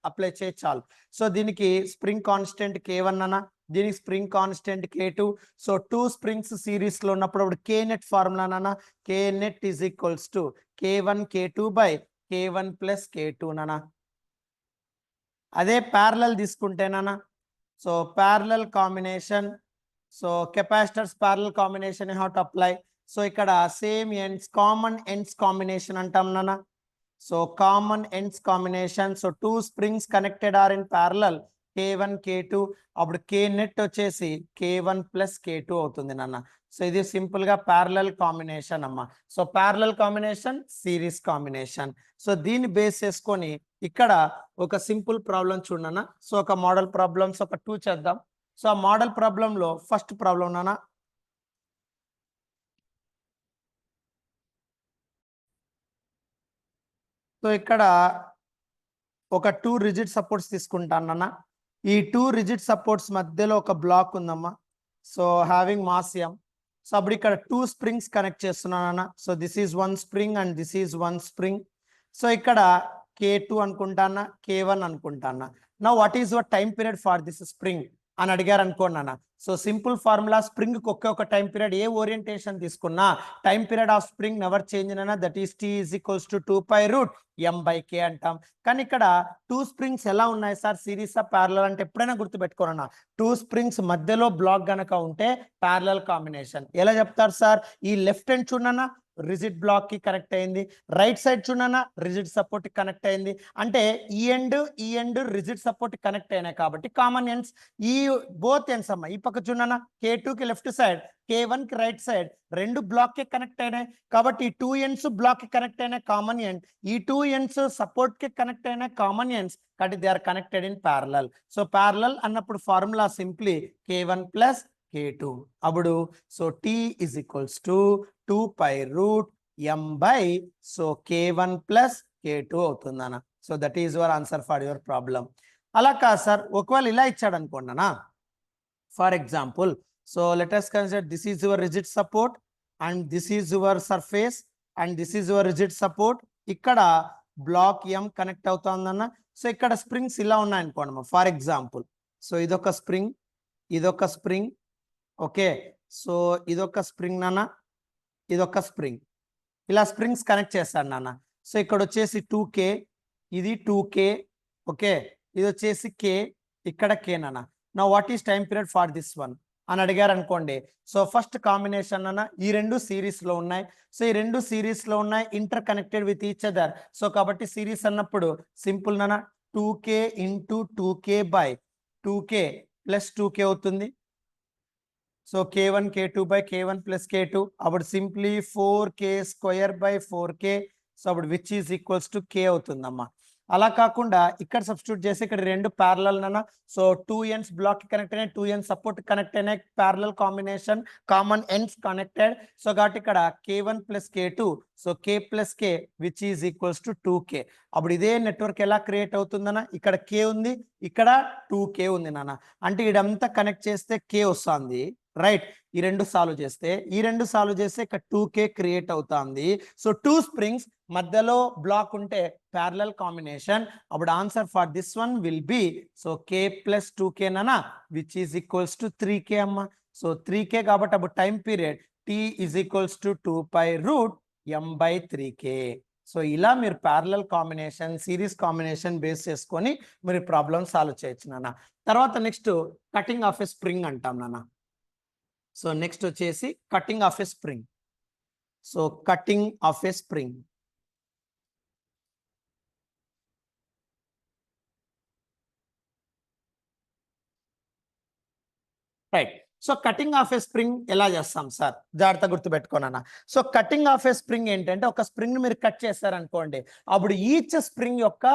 apply చేయి చాలు. సో దీనికి స్ప్రింగ్ కాన్స్టెంట్ k1 అన్న, దీనికి spring constant k2. So 2 springs series లో ఉన్నప్పుడు అప్పుడు k నెట్ ఫార్ములా నాన్న, k net is equals to k1 k2/k1 + k2 నాన్న. అదే ప్యారలల్ తీసుకుంటేనా, so parallel combination, so capacitors parallel combination how to apply. So ఇక్కడ same ends, common ends combination అంటాం నాన్న. So common ends combination. So 2 springs connected are in parallel, k1 k2. అప్పుడు k net వచ్చేసి k1 + k2 అవుతుంది నాన్న. సో ఇది simple గా ప్యారలల్ కాంబినేషన్ అమ్మ. So parallel combination, series combination. So దీన్ని బేస్ చేసుకొని ఇక్కడ ఒక సింపుల్ ప్రాబ్లం చూడన్న. సో ఒక మోడల్ ప్రాబ్లమ్స్ ఒక 2 చేద్దాం. సో ఆ మోడల్ ప్రాబ్లం లో ఫస్ట్ ప్రాబ్లం నాన్న, సో ఇక్కడ ఒక 2 రిజిడ్ సపోర్ట్స్ తీసుకుంటానన్న. ఈ 2 రిజిడ్ సపోర్ట్స్ మధ్యలో ఒక బ్లాక్ ఉందమ్మా. So having mass m. So అప్పుడు ఇక్కడ 2 స్ప్రింగ్స్ కనెక్ట్ చేస్తున్నానన్న. So this is 1 spring and this is 1 spring. So ఇక్కడ k2 అనుకుంటానా, k1 అనుకుంటానా. Now what is your time period for this spring అని అడిగారు అనుకోండి అన్న. సో సింపుల్ ఫార్ములా, స్ప్రింగ్ కి ఒక టైం పీరియడ్, ఏ ఓరియంటేషన్ తీసుకున్నా time period of spring never change అన్న, that is t is equals to 2π√m/k అంటాం. కానీ ఇక్కడ 2 స్ప్రింగ్స్ ఎలా ఉన్నాయి సార్, సిరీస్ ప్యారలల్ అంటే ఎప్పుడైనా గుర్తుపెట్టుకోనన్నా, 2 స్ప్రింగ్స్ మధ్యలో బ్లాక్ గనక ఉంటే ప్యారలల్ కాంబినేషన్. ఎలా చెప్తారు సార్, ఈ లెఫ్ట్ హ్యాండ్ చూడన్నా రిజిడ్ బ్లాక్ కి కనెక్ట్ అయింది, రైట్ సైడ్ చూడన్నా రిజిడ్ సపోర్ట్ కి కనెక్ట్ అయింది. అంటే ఈ ఎండ్ రిజిడ్ సపోర్ట్ కనెక్ట్ అయినాయి కాబట్టి కామన్ ఎండ్స్. ఈ బోత్ ఎండ్స్ అమ్మ, ఈ పక్క చూడన్నా k2 కి లెఫ్ట్ సైడ్, k1 కి రైట్ సైడ్, రెండు బ్లాక్ కి కనెక్ట్ అయినాయి కాబట్టి ఈ 2 ఎండ్స్ బ్లాక్ కి కనెక్ట్ అయినాయి కామన్ ఎండ్, ఈ 2 ఎండ్స్ సపోర్ట్ కి కనెక్ట్ అయినాయి కామన్ ఎండ్స్, కాబట్టి they are connected in parallel. So parallel అన్నప్పుడు ఫార్ములా సింప్లీ k1 + k2. అప్పుడు so t is equals to 2π√m/ so k1 + k2 అవుతుంది అన్న. So that is your answer for your problem. అలా కాదు sir, ఒకవేళ ఇలా ఇచ్చాడు అనుకోండి అన్న, for example, so let us consider this is your rigid support and this is your surface and this is your rigid support. ఇక్కడ black m connect అవుతుందన్న. So ఇక్కడ స్ప్రింగ్స్ ఇలా ఉన్నాయి అనుకోండి ఫర్ ఎగ్జాంపుల్. సో ఇదొక స్ప్రింగ్, ఇదొక spring, okay. So ఇదొక spring నాన్న, ఇదొక స్ప్రింగ్, ఇలా స్ప్రింగ్స్ కనెక్ట్ చేస్తాను నాన్న. సో ఇక్కడ వచ్చేసి 2k, ఇది 2k, ఓకే. ఇది వచ్చేసి k, ఇక్కడ k నాన్న. నా what is time period for this one అని అడిగారు అనుకోండి. సో ఫస్ట్ కాంబినేషన్ అన్న, ఈ రెండు సిరీస్ లో ఉన్నాయి. సో ఈ రెండు సిరీస్ లో ఉన్నాయి, inter connected with each other. So కాబట్టి సిరీస్ అన్నప్పుడు సింపుల్ నాన్న, 2k × 2k/2k ప్లస్ 2k అవుతుంది. So k1 k2 by k1 plus k2 అప్పుడు simply 4k square by 4k. So అప్పుడు which is equals to k అవుతుందమ్మా. అలా కాకుండా ఇక్కడ సబ్స్టిట్యూట్ చేసి ఇక్కడ రెండు ప్యారలల్ అన్న, సో 2 ends బ్లాక్ కనెక్ట్ అయినాయి, 2 ends సపోర్ట్ కనెక్ట్ అయినాయి, parallel combination, common ends connected. So కాబట్టి ఇక్కడ k1 plus k2, so k plus k which is equals to 2k. అప్పుడు ఇదే నెట్వర్క్ ఎలా క్రియేట్ అవుతుందన్న, ఇక్కడ k ఉంది, ఇక్కడ 2k ఉంది నాన్న. అంటే ఇదంతా కనెక్ట్ చేస్తే k వస్తుంది, రైట్. ఈ రెండు సాల్వ్ చేస్తే ఇక్కడ 2k క్రియేట్ అవుతుంది. సో 2 స్ప్రింగ్స్ మధ్యలో బ్లాక్ ఉంటే ప్యారలల్ కాంబినేషన్. అప్పుడు answer for this one will be so k plus 2k నానా which is equals to 3k అమ్మ. సో 3k కాబట్టి అప్పుడు time period t is equals to 2π√m/3k. So ఇలా మీరు parallel combination, series combination base చేసుకొని మీరు problem solve చేయొచ్చు నాన్న. తర్వాత next cutting of a spring అంటాం నాన్న. సో నెక్స్ట్ వచ్చేసి cutting of a spring. So cutting of a spring, right. So cutting of a spring ఎలా చేస్తాం సార్, జాగ్రత్త గుర్తుపెట్టుకోనన్నా. So cutting of a spring ఏంటంటే ఒక స్ప్రింగ్ మీరు కట్ చేశారనుకోండి, అప్పుడు ఈచ్ స్ప్రింగ్ యొక్క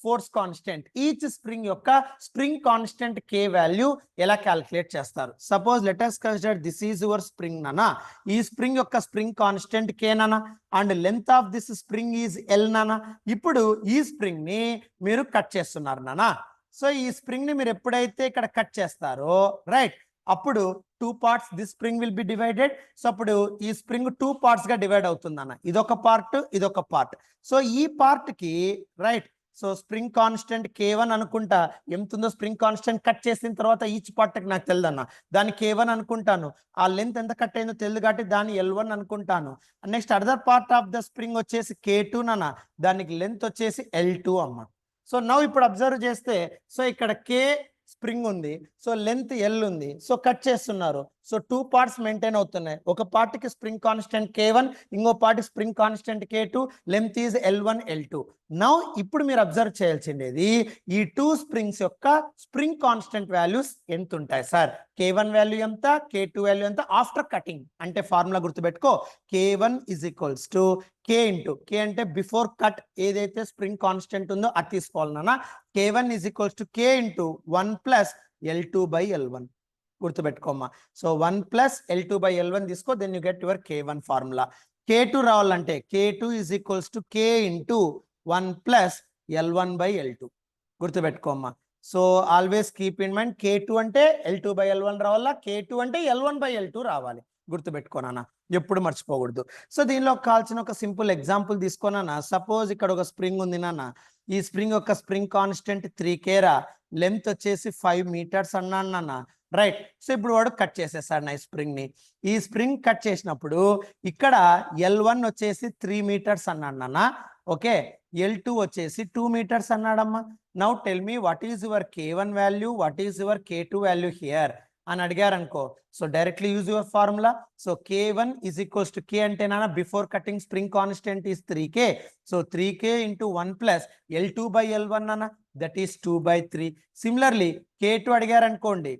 ఫోర్స్ కాన్స్టెంట్, ఈచ్ స్ప్రింగ్ యొక్క స్ప్రింగ్ కాన్స్టెంట్ k వాల్యూ ఎలా క్యాలిక్యులేట్ చేస్తారు. Suppose let us consider this is your spring నానా. ఈ స్ప్రింగ్ యొక్క స్ప్రింగ్ కాన్స్టెంట్ k నానా, and length of this spring is l నానా. ఇప్పుడు ఈ స్ప్రింగ్ ని మీరు కట్ చేస్తున్నారు నానా. సో ఈ స్ప్రింగ్ ని మీరు ఎప్పుడైతే ఇక్కడ కట్ చేస్తారో, రైట్, అప్పుడు 2 parts this spring will be divided. So అప్పుడు ఈ స్ప్రింగ్ 2 parts గా డివైడ్ అవుతుంది అన్న. ఇదొక పార్ట్, ఇదొక పార్ట్. సో ఈ పార్ట్ కి, right, so spring constant k1 అనుకుంటా. ఎంత ఉందో స్ప్రింగ్ కాన్స్టెంట్ కట్ చేసిన తర్వాత ఈచ్ పార్ట్కి నాకు తెలియదు అన్న, దాన్ని k1 అనుకుంటాను. ఆ లెంత్ ఎంత కట్ అయిందో తెలియదు కాబట్టి దాన్ని l1 అనుకుంటాను. Next other part of the spring వచ్చేసి k2 నాన్న, దానికి లెంత్ వచ్చేసి l2 అమ్మ. సో నౌ ఇప్పుడు అబ్జర్వ్ చేస్తే, సో ఇక్కడ k స్ప్రింగ్ ఉంది, సో లెంత్ l ఉంది, సో కట్ చేస్తున్నారు. సో 2 parts మెయింటైన్ అవుతున్నాయి. ఒక పార్ట్ కి స్ప్రింగ్ కాన్స్టెంట్ k1, ఇంకో part spring constant k2, length is l1 l2. Now ఇప్పుడు మీరు అబ్జర్వ్ చేయాల్సిండేది ఈ 2 స్ప్రింగ్స్ యొక్క స్ప్రింగ్ కాన్స్టెంట్ వాల్యూస్ ఎంత ఉంటాయి సార్. k1 వాల్యూ ఎంత, k2 వాల్యూ ఎంత ఆఫ్టర్ కటింగ్. అంటే ఫార్ములా గుర్తుపెట్టుకో, k1 is equals to k into, k అంటే బిఫోర్ కట్ ఏదైతే స్ప్రింగ్ కాన్స్టెంట్ ఉందో అది తీసుకోవాలన్నా. k1 is equals to k into 1 plus l2/l1 గుర్తుపెట్టుకోమ్మా. సో 1 ప్లస్ l2/l1 తీసుకో, then you get your k1 formula. k2 రావాలంటే k2 is equals to k into 1 plus l1/l2 గుర్తుపెట్టుకోమ్మా. So always keep in mind, k2 అంటే l2/l1 రావాలా, k2 అంటే l1/l2 రావాలి. గుర్తుపెట్టుకోనా, ఎప్పుడు మర్చిపోకూడదు. సో దీనిలో కావాల్సిన ఒక సింపుల్ ఎగ్జాంపుల్ తీసుకోనా. సపోజ్ ఇక్కడ ఒక స్ప్రింగ్ ఉంది నాన్న. ఈ స్ప్రింగ్ యొక్క స్ప్రింగ్ కాన్స్టెంట్ 3k రా, లెంత్ వచ్చేసి 5 meters అన్నాను నాన్న, రైట్. సో ఇప్పుడు వాడు కట్ చేసేసాడు నా స్ప్రింగ్ ని. ఈ స్ప్రింగ్ కట్ చేసినప్పుడు ఇక్కడ l1 వచ్చేసి 3 meters అన్నాడు నాన్న, ఓకే. l2 వచ్చేసి 2 meters అన్నాడమ్మా. Now tell me what is your k1 value, what is your k2 value here అని అడిగారు అనుకో. So directly use your formula. So k1 is equals to k అంటే నాన్న before cutting spring constant is 3k. So 3k into 1 plus l2/l1 నాన్న, that is 2/3. Similarly k2 అడిగారు అనుకోండి.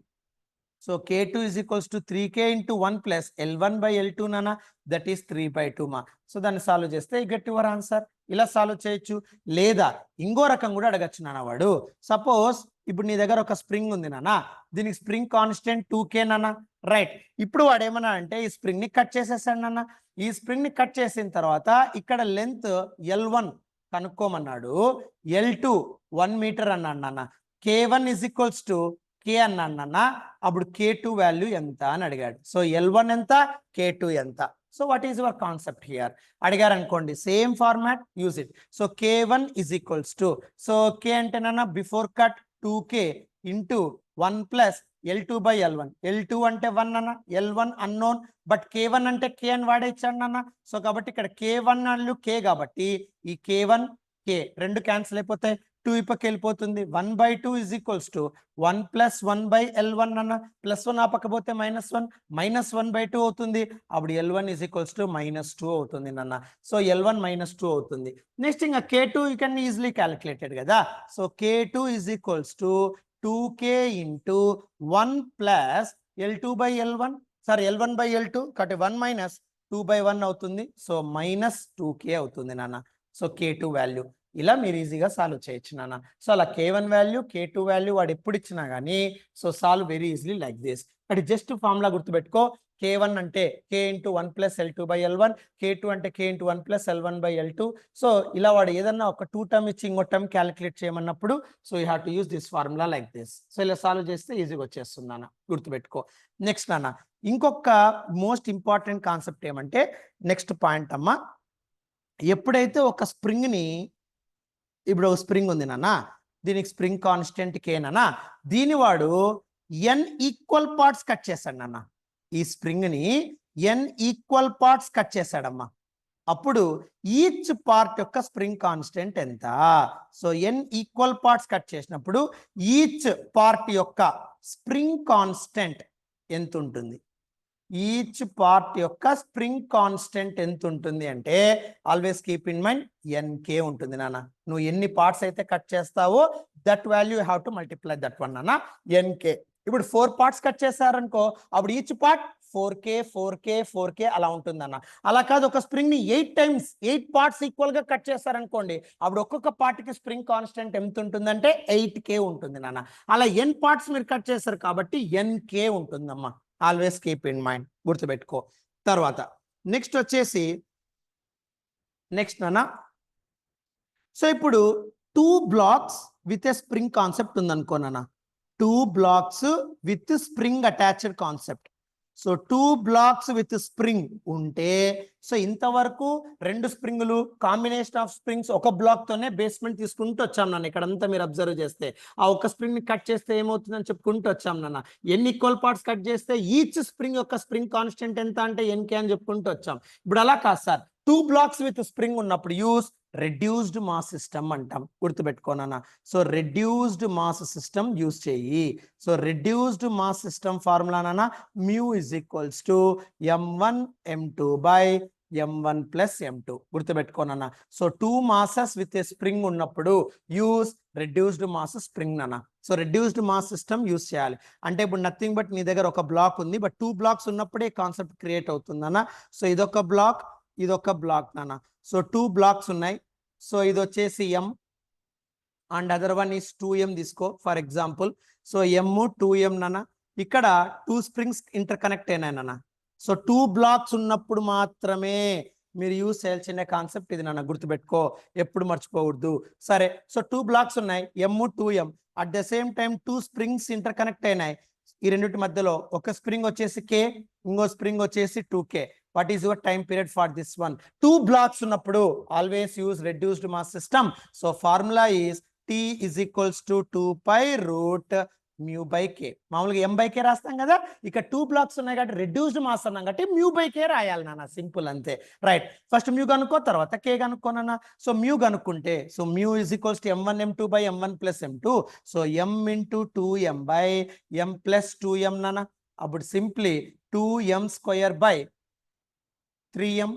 So k2 is equals to 3k into 1 plus l1/l2 నాన్న, that is 3/2 మా. So దాన్ని solve చేస్తే get your answer. ఇలా solve చేయొచ్చు. లేదా ఇంకో రకం కూడా అడగచ్చు నాన్న వాడు. సపోజ్ ఇప్పుడు నీ దగ్గర ఒక స్ప్రింగ్ ఉంది నాన్న, దీనికి స్ప్రింగ్ కాన్స్టెంట్ 2k నాన్న, రైట్. ఇప్పుడు వాడు ఏమన్నా అంటే ఈ స్ప్రింగ్ ని కట్ చేసేసాడు నాన్న. ఈ స్ప్రింగ్ ని కట్ చేసిన తర్వాత ఇక్కడ లెంత్ l1 కనుక్కోమన్నాడు, l2 1 meter అన్నాడు నాన్న. k1 is equals to k అన్నాడు నాన్న. అప్పుడు k2 వాల్యూ ఎంత అని అడిగాడు. సో l1 ఎంత, k2 ఎంత. So what is your concept here అడిగారు అనుకోండి, same format use it. So k1 is equals to, so k అంటే నాన్న before cut 2k into 1 plus l2/l1. l2 అంటే 1 అన్న, l1 అన్నోన్, బట్ k1 అంటే k అని వాడే ఇచ్చాడు నాన్న. సో కాబట్టి ఇక్కడ k1 వాల్యూ k కాబట్టి ఈ k1 k రెండు క్యాన్సిల్ అయిపోతాయి, 2 ఇప్పకి వెళ్ళిపోతుంది. 1/2 is equals to 1 plus 1/l1 అన్న, +1 ఆపకపోతే -1, -1/2 అవుతుంది. అప్పుడు l1 ఈజ్ ఈక్వల్స్ టు -2 అవుతుంది నాన్న. సో l1 -2 అవుతుంది. నెక్స్ట్ ఇంకా k2 you can easily calculated కదా. So k2 is equals to 2k into 1 plus L2 by L1, sorry L1 by L2 కాబట్టి 1 minus 2 by 1 అవుతుంది. సో మైనస్ 2k అవుతుంది నాన్న. So k2 value ఇలా మీరు ఈజీగా సాల్వ్ చేయొచ్చు నాన్న. సో అలా k1 వాల్యూ k2 వాల్యూ వాడు ఎప్పుడు ఇచ్చినా కానీ so solve very easily like this. అంటే జస్ట్ ఫార్ములా గుర్తుపెట్టుకో. k1 అంటే k into 1 plus L2 by L1, k2 అంటే k into 1 plus L1 by L2. So ఇలా వాడు ఏదన్నా ఒక 2 టర్మ్ ఇచ్చి ఇంకో టర్మ్ క్యాలిక్యులేట్ చేయమన్నప్పుడు so you have to use this formula like this. So ఇలా సాల్వ్ చేస్తే ఈజీగా వచ్చేస్తుంది నాన్న, గుర్తుపెట్టుకో. నెక్స్ట్ నాన్న ఇంకొక మోస్ట్ ఇంపార్టెంట్ కాన్సెప్ట్ ఏమంటే నెక్స్ట్ పాయింట్ అమ్మ, ఎప్పుడైతే ఒక స్ప్రింగ్ని ఇప్పుడు స్ప్రింగ్ ఉంది నాన్న, దీనికి స్ప్రింగ్ కాన్స్టెంట్ కేనా, దీని వాడు n ఈక్వల్ పార్ట్స్ కట్ చేశాడు నాన్న. ఈ స్ప్రింగ్ ని n ఈక్వల్ పార్ట్స్ కట్ చేశాడమ్మా. అప్పుడు ఈచ్ పార్ట్ యొక్క స్ప్రింగ్ కాన్స్టెంట్ ఎంత? So n equal parts cut చేసినప్పుడు ఈచ్ పార్ట్ యొక్క స్ప్రింగ్ కాన్స్టెంట్ ఎంత ఉంటుంది? ఈచ్ పార్ట్ యొక్క స్ప్రింగ్ కాన్స్టెంట్ ఎంత ఉంటుంది అంటే always keep in mind nk ఉంటుంది నాన్న. నువ్వు ఎన్ని పార్ట్స్ అయితే కట్ చేస్తావో that value you have to multiply that one నాన్న, nk. ఇప్పుడు 4 పార్ట్స్ కట్ చేశారనుకో అప్పుడు each part 4k 4k 4k అలా ఉంటుందన్న. అలా కాదు ఒక స్ప్రింగ్ ని 8 టైమ్స్ 8 పార్ట్స్ ఈక్వల్ గా కట్ చేశారనుకోండి అప్పుడు ఒక్కొక్క పార్ట్ కి స్ప్రింగ్ కాన్స్టెంట్ ఎంత ఉంటుందంటే 8k ఉంటుంది నాన్న. అలా n పార్ట్స్ మీరు కట్ చేశారు కాబట్టి nk ఉంటుందమ్మా. ఆల్వేస్ కీప్ ఇన్ మైండ్, గుర్తుపెట్టుకో. తర్వాత నెక్స్ట్ వచ్చేసి నెక్స్ట్ నాన్న, సో ఇప్పుడు 2 blocks with a spring concept ఉందనుకో నాన్న. 2 blocks with spring attached concept. So 2 blocks with spring ఉంటే సో ఇంతవరకు 2 స్ప్రింగులు కాంబినేషన్ ఆఫ్ స్ప్రింగ్స్ ఒక బ్లాక్ తోనే బేస్మెంట్ తీసుకుంటూ వచ్చాం నాన్న. ఇక్కడంతా మీరు అబ్జర్వ్ చేస్తే ఆ ఒక స్ప్రింగ్ ని కట్ చేస్తే ఏమవుతుందని చెప్పుకుంటూ వచ్చాం నాన్న. ఎన్ని ఈక్వల్ పార్ట్స్ కట్ చేస్తే ఈచ్ స్ప్రింగ్ యొక్క స్ప్రింగ్ కాన్స్టెంట్ ఎంత అంటే nk అని చెప్పుకుంటూ వచ్చాం. ఇప్పుడు అలా కాదు సార్, 2 బ్లాక్స్ విత్ స్ప్రింగ్ ఉన్నప్పుడు యూస్ రెడ్యూస్డ్ మాస్ సిస్టమ్ అంటాం, గుర్తుపెట్టుకోనన్నా. So reduced mass system use చేయి. సో రెడ్యూస్డ్ మాస్ సిస్టమ్ ఫార్ములానా mu is equals to m1 m2 by m1 plus m2, గుర్తుపెట్టుకోనన్నా. So 2 masses with a spring ఉన్నప్పుడు use reduced mass spring నాన్న. So reduced mass system use చేయాలి. అంటే ఇప్పుడు nothing but నీ దగ్గర ఒక బ్లాక్ ఉంది, బట్ 2 బ్లాక్స్ ఉన్నప్పుడే కాన్సెప్ట్ క్రియేట్ అవుతుందన్న. సో ఇదొక బ్లాక్, ఇదొక బ్లాక్ నాన్న. సో 2 బ్లాక్స్ ఉన్నాయి. సో ఇది వచ్చేసి m and other one is 2m తీసుకో for example. So m 2m నాన్న. ఇక్కడ 2 స్ప్రింగ్స్ ఇంటర్ కనెక్ట్ అయినాయి నాన్న. సో 2 బ్లాక్స్ ఉన్నప్పుడు మాత్రమే మీరు యూస్ చేయాల్సిన కాన్సెప్ట్ ఇది నాన్న, గుర్తుపెట్టుకో, ఎప్పుడు మర్చిపోకూడదు. సరే, సో 2 బ్లాక్స్ ఉన్నాయి m 2m. At the same time 2 springs inter connect అయినాయి. ఈ రెండింటి మధ్యలో ఒక స్ప్రింగ్ వచ్చేసి k, ఇంకో స్ప్రింగ్ వచ్చేసి 2k. What is your time period for this one? 2 blocks ఉన్నప్పుడు always use reduced mass system. So formula is T is equals to 2 pi root mu by k. మామూలుగా m by k రాస్తాం కదా, ఇక 2 blocks ఉన్నాయి కాబట్టి reduced mass అన్నాం కాబట్టి mu by k రాయాలి నాన్న, సింపుల్ అంతే. రైట్, ఫస్ట్ mu కనుక్కో, తర్వాత k కనుక్కోనన్నా. సో mu కనుక్కుంటే so mu is equals to m1 m2 by m1 plus m2. So m into 2m by m plus 2m నాన్న. అప్పుడు simply 2m square by 3m.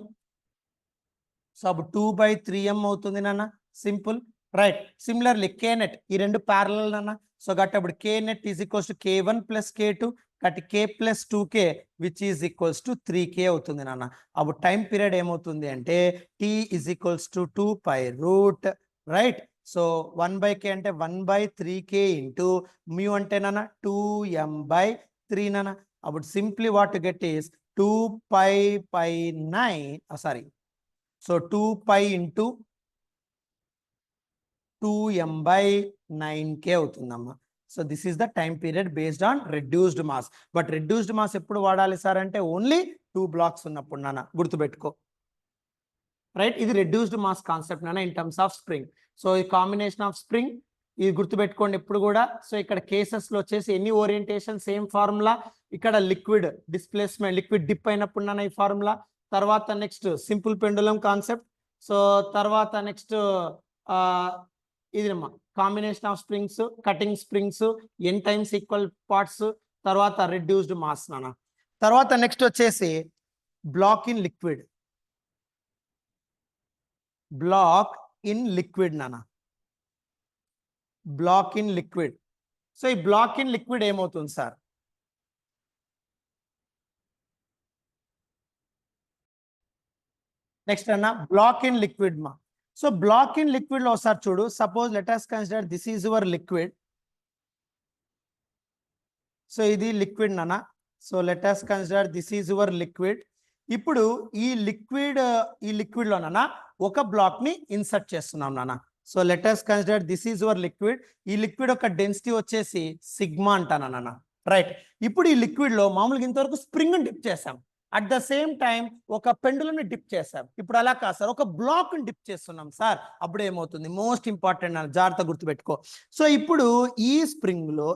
So అప్పుడు 2 by 3m అవుతుంది నాన్న, simple. Right, similarly k net, ఈ రెండు parallel నాన్న. So గట్టి అప్పుడు k net is equals to k1 plus k2 గట్టి k plus 2k which is equals to 3k అవుతుంది నాన్న. అప్పుడు టైం పీరియడ్ ఏమవుతుంది అంటే t is equals to 2 pi root. Right, so 1 by k అంటే 1 by 3k ఇంటూ మ్యూ అంటే నాన్న 2m by 3 నాన్న. అప్పుడు simply what get is 2 pi by 9, sorry, so 2 pi into 2m by 9k అవుతుందమ్మా. So this is the time period based on reduced mass. But reduced mass ఎప్పుడు వాడాలి sir అంటే only 2 blocks ఉన్నప్పుడు నాన్న, గుర్తుపెట్టుకో. Right, ఇది రెడ్యూస్డ్ మాస్ కాన్సెప్ట్ నాన్న in terms of spring. So ఈ కాంబినేషన్ ఆఫ్ స్ప్రింగ్ ఇది గుర్తుపెట్టుకోండి ఎప్పుడు కూడా. సో ఇక్కడ కేసెస్ లో వచ్చేసి ఎనీ ఓరియంటేషన్ సేమ్ ఫార్ములా. ఇక్కడ లిక్విడ్ డిస్ప్లేస్మెంట్, లిక్విడ్ డిప్ అయినప్పుడు నాన్న ఈ ఫార్ములా. తర్వాత next simple pendulum concept. So తర్వాత నెక్స్ట్ ఇది combination of springs, cutting springs, N times equal parts, తర్వాత రెడ్యూస్డ్ మాస్ నాన్న. తర్వాత నెక్స్ట్ వచ్చేసి block in liquid, block in liquid నాన్న, బ్లాక్ ఇన్ లిక్విడ్. సో ఈ బ్లాక్ ఇన్ లిక్విడ్ ఏమవుతుంది sir? Next అన్న బ్లాక్ ఇన్ లిక్విడ్ మా. సో బ్లాక్ ఇన్ లిక్విడ్ లో ఒకసారి చూడు. Suppose let us consider this is your liquid. So ఇది liquid నాన్న. So let us consider this is your liquid. ఇప్పుడు ఈ లిక్విడ్ లో నాన్న ఒక బ్లాక్ ని ఇన్సర్ట్ చేస్తున్నాం నాన్న. So let us consider this is your liquid. ఈ లిక్విడ్ యొక్క డెన్సిటీ వచ్చేసి సిగ్మా అంటాను నాన్న. రైట్. ఇప్పుడు ఈ లిక్విడ్ లో మామూలుగా ఇంతవరకు స్ప్రింగ్ డిప్ చేసాం. అట్ ద సేమ్ టైం ఒక పెండులంని డిప్ చేసాం. ఇప్పుడు అలా కాదు సార్, ఒక బ్లాక్ డిప్ చేస్తున్నాం సార్. అప్పుడు ఏమవుతుంది? మోస్ట్ ఇంపార్టెంట్ అని జాగ్రత్త గుర్తుపెట్టుకో. సో ఇప్పుడు ఈ స్ప్రింగ్ లో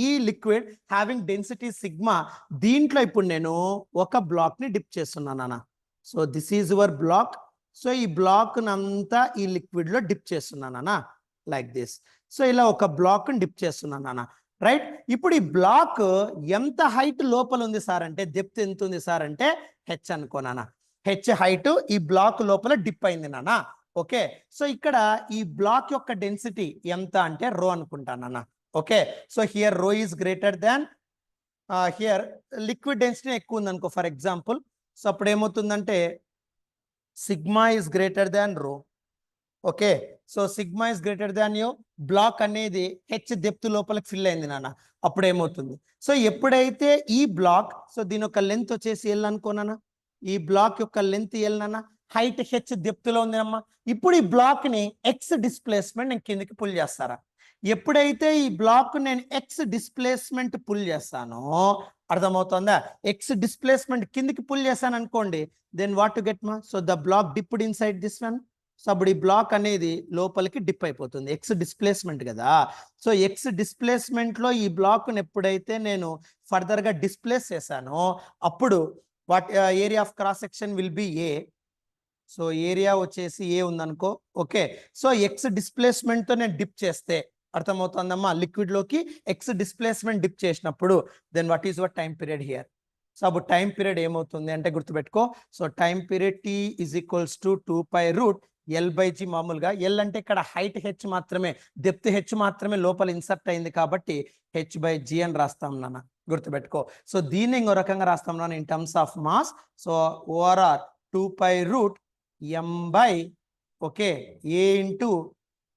ఈ లిక్విడ్ హ్యావింగ్ డెన్సిటీ సిగ్మా, దీంట్లో ఇప్పుడు నేను ఒక బ్లాక్ ని డిప్ చేస్తున్నాను అన్న. So this is your block. So ఈ బ్లాక్ అంతా ఈ లిక్విడ్ లో డిప్ చేస్తున్నాను అన్న, లైక్ దిస్. సో ఇలా ఒక బ్లాక్ డిప్ చేస్తున్నాను అన్న. రైట్. ఇప్పుడు ఈ బ్లాక్ ఎంత హైట్ లోపల ఉంది సార్ అంటే, డెప్త్ ఎంత ఉంది సార్ అంటే హెచ్ అనుకోనా. హెచ్ హైట్ ఈ బ్లాక్ లోపల డిప్ అయింది నాన్న. ఓకే. సో ఇక్కడ ఈ బ్లాక్ యొక్క డెన్సిటీ ఎంత అంటే రో అనుకుంటానన్న. Okay. So here rho is greater than here liquid density ఎక్కువ ఉంది అనుకో ఫర్ ఎగ్జాంపుల్. సో అప్పుడు ఏమవుతుందంటే sigma is greater than rho. Okay. So sigma is greater than U. Block అనేది హెచ్ డెప్త్ లోపలికి ఫిల్ అయింది నాన్న. అప్పుడు ఏమవుతుంది? సో ఎప్పుడైతే ఈ బ్లాక్, సో దీని యొక్క లెంత్ వచ్చేసి ఎల్ అనుకోనా. ఈ బ్లాక్ యొక్క లెంత్ ఎల్ నాన్న, హైట్ హెచ్ డెప్త్ లో ఉంది అమ్మా. ఇప్పుడు ఈ బ్లాక్ ని ఎక్స్ డిస్ప్లేస్మెంట్ నేను కిందికి పుల్ చేస్తారా. ఎప్పుడైతే ఈ బ్లాక్ నేను ఎక్స్ డిస్ప్లేస్మెంట్ పుల్ చేస్తానో, అర్థమవుతుందా? ఎక్స్ డిస్ప్లేస్మెంట్ కిందికి పుల్ చేస్తాను అనుకోండి, దెన్ వాట్ టు గెట్ మా. So the block dipped inside this one. So అప్పుడు ఈ బ్లాక్ అనేది లోపలికి డిప్ అయిపోతుంది. ఎక్స్ డిస్ప్లేస్మెంట్ కదా. సో ఎక్స్ డిస్ప్లేస్మెంట్ లో ఈ బ్లాక్ ఎప్పుడైతే నేను ఫర్దర్ గా డిస్ప్లేస్ చేశానో, అప్పుడు what area of cross section will be A. So area వచ్చేసి ఏ ఉందనుకో. ఓకే. సో ఎక్స్ డిస్ప్లేస్మెంట్ తో నేను డిప్ చేస్తే, అర్థమవుతుందమ్మా, లిక్విడ్ లోకి ఎక్స్ డిస్ప్లేస్మెంట్ డిప్ చేసినప్పుడు, then what is your time period here. So అప్పుడు టైం పీరియడ్ ఏమవుతుంది అంటే గుర్తుపెట్టుకో. So time period T is equals to 2π√. L/G మామూలుగా ఎల్ అంటే ఇక్కడ హైట్ హెచ్ మాత్రమే, డెప్త్ హెచ్ మాత్రమే లోపల ఇన్సర్ట్ అయింది కాబట్టి H/G అని రాస్తాం నాన్న, గుర్తుపెట్టుకో. సో దీన్ని ఇంకో రకంగా రాస్తాం నాన్న in terms of mass. So or 2π√m/, okay, A into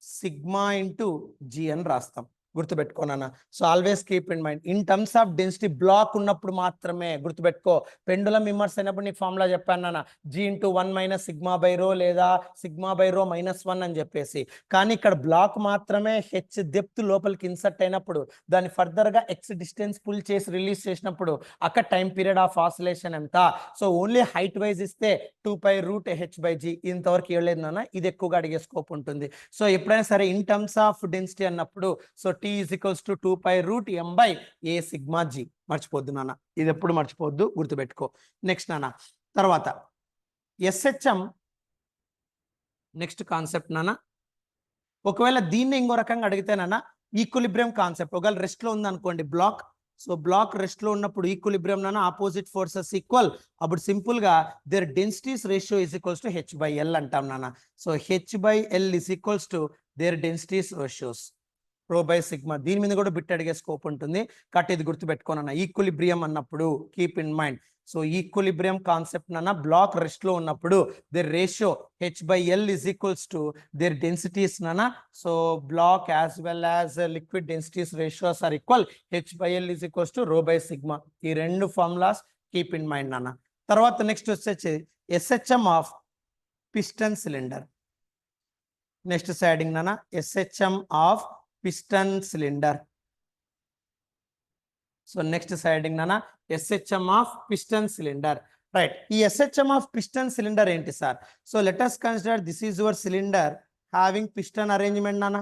sigma into G అని రాస్తాం. గుర్తుపెట్టుకోనా. So always keep in mind in terms of density block ఉన్నప్పుడు మాత్రమే గుర్తుపెట్టుకో. పెండులం ఇమ్మర్స్ అయినప్పుడు నీకు ఫార్ములా చెప్పాను నాన్న, G/1 - σ/ρ లేదా σ/ρ -1 అని చెప్పేసి. కానీ ఇక్కడ బ్లాక్ మాత్రమే హెచ్ డెప్త్ లోపలికి ఇన్సర్ట్ అయినప్పుడు, దాన్ని ఫర్దర్ గా ఎక్స్ డిస్టెన్స్ పుల్ చేసి రిలీజ్ చేసినప్పుడు అక్కడ టైం పీరియడ్ ఆఫ్ ఆసిలేషన్ ఎంత. సో ఓన్లీ హైట్ వైజ్ ఇస్తే 2π√h/G ఇంతవరకు ఇవ్వలేదు నాన్న. ఇది ఎక్కువగా అడిగే స్కోప్ ఉంటుంది. సో ఎప్పుడైనా సరే ఇన్ టర్మ్స్ ఆఫ్ డెన్సిటీ అన్నప్పుడు so T is equals to 2π√m/A σ/G. మర్చిపోద్దు నాన్న, ఇది ఎప్పుడు మర్చిపోద్దు, గుర్తుపెట్టుకో. నెక్స్ట్ నాన్న, తర్వాత SHM నెక్స్ట్ కాన్సెప్ట్ నాన్న. ఒకవేళ దీన్ని ఇంకో రకంగా అడిగితేనన్నా ఈక్విలిబ్రియం కాన్సెప్ట్. ఒకవేళ రెస్ట్ లో ఉంది అనుకోండి బ్లాక్. సో బ్లాక్ రెస్ట్ లో ఉన్నప్పుడు ఈక్విలిబ్రియం నాన్న ఆపోజిట్ ఫోర్సెస్ ఈక్వల్. అప్పుడు సింపుల్ గా their densities ratio is equals to H/L అంటాం నాన్న. So H/L is equals to their densities ratios ρ/σ. దీని మీద కూడా బిట్ అడిగే స్కోప్ ఉంటుంది. కట్ ఇది గుర్తుపెట్టుకోనన్న. ఈక్విలిబ్రియం అన్నప్పుడు keep in mind. So equilibrium concept నాన్న బ్లాక్ రెస్ట్ లో ఉన్నప్పుడు their ratio H/L is equals to their densities నాన్న. So block as well as liquid densities ratios are equal. H/L is equals to ρ/σ. ఈ రెండు formulas keep in mind నాన్న. తర్వాత next వచ్చేసి SHM of piston cylinder. Next siding నాన్న SHM of piston cylinder. So next siding nana SHM of piston cylinder. Right. ఈ SHM of piston cylinder ఏంటి sir? So let us consider this is your cylinder having piston arrangement nana.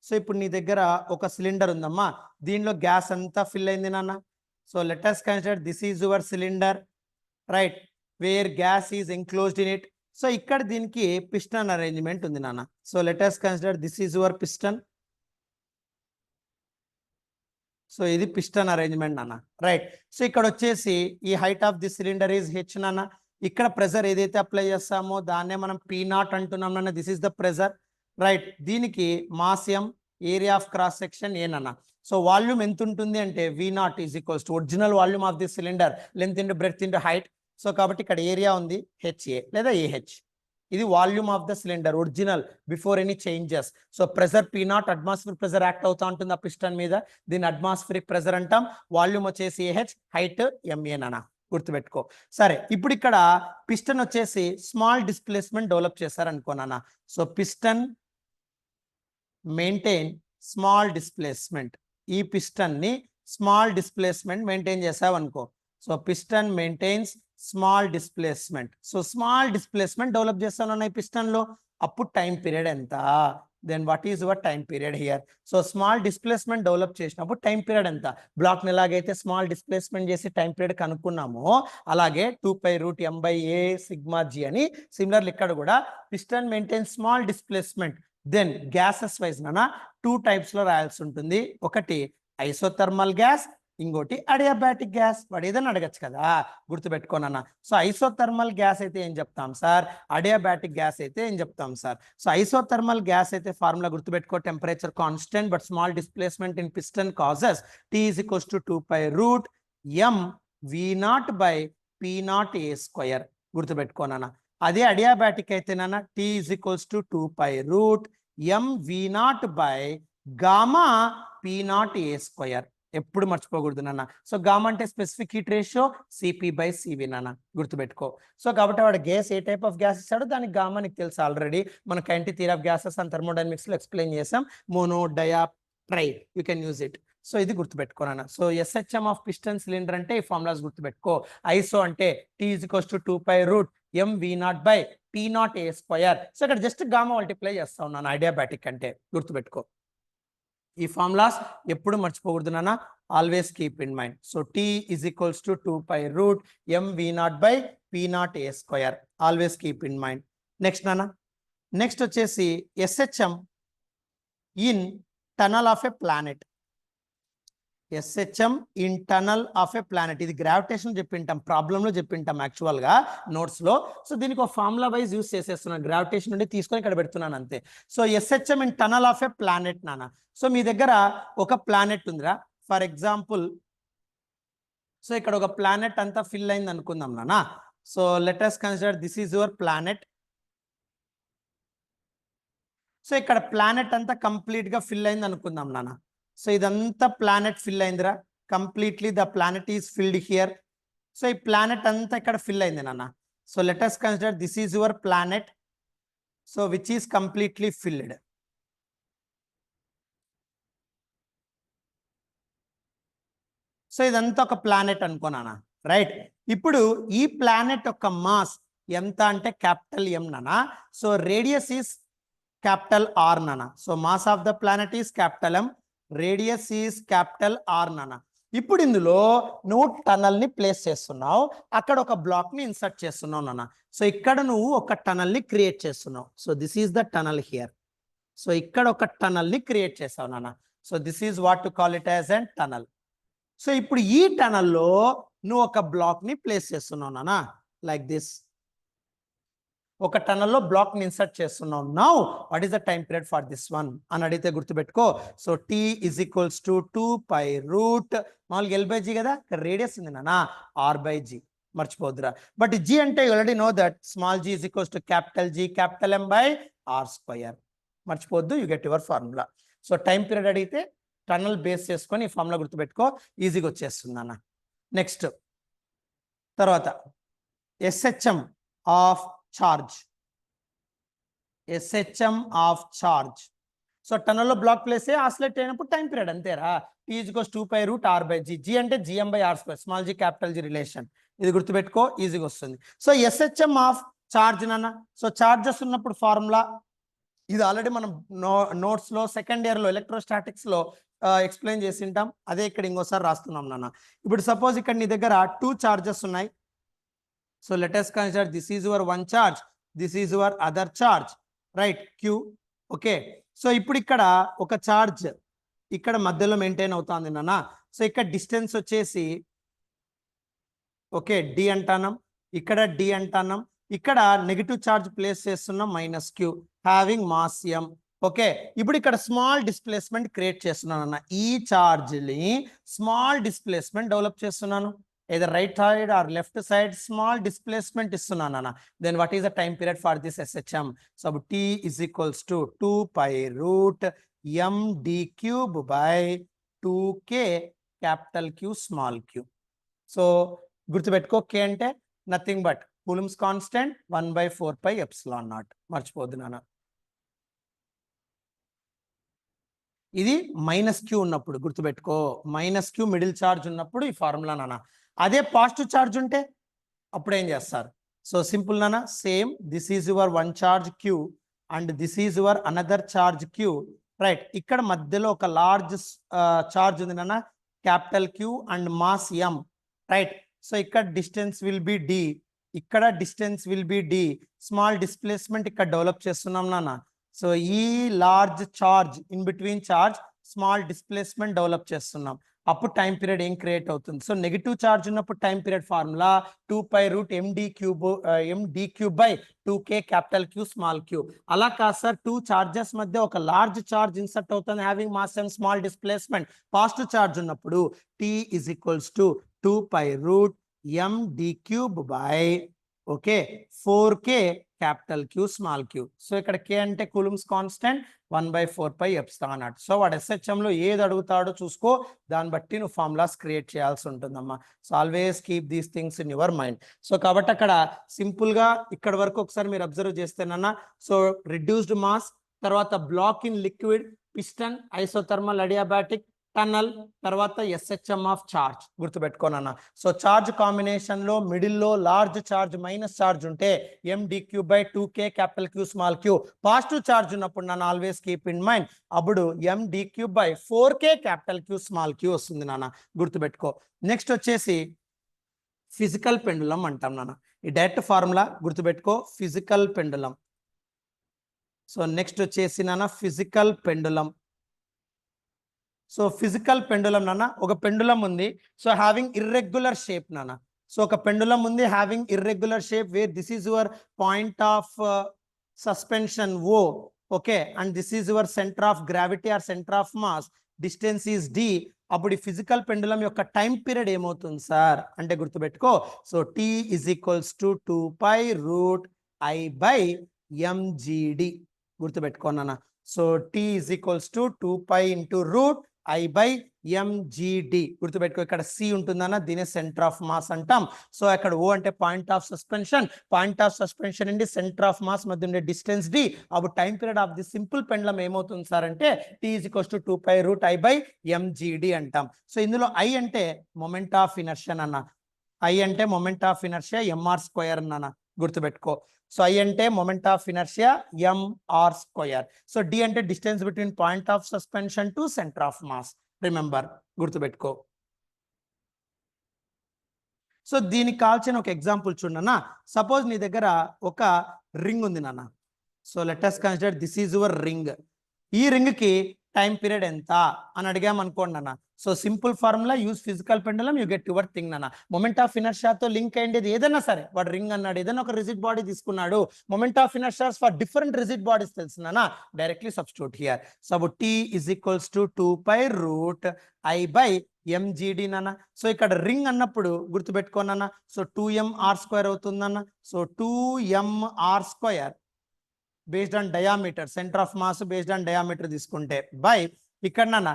So ఇప్పుడు నీ దగ్గర ఒక cylinder ఉందమ్మా, దీనిలో gas అంతా fill అయింది నాన్న. So let us consider this is your cylinder, right, where gas is enclosed in it. So ఇక్కడ దీనికి piston arrangement ఉంది నాన్న. So let us consider this is your piston. So ఇది పిస్టన్ అరేంజ్మెంట్ నాన్న. Right. So ఇక్కడ వచ్చేసి ఈ height of the cylinder is H నాన్న. ఇక్కడ ప్రెజర్ ఏదైతే అప్లై చేస్తామో దాన్నే మనం P0 అంటున్నాం నాన్న. This is the pressure. Right. దీనికి mass M, area of cross section A నాన్న. సో వాల్యూమ్ ఎంత ఉంటుంది అంటే V0 is equals to original volume of the cylinder length into breadth into height. So కాబట్టి ఇక్కడ ఏరియా ఉంది HA లేదా AH. ఇది volume of the cylinder original before any changes. So pressure P0 atmosphere pressure act అవుతా ఉంటుంది ఆ piston మీద, దీని అట్మాస్ఫిరిక్ ప్రెజర్ అంటాం. వాల్యూమ్ వచ్చేసి AH, హైట్ MA నాన్న గుర్తుపెట్టుకో. సరే ఇప్పుడు ఇక్కడ పిస్టన్ వచ్చేసి స్మాల్ డిస్ప్లేస్మెంట్ డెవలప్ చేశారు అనుకోనా. So piston maintain small displacement. ఈ పిస్టన్ ని స్మాల్ డిస్ప్లేస్మెంట్ మెయింటైన్ చేసావు అనుకో. So piston maintains small displacement. So small displacement develop చేస్తాను ఈ పిస్టన్ లో. అప్పుడు టైం పీరియడ్ ఎంత? Then what is your time period here? So small displacement develop చేసినప్పుడు టైం పీరియడ్ ఎంత? బ్లాక్ ని ఎలాగైతే స్మాల్ డిస్ప్లేస్మెంట్ చేసి టైం పీరియడ్ కనుక్కున్నామో అలాగే 2π√m/a సిగ్మా g అని సిమిలర్లీ ఇక్కడ కూడా piston maintain small displacement. Then gases wise నానా 2 types లో రాయాల్సి ఉంటుంది. ఒకటి ఐసోథర్మల్ గ్యాస్, ఇంకోటి అడియాబాటిక్ గ్యాస్. వాడు ఏదైనా అడగచ్చు కదా, గుర్తుపెట్టుకోనన్నా. సో ఐసోథర్మల్ గ్యాస్ అయితే ఏం చెప్తాం సార్, అడియాబాటిక్ గ్యాస్ అయితే ఏం చెప్తాం సార్. సో ఐసోథర్మల్ గ్యాస్ అయితే ఫార్ములా గుర్తుపెట్టుకో, temperature constant but small displacement in piston causes T = 2π√m V0/P0A². గుర్తుపెట్టుకోనన్నా. అదే అడియాబాటిక్ అయితే నాన్న T = 2π√m V0/γ ఎప్పుడు మర్చిపోకూడదు నాన్న. సో గామా అంటే స్పెసిఫిక్ హీట్ రేషియో, CP/CV నాన్న గుర్తుపెట్టుకో. సో కాబట్టి వాడు గ్యాస్ ఏ టైప్ ఆఫ్ గ్యాస్ ఇస్తాడో దానికి గామా నీకు తెలుసు ఆల్రెడీ. మన kinetic theory of gases and thermodynamics లో ఎక్స్ప్లెయిన్ చేసాం. Mono, dia, tri, you can use it. So ఇది గుర్తుపెట్టుకోనన్న. So SHM of piston cylinder అంటే ఈ ఫార్ములాస్ గుర్తుపెట్టుకో. ఐసో అంటే T = 2π√m V0/P0A². సో ఇక్కడ జస్ట్ గామా మల్టిప్లై చేస్తా ఉన్నాను అడియాబాటిక్ అంటే, గుర్తుపెట్టుకో. ఈ ఫార్ములాస్ ఎప్పుడు మర్చిపోకూడదు నాన్న, always keep in mind. So T = 2π√m V0/P0A². Always keep in mind. Next నాన్న, నెక్స్ట్ వచ్చేసి SHM in tunnel of a planet. SHM in tunnel of a planet. ఇది గ్రావిటేషన్ చెప్పింటాం, ప్రాబ్లంలో చెప్పింటాం యాక్చువల్ గా నోట్స్ లో. సో దీనికి ఒక ఫార్ములా వైజ్ యూస్ చేసేస్తున్నాను, gravitation నుండి తీసుకొని ఇక్కడ పెడుతున్నాను అంతే. So SHM in tunnel of a planet నాన్న. సో మీ దగ్గర ఒక ప్లానెట్ ఉందిరా, ఫర్ ఎగ్జాంపుల్. సో ఇక్కడ ఒక ప్లానెట్ అంతా ఫిల్ అయింది అనుకుందాం నాన్న. So let us consider this is your planet. So ఇక్కడ ప్లానెట్ అంతా కంప్లీట్ గా ఫిల్ అయింది అనుకుందాం నాన్న. సో ఇదంతా ప్లానెట్ ఫిల్ అయిందిరా, completely the planet is filled here. So ఈ ప్లానెట్ అంతా ఇక్కడ ఫిల్ అయింది నాన్న. So let us consider this is your planet, so which is completely field. So ఇదంతా ఒక ప్లానెట్ అనుకోనా, రైట్? ఇప్పుడు ఈ ప్లానెట్ యొక్క మాస్ ఎంత అంటే క్యాపిటల్ M నానా. So radius is capital R నానా. So mass of the planet is capital M, radius is capital R నానా. ఇప్పుడు ఇందులో నువ్వు టనల్ ని ప్లేస్ చేస్తున్నావు, అక్కడ ఒక బ్లాక్ ని ఇన్సర్ట్ చేస్తున్నావు నాన్న. సో ఇక్కడ నువ్వు ఒక టనల్ ని క్రియేట్ చేస్తున్నావు. So this is the tunnel here. So ఇక్కడ ఒక టనల్ ని క్రియేట్ చేసావు నాన్న. So this is what to call it as and tunnel. So ఇప్పుడు ఈ టనల్లో నువ్వు ఒక బ్లాక్ ని ప్లేస్ చేస్తున్నావు నాన్న, లైక్ దిస్. ఒక టనల్లో బ్లాక్ ని ఇన్సర్ట్ చేస్తున్నావు. Now what is the time period for this one అని అడిగితే గుర్తుపెట్టుకో. సో T = 2π√, మామూలుగా L/G కదా, ఇక్కడ రేడియస్ ఉంది నాన్న, R/G. మర్చిపోద్దురా. బట్ G అంటే already know that small g = capital G capital M/R². మర్చిపోద్దు, you get your formula. So time period అడిగితే టనల్ బేస్ చేసుకొని ఈ ఫార్ములా గుర్తుపెట్టుకో, ఈజీగా వచ్చేస్తుంది అన్న. నెక్స్ట్ తర్వాత SHM of charge. SHM of charge. So టనల్లో బ్లాక్ ప్లేస్ ఆసిలేట్ అయినప్పుడు టైం పీరియడ్ అంతేరా. T = 2π√R/G. G అంటే GM/R², small g capital G relation. ఇది గుర్తుపెట్టుకో, ఈజీగా వస్తుంది. సో SHM ఆఫ్ చార్జ్ నాన్న. సో చార్జెస్ ఉన్నప్పుడు ఫార్ములా ఇది ఆల్రెడీ మనం నోట్స్ లో సెకండ్ ఇయర్ లో ఎలక్ట్రోస్టాటిక్స్ లో ఎక్స్ప్లెయిన్ చేసి ఉంటాం. అదే ఇక్కడ ఇంకోసారి రాస్తున్నాం నాన్న. ఇప్పుడు సపోజ్ ఇక్కడ నీ దగ్గర 2 చార్జెస్ ఉన్నాయి. So let us consider this is your 1 charge, this is your other charge, right? Q. Okay. So ఇప్పుడు ఇక్కడ ఒక చార్జ్ ఇక్కడ మధ్యలో మెయింటైన్ అవుతుంది నాన్న. సో ఇక్కడ డిస్టెన్స్ వచ్చేసి ఓకే D అంటానం, ఇక్కడ D అంటానం. ఇక్కడ నెగిటివ్ చార్జ్ ప్లేస్ చేస్తున్నాం -Q, having mass M. Okay, ఇప్పుడు ఇక్కడ స్మాల్ డిస్ప్లేస్మెంట్ క్రియేట్ చేస్తున్నాను అన్న. ఈ ఛార్జ్ని స్మాల్ డిస్ప్లేస్మెంట్ డెవలప్ చేస్తున్నాను, either right side or left side small displacement ఇస్తున్నాను అన్న. Then what is the time period for this SHM? So T is equals to 2 pi root m d cube by 2k capital Q small q. So గుర్తుపెట్టుకో, k అంటే nothing but coulombs constant 1/4 pi epsilon naught. మర్చిపోద్దు నాన్న. ఇది -q ఉన్నప్పుడు గుర్తుపెట్టుకో, -q middle charge ఉన్నప్పుడు ఈ formula నాన్న. అదే పాజిటివ్ ఛార్జ్ ఉంటే అప్పుడు ఏం చేస్తారు? సో సింపుల్ నాన్న, same this is your one charge q and this is your another charge q, right. ఇక్కడ మధ్యలో ఒక లార్జ్ ఛార్జ్ ఉంది నాన్న, capital Q and mass m, right. So ఇక్కడ డిస్టెన్స్ విల్ బి d, ఇక్కడ distance will be d. Small displacement ఇక్కడ develop చేస్తున్నాం నాన్న. సో ఈ large charge in between charge small displacement develop చేస్తున్నాం, అప్పుడు టైం పీరియడ్ ఏం క్రియేట్ అవుతుంది? సో నెగిటివ్ ఛార్జ్ ఉన్నప్పుడు time period formula 2 pi root md cube by 2k capital Q small q. అలా కాదు సార్, టూ చార్జెస్ మధ్య ఒక లార్జ్ ఛార్జ్ ఇన్సర్ట్ అవుతుంది, having mass and small displacement. Positive charge ఉన్నప్పుడు t is equals to 2 pi root md cube by okay 4k capital Q small q. So ఇక్కడ k అంటే coulombs constant 1/4 pi epsilon naught. So వాడు SHM లో ఏది అడుగుతాడో చూసుకో, దాన్ని బట్టి నువ్వు ఫార్ములాస్ క్రియేట్ చేయాల్సి ఉంటుందమ్మా. So always keep these things in your mind. So కాబట్టి అక్కడ సింపుల్ గా ఇక్కడ వరకు ఒకసారి మీరు అబ్జర్వ్ చేస్తేనన్నా, సో రిడ్యూస్డ్ మాస్, తర్వాత block in liquid, piston, isothermal adiabatic, tunnel, తర్వాత SHM ఆఫ్ చార్జ్ గుర్తుపెట్టుకోనన్నా. సో చార్జ్ కాంబినేషన్ లో మిడిల్ లో లార్జ్ చార్జ్ మైనస్ చార్జ్ ఉంటే mdq by 2k capital Q small q. Positive charge ఉన్నప్పుడు నన్ను always keep in mind, అప్పుడు mdq by 4k capital Q small q వస్తుంది నాన్న, గుర్తుపెట్టుకో. నెక్స్ట్ వచ్చేసి ఫిజికల్ పెండులం అంటాం నాన్న. ఈ డైరెక్ట్ ఫార్ములా గుర్తుపెట్టుకో, ఫిజికల్ పెండులం. సో నెక్స్ట్ వచ్చేసి నాన్న physical pendulum. So physical pendulum నాన్న, ఒక పెండులం ఉంది, సో హ్యావింగ్ ఇర్రెగ్యులర్ షేప్ నాన్న. సో ఒక పెండులం ఉంది having irregular shape, where this is your point of suspension O, okay, and this is your centre of gravity or centre of mass, distance is d. అప్పుడు ఈ physical pendulum యొక్క time period ఏమవుతుంది sir అంటే గుర్తుపెట్టుకో, so t is equals to 2 pi root I by mgd. గుర్తుపెట్టుకోనన్నా. So t is equals to 2 pi into root I by mgd. గుర్తుపెట్టుకో, ఇక్కడ c ఉంటుందన్న, దీని సెంటర్ ఆఫ్ మాస్ అంటాం. సో అక్కడ O అంటే point of suspension, point of suspension అండి centre of mass మధ్య ఉండే డిస్టెన్స్ d. అప్పుడు time period of the simple pendulum ఏమవుతుంది సార్ అంటే t is equals to 2 pi root I by mgd అంటాం. సో ఇందులో I అంటే మొమెంట్ ఆఫ్ ఇనర్షియా అన్న, I అంటే moment of inertia mr square అన్న, గుర్తుపెట్టుకో. సో I అంటే moment of inertia mr square. So d అంటే distance between point of suspension to centre of mass, remember, గుర్తుపెట్టుకో. సో దీనికి కావాల్సిన ఒక ఎగ్జాంపుల్ చూడన్నా. సపోజ్ నీ దగ్గర ఒక రింగ్ ఉంది నాన్న. So let us consider this is your ring. ఈ రింగ్ కి టైం పీరియడ్ ఎంత అని అడిగాం అనుకోండి అన్న. So simple formula, use physical pendulum, you get your thing అన్న. మొమెంట్ ఆఫ్ ఇనర్షియాతో లింక్ అయ్యేది ఏదైనా సరే, వాడు రింగ్ అన్నాడు, ఏదైనా ఒక రిజిడ్ బాడీ తీసుకున్నాడు, moment of inertias for different rigid bodies తెలుసునా, directly substitute here. So t is equals to 2 pi root I by mgd నాన్న. సో ఇక్కడ రింగ్ అన్నప్పుడు గుర్తుపెట్టుకోనన్న, సో 2mr స్క్వేర్ అవుతుందన్న. So 2mr square based on diameter, centre of mass based on diameter తీసుకుంటే, by ఇక్కడ నాన్న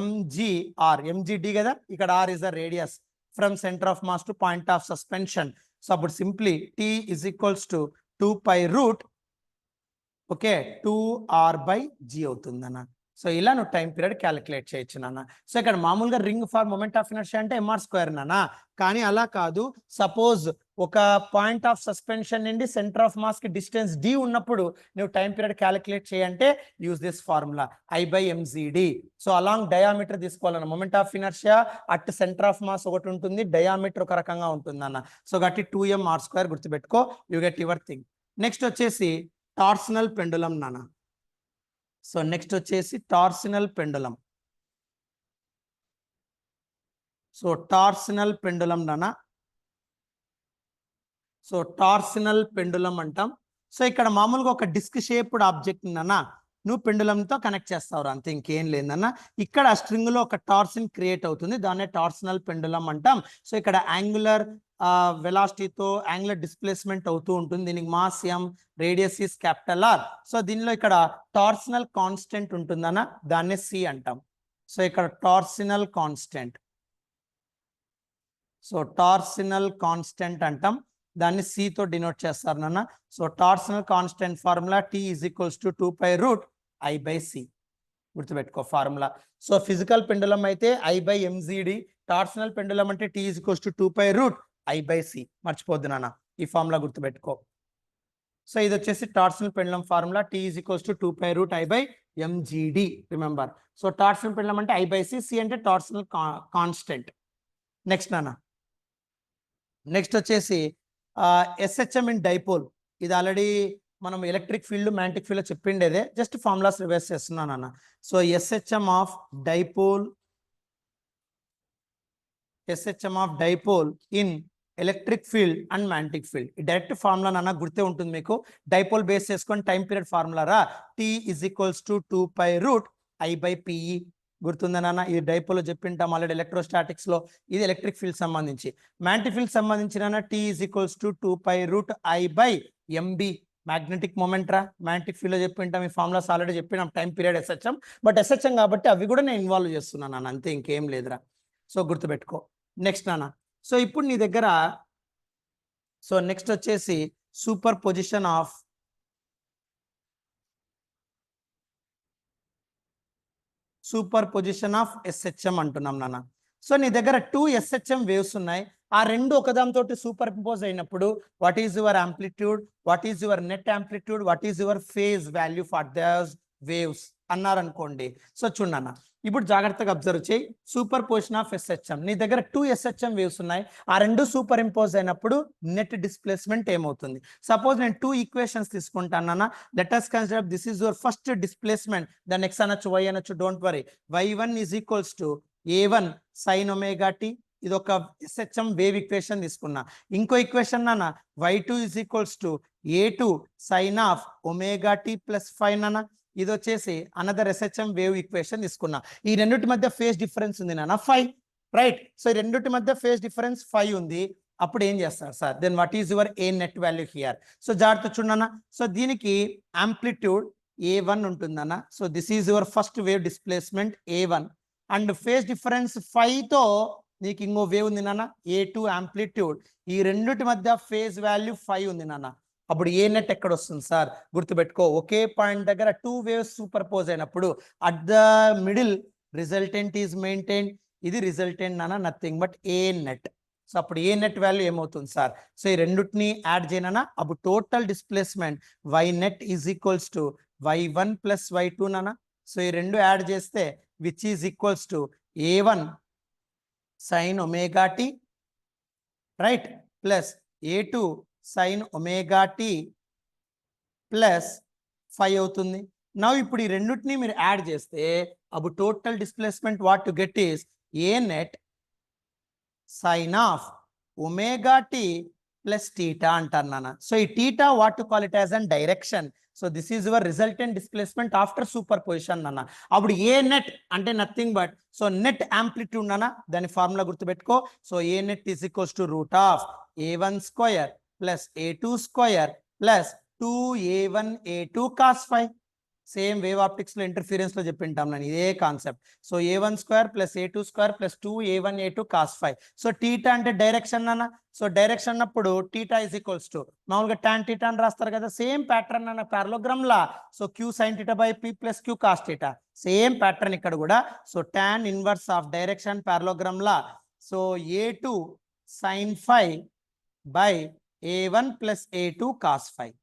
mgr, mgd కదా, ఇక్కడ r is the radius from center of mass to point of suspension. So అప్పుడు simply t is equals to 2 pi root okay 2r by g అవుతుందన్న. So ఇలా నువ్వు time period calculate చేయొచ్చు నాన్న. సో ఇక్కడ మామూలుగా ring for moment of inertia అంటే mr square నాన్న, కానీ అలా కాదు. సపోజ్ ఒక పాయింట్ ఆఫ్ సస్పెన్షన్ నుండి సెంటర్ ఆఫ్ మాస్ కి డిస్టెన్స్ d ఉన్నప్పుడు నువ్వు టైం పీరియడ్ క్యాలిక్యులేట్ చేయంటే use this formula I by mgd. So along diameter తీసుకోవాలన్న, moment of inertia at centre of mass ఒకటి ఉంటుంది, డయామీటర్ ఒక రకంగా ఉంటుంది అన్న. సో గట్టి 2mr స్క్వేర్ గుర్తుపెట్టుకో, you get your thing. Next వచ్చేసి టార్షనల్ పెండులం నాన్న. సో నెక్స్ట్ వచ్చేసి torsional pendulum. So torsional pendulum నాన్న. సో టార్సినల్ పెండులం అంటాం. సో ఇక్కడ మామూలుగా ఒక డిస్క్ షేప్డ్ ఆబ్జెక్ట్ నాన్న, నువ్వు పెండులంతో కనెక్ట్ చేస్తావు అంతే, ఇంకేం లేదన్న. ఇక్కడ స్ట్రింగ్ లో ఒక టార్సిన్ క్రియేట్ అవుతుంది, దాన్నే టార్సినల్ పెండులం అంటాం. సో ఇక్కడ యాంగులర్ వెలాసిటీతో యాంగులర్ డిస్ప్లేస్మెంట్ అవుతూ ఉంటుంది. దీనికి mass m, radius is capital R. So దీనిలో ఇక్కడ టార్సినల్ కాన్స్టెంట్ ఉంటుందన్న, దాన్నే C అంటాం. సో ఇక్కడ torsional constant, so torsional constant అంటాం, దాన్ని C తో డినోట్ చేస్తారు నాన్న. So torsional constant formula T is equals to 2π√I/C. గుర్తుపెట్టుకో ఫార్ములా. సో ఫిజికల్ పెండులం అయితే I/mgd, టార్సినల్ పెండులం అంటే T is equals to 2π√I/C. మర్చిపోద్దు నాన్న, ఈ ఫార్ములా గుర్తుపెట్టుకో. సో ఇది వచ్చేసి torsional pendulum formula, T is equals to 2π√I/mgd. Remember, so torsional pendulum అంటే I/C, C అంటే టార్సినల్ కాన్స్టెంట్. నెక్స్ట్ నాన్న, నెక్స్ట్ వచ్చేసి SHM ఇన్ డైపోల్. ఇది ఆల్రెడీ మనం ఎలక్ట్రిక్ ఫీల్డ్ మ్యాగ్నెటిక్ ఫీల్డ్ చెప్పిండేదే, జస్ట్ ఫార్ములాస్ రివర్స్ చేస్తున్నాను అన్న. So SHM of dipole in electric field and magnetic field. ఈ డైరెక్ట్ ఫార్ములా నాన్న గుర్తే ఉంటుంది మీకు. డైపోల్ బేస్ చేసుకొని టైం పీరియడ్ ఫార్ములా రా, T is equals to 2π√I/PE. గుర్తుందా నాన్న, ఇది డైపోల్ చెప్పింటాం ఆల్రెడీ ఎలక్ట్రోస్టాటిక్స్ లో. ఇది ఎలక్ట్రిక్ ఫీల్డ్ సంబంధించి. మ్యాగ్నెటిక్ ఫీల్డ్ సంబంధించిన T is equals to 2π√I/MB. Magnetic moment రా, మ్యాగ్నెటిక్ ఫీల్డ్ లో చెప్పింటాం. ఈ ఫార్ములాస్ ఆల్రెడీ చెప్పినాం time period SHM. But SHM కాబట్టి అవి కూడా నేను ఇన్వాల్వ్ చేస్తున్నాను నాన్న, అంతే, ఇంకేం లేదురా. సో గుర్తుపెట్టుకో. నెక్స్ట్ నాన్న, సో ఇప్పుడు నీ దగ్గర సో నెక్స్ట్ వచ్చేసి సూపర్ పొజిషన్ ఆఫ్ SHM అంటున్నాం నాన్న. సో నీ దగ్గర 2 SHM వేవ్స్ ఉన్నాయి. ఆ రెండు ఒకదాంతో సూపర్ ఇంపోజ్ అయినప్పుడు what is your amplitude, what is your net amplitude, what is your phase value for those waves అన్నారనుకోండి. సో చూడన్న, ఇప్పుడు జాగ్రత్తగా అబ్జర్వ్ చేయి. సూపర్ పొజిషన్ ఆఫ్ SHM, నీ దగ్గర 2 SHM వేవ్స్ ఉన్నాయి. ఆ రెండు సూపర్ ఇంపోజ్ అయినప్పుడు నెట్ డిస్ప్లేస్మెంట్ ఏమవుతుంది? సపోజ్ నేను 2 ఈక్వేషన్స్ తీసుకుంటానన్న. Let us consider this is your first displacement. దాన్ని x అనొచ్చు, y అనొచ్చు, don't worry. y1 is equals to a1 sin ωt. ఇది ఒక SHM వేవ్ ఈక్వేషన్ తీసుకున్నా. ఇంకో ఈక్వేషన్ నాన్న y2 is equals to a2 sin of ωt plus 5 నాన్న. ఇది వచ్చేసి అనదర్ SHM వేవ్ ఈక్వేషన్ తీసుకున్నా. ఈ రెండింటి మధ్య ఫేజ్ డిఫరెన్స్ ఉంది నాన్న 5, రైట్? సో ఈ రెండింటి మధ్య ఫేజ్ డిఫరెన్స్ 5 ఉంది. అప్పుడు ఏం చేస్తారు sir? Then what is your A net value here? So జాగ్రత్త చూడన్న. సో దీనికి ఆంప్లిట్యూడ్ a1 ఉంటుందన్న. So this is your first wave displacement a1 and phase difference 5 తో నీకు ఇంకో వేవ్ ఉంది నాన్న a2 ఆంప్లిట్యూడ్. ఈ రెండింటి మధ్య ఫేజ్ వాల్యూ 5 ఉంది నాన్న. అప్పుడు ఏ నెట్ ఎక్కడ వస్తుంది సార్? గుర్తుపెట్టుకో, ఒకే పాయింట్ దగ్గర 2 వేవ్స్ సూపర్ పోజ్ అయినప్పుడు at the middle resultant is maintain. ఇది రిజల్టెంట్ నాన్న, nothing but A net. So అప్పుడు ఏ నెట్ వాల్యూ ఏమవుతుంది సార్? సో ఈ రెండింటిని యాడ్ చేయనా, అప్పుడు total displacement y net is equals to y1 plus y2 నాన్న. సో ఈ రెండు యాడ్ చేస్తే which is equals to a1 sin ωt, right, plus a2 sin ωt plus 5 అవుతుంది. నౌ ఇప్పుడు ఈ రెండింటిని మీరు యాడ్ చేస్తే అప్పుడు total displacement what to get is A net sin of ωt plus θ అంటారు నాన్న. సో ఈ θ what to call it as an direction. So this is your resultant displacement after superposition అన్న. అప్పుడు ఏ నెట్ అంటే nothing but so net amplitude అన్న, దాని formula గుర్తుపెట్టుకో. So A net is equals to root of a1 square plus a2 square plus 2a1 a2 cos 5. Same wave optics లో interference లో చెప్పింటాం నేను ఇదే concept. So a1 square plus a2 square plus 2a1 a2 cos 5. So θ అంటే direction అన్న. So direction అన్నప్పుడు θ is equals to మామూలుగా tan θ అని రాస్తారు కదా, సేమ్ ప్యాటర్న్ అన్న parallelogram law. So q sin θ by p plus q cos θ, same pattern ఇక్కడ కూడా. So tan inverse of direction parallelogram law. So a2 sin 5 by a1 plus a2 cos 5.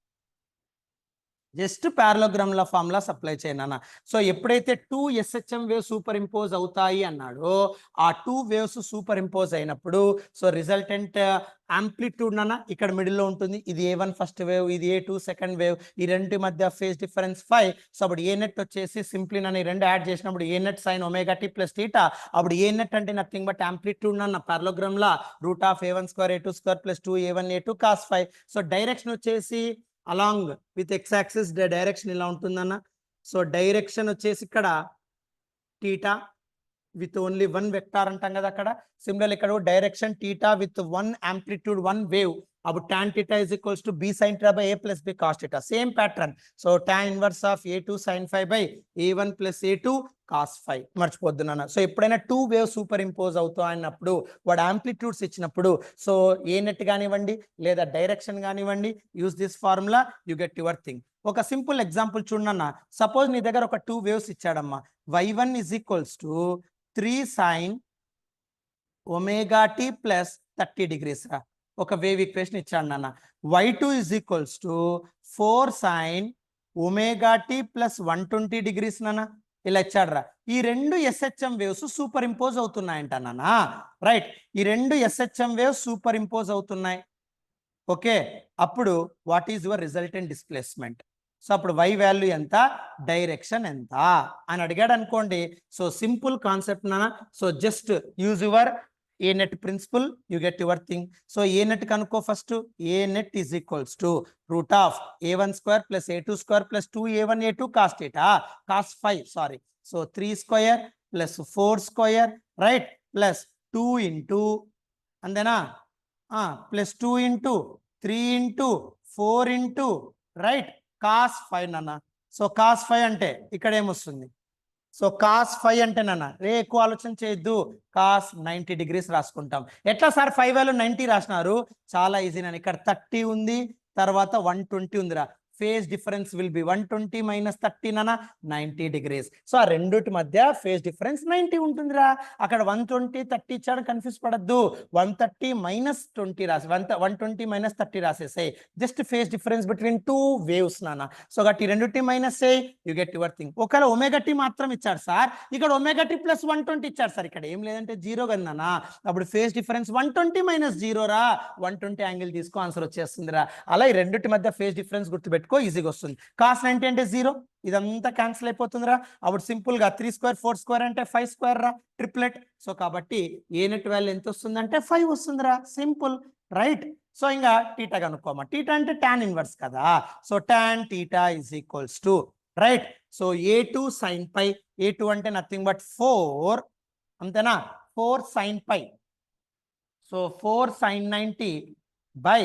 Just parallelogram law formula apply చేయనా. So ఎప్పుడైతే 2 SHM wave super impose అవుతాయి అన్నాడో ఆ 2 waves superimpose అయినప్పుడు so resultant amplitude నాన్న ఇక్కడ middle లో ఉంటుంది. ఇది a1 ఫస్ట్ వేవ్, ఇది a2 సెకండ్ వేవ్. ఈ రెండు మధ్య ఫేజ్ డిఫరెన్స్ 5. సో అప్పుడు ఏ నెట్ వచ్చేసి సింప్లీ నన్ను ఈ రెండు యాడ్ చేసినప్పుడు ఏ నెట్ sin ωt ప్లస్ θ. అప్పుడు ఏ నెట్ అంటే నథింగ్ బట్ ఆంప్లిట్యూడ్ నాన్న parallelogram law root of a1 square a2 square plus 2a1 a2 cos 5. So direction వచ్చేసి along with x axis direction ఇలా ఉంటుందన్న. సో డైరెక్షన్ వచ్చేసి ఇక్కడ theta with only one vector అంటాం కదా అక్కడ. సిమిలర్ ఇక్కడ direction theta with one amplitude one wave. అప్పుడు tan theta is equals to b sin theta by a plus b cos theta. Same pattern. So tan inverse of a2 sin phi by a1 plus a2 cos phi. మర్చిపోద్దు నాన్న. So ఎప్పుడైనా two wave super impose అవుతా అన్నప్పుడు వాడు amplitudes ఇచ్చినప్పుడు so A net కానివ్వండి లేదా direction కానివ్వండి, use this formula, you get your thing. ఒక సింపుల్ ఎగ్జాంపుల్ చూడన్న. సపోజ్ నీ దగ్గర ఒక టూ వేవ్స్ ఇచ్చాడమ్మా. y1 is equals to 3 sin omega t plus 30 degrees రా. ఒక వేవ్ ఈక్వేషన్ ఇచ్చాడు నాన్న. y2 is equals to 4 sin omega t plus 120 degrees నాన్న. ఇలా ఇచ్చాడు రా. ఈ రెండు ఎస్హెచ్ఎం వేవ్స్ సూపర్ ఇంపోజ్ అవుతున్నాయంట నాన్న. రైట్, ఈ రెండు ఎస్హెచ్ఎం వేవ్స్ సూపర్ ఇంపోజ్ అవుతున్నాయి. ఓకే, అప్పుడు what is your resultant displacement? So అప్పుడు y వాల్యూ ఎంత, డైరెక్షన్ ఎంత అని అడిగాడు అనుకోండి. సో సింపుల్ కాన్సెప్ట్ నాన్న. So just use your A net principle, you get your thing. So A net కనుక్కో first. A net is equals to root of a1 square plus a2 square plus 2a1 a2 cos theta cos 5 sorry. So 3 square plus 4 square right plus 2 into అంతేనా plus 2 into 3 into 4 into right cos 5 నాన్న. So cos 5 అంటే ఇక్కడ ఏమొస్తుంది? So cos 5 అంటే నాన్న రే ఎక్కువ ఆలోచన చేయొద్దు, కాస్ 90 డిగ్రీస్ రాసుకుంటాం. ఎట్లా సార్ 5 వాల్యూ 90 రాసినారు? చాలా ఈజీ నాన్న. ఇక్కడ 30 ఉంది, తర్వాత 120 ఉందిరా. Phase difference will be 120 minus 30 నాన్న 90 డిగ్రీస్. సో ఆ రెండుటి మధ్య ఫేజ్ డిఫరెన్స్ 90 ఉంటుందిరా. అక్కడ 120 30 ఇచ్చాడు, కన్ఫ్యూజ్ పడద్దు. 130 మైనస్ 20 రాసి 120 మైనస్ 30 రాసేసాయి. Just phase difference between two waves నాన్న. సో కాబట్టి రెండుటి minus A, you get your thing. ఒకవేళ ఒమేగా టీ మాత్రం ఇచ్చాడు సార్, ఇక్కడ ఒమేగా టీ ప్లస్ 120 ఇచ్చాడు సార్, ఇక్కడ ఏం లేదంటే 0 కదా నాన్న. అప్పుడు ఫేజ్ డిఫరెన్స్ 120 మైనస్ 0 రా. 120 యాంగిల్ తీసుకో, ఆన్సర్ వచ్చేస్తుందిరా. అలా ఈ రెండుటి మధ్య ఫేజ్ డిఫరెన్స్ గుర్తుపెట్టుకో, ఈజీగా వస్తుంది. కాస్ 90 అంటే 0, ఇదంతా క్యాన్సిల్ అయిపోతుందిరా. అప్పుడు సింపుల్ గా 3 స్క్వేర్ 4 స్క్వేర్ అంటే 5 స్క్వేర్ రా, ట్రిప్లెట్. సో కాబట్టి ఏ నెట్ వాల్యూ ఎంత వస్తుందంటే 5 వస్తుందిరా. Simple right. సో ఇంకా టీటా కనుక్కోమా. టీటా అంటే tan ఇన్వర్స్ కదా. So tan theta is equals to right. So a2 sin pi, a2 అంటే నథింగ్ బట్ 4 అంతేనా, 4 sin pi. So 4 sin 90 by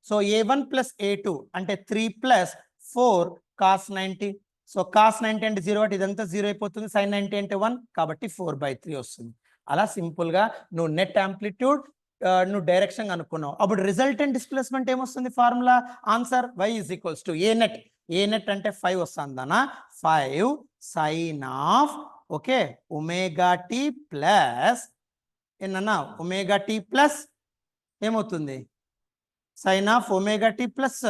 so a1 plus a2 అంటే 3 plus 4 cos 90. So cos 90 అంటే 0, ఇదంతా 0 అయిపోతుంది. sin 90 అంటే 1 కాబట్టి 4/3 వస్తుంది. అలా సింపుల్ గా నువ్వు నెట్ యాంప్లిట్యూడ్ నువ్వు డైరెక్షన్ అనుకున్నావు. అప్పుడు రిజల్టెంట్ డిస్ప్లేస్మెంట్ ఏమొస్తుంది? Formula answer y is equals to A net. A net అంటే 5 వస్తుందనా, 5 sine of okay omega tea plus ఏనన్నా ఒమేగా టీ ప్లస్ ఏమవుతుంది, sine of omega tea plus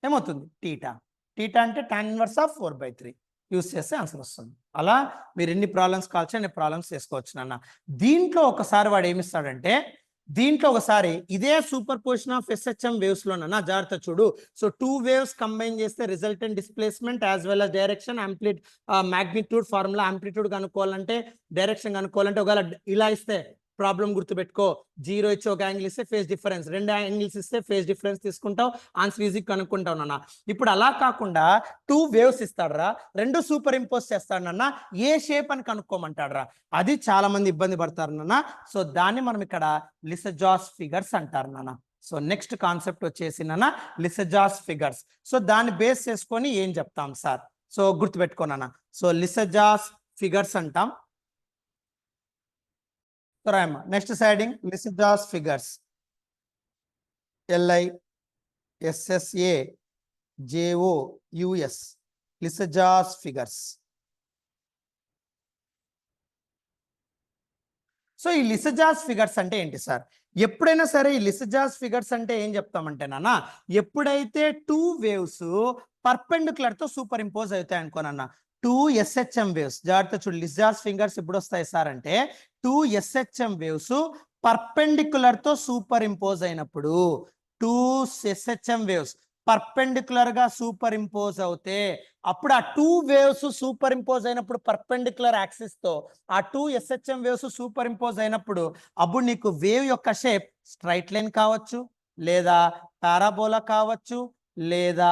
ఏమవుతుంది టీటా. టీటా అంటే tan ఇన్వర్స్ ఆఫ్ 4/3 యూస్ చేస్తే answer వస్తుంది. అలా మీరు ఎన్ని ప్రాబ్లమ్స్ కావచ్చు అన్ని ప్రాబ్లమ్స్ చేసుకోవచ్చు నాన్న. దీంట్లో ఒకసారి వాడు ఏమిస్తాడంటే, దీంట్లో ఒకసారి ఇదే superposition of SHM waves లోనన్నా జాగ్రత్త చూడు. సో 2 వేవ్స్ కంబైన్ చేస్తే resultant displacement as well as direction magnitude formula, amplitude కనుక్కోవాలంటే డైరెక్షన్ కనుక్కోవాలంటే ఒకవేళ ఇలా ఇస్తే ప్రాబ్లం గుర్తుపెట్టుకో, 0 ఇచ్చి ఒక యాంగిల్ ఇస్తే ఫేజ్ డిఫరెన్స్, 2 యాంగిల్స్ ఇస్తే ఫేజ్ డిఫరెన్స్ తీసుకుంటావు, ఆన్సర్ ఈజీ కనుక్కుంటావు నాన్న. ఇప్పుడు అలా కాకుండా 2 వేవ్స్ ఇస్తాడరా, 2 సూపర్ ఇంపోజ్ చేస్తాడు నాన్న, ఏ షేప్ అని కనుక్కోమంటాడరా. అది చాలా మంది ఇబ్బంది పడతారు నాన్న. సో దాన్ని మనం ఇక్కడ లిసజాస్ ఫిగర్స్ అంటారు నాన్న. సో నెక్స్ట్ కాన్సెప్ట్ వచ్చేసి నాన్న లిసజాస్ ఫిగర్స్. సో దాన్ని బేస్ చేసుకొని ఏం చెప్తాం సార్, సో గుర్తుపెట్టుకో నాన్న. సో లిసజాస్ ఫిగర్స్ అంటాం. Next siding Lissajous figures LISSAJOUS Lissajous figures. So ఈ లిసజాస్ ఫిగర్స్ అంటే ఏంటి సార్? ఎప్పుడైనా సరే ఈ లిసజాస్ ఫిగర్స్ అంటే ఏం చెప్తామంటే నాన్న, ఎప్పుడైతే 2 వేవ్స్ పర్పెండిక్యులర్ తో సూపర్ ఇంపోజ్ అవుతాయి అనుకోనన్నా, 2 SHM వేవ్స్, జాగ్రత్త చూడు లిసజాస్ ఫిగర్స్ ఎప్పుడు వస్తాయి సార్ అంటే 2 SHM వేవ్స్ పర్పెండిక్యులర్ తో సూపర్ ఇంపోజ్ అయినప్పుడు, 2 SHM వేవ్స్ పర్పెండిక్యులర్ గా సూపర్ ఇంపోజ్ అవుతే అప్పుడు ఆ 2 వేవ్స్ సూపర్ ఇంపోజ్ అయినప్పుడు పర్పెండిక్యులర్ యాక్సిస్ తో ఆ 2 SHM వేవ్స్ సూపర్ ఇంపోజ్ అయినప్పుడు అప్పుడు నీకు వేవ్ యొక్క షేప్ స్ట్రైట్ లైన్ కావచ్చు, లేదా పారాబోలా కావచ్చు, లేదా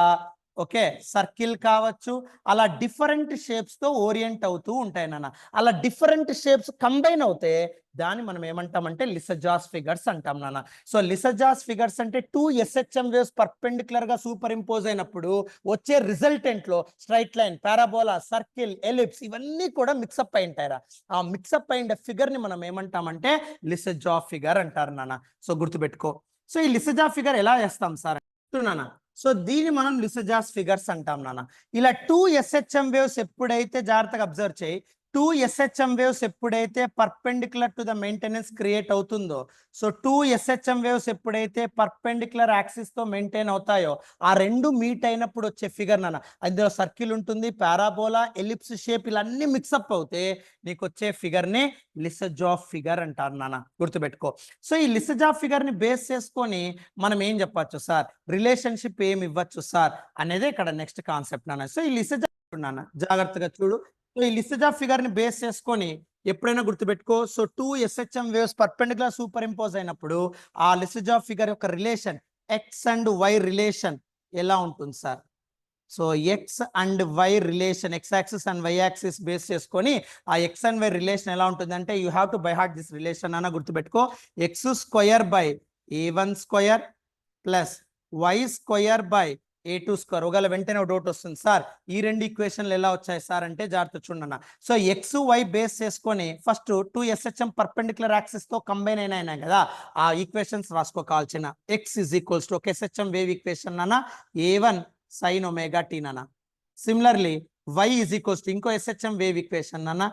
ఓకే, సర్కిల్ కావచ్చు, అలా డిఫరెంట్ షేప్స్ తో ఓరియంట్ అవుతూ ఉంటాయి నాన్న. అలా డిఫరెంట్ షేప్స్ కంబైన్ అవుతే దాన్ని మనం ఏమంటామంటే లిసజాస్ ఫిగర్స్ అంటాం నాన్న. సో లిసజాస్ ఫిగర్స్ అంటే 2 SHM వేవ్స్ పర్పెండిక్యులర్ గా సూపర్ ఇంపోజ్ అయినప్పుడు వచ్చే రిజల్టెంట్ లో straight line, parabola, circle, ellipse ఇవన్నీ కూడా మిక్సప్ అయి ఉంటారా. ఆ మిక్సప్ అయిన ఫిగర్ ని మనం ఏమంటామంటే లిసజా ఫిగర్ అంటారు నాన్న. సో గుర్తుపెట్టుకో. సో ఈ లిసజా ఫిగర్ ఎలా చేస్తాం సార్ నాన్న? సో దీన్ని మనం లిసజాస్ ఫిగర్స్ అంటాం నాన్న. ఇలా 2 SHM వేవ్స్ ఎప్పుడైతే జాగ్రత్తగా అబ్జర్వ్ చేయి, 2 SHM వేవ్స్ ఎప్పుడైతే perpendicular to the maintenance create అవుతుందో, సో 2 SHM వేవ్స్ ఎప్పుడైతే పర్పెండిక్యులర్ యాక్సిస్ తో మెయింటైన్ అవుతాయో ఆ రెండు మీట్ అయినప్పుడు వచ్చే ఫిగర్ నాన్న. అందులో సర్కిల్ ఉంటుంది, పారాబోలా, ఎలిప్స్ షేప్ ఇలా అన్ని మిక్సప్ అవుతే నీకు వచ్చే ఫిగర్ ని లిసజా ఫిగర్ అంటారు నాన్న. గుర్తుపెట్టుకో. సో ఈ లిసజా ఫిగర్ ని బేస్ చేసుకొని మనం ఏం చెప్పచ్చు సార్, రిలేషన్షిప్ ఏమి ఇవ్వచ్చు సార్ అనేది ఇక్కడ నెక్స్ట్ కాన్సెప్ట్ నాన్న. సో ఈ లిసజా నాన్న జాగ్రత్తగా చూడు. సో ఈ లిసజా ఫిగర్ ని బేస్ చేసుకొని ఎప్పుడైనా గుర్తుపెట్టుకో. So 2 SHM waves perpendicular superimpose అయినప్పుడు ఆ లిసజా ఫిగర్ యొక్క relation X and Y relation ఎలా ఉంటుంది sir? So X and Y relation, X axis and Y axis base చేసుకొని ఆ ఎక్స్ అండ్ వై రిలేషన్ ఎలా ఉంటుంది అంటే you have to by heart this relation అన్న గుర్తుపెట్టుకో. X square by A1 square plus why square by A2 square. ఒకవేళ వెంటనే doubt వస్తుంది సార్ ఈ రెండు ఈక్వేషన్లు ఎలా వచ్చాయి సార్ అంటే జాగ్రత్త చూడన్న. సో ఎక్స్ వై బేస్ చేసుకొని ఫస్ట్ 2 SHM పర్పెండిక్యులర్ యాక్సిస్ తో కంబైన్ అయినాయి కదా, ఆ ఈక్వేషన్స్ రాసుకోవాల్సిన. ఎక్స్ ఇజ్ ఈక్వల్స్ టు ఒక SHM వేవ్ ఈక్వేషన్ అన్న A1 sin omega t నాన్న. Similarly y is equals to ఇంకో SHM వేవ్ ఈక్వేషన్ నాన్న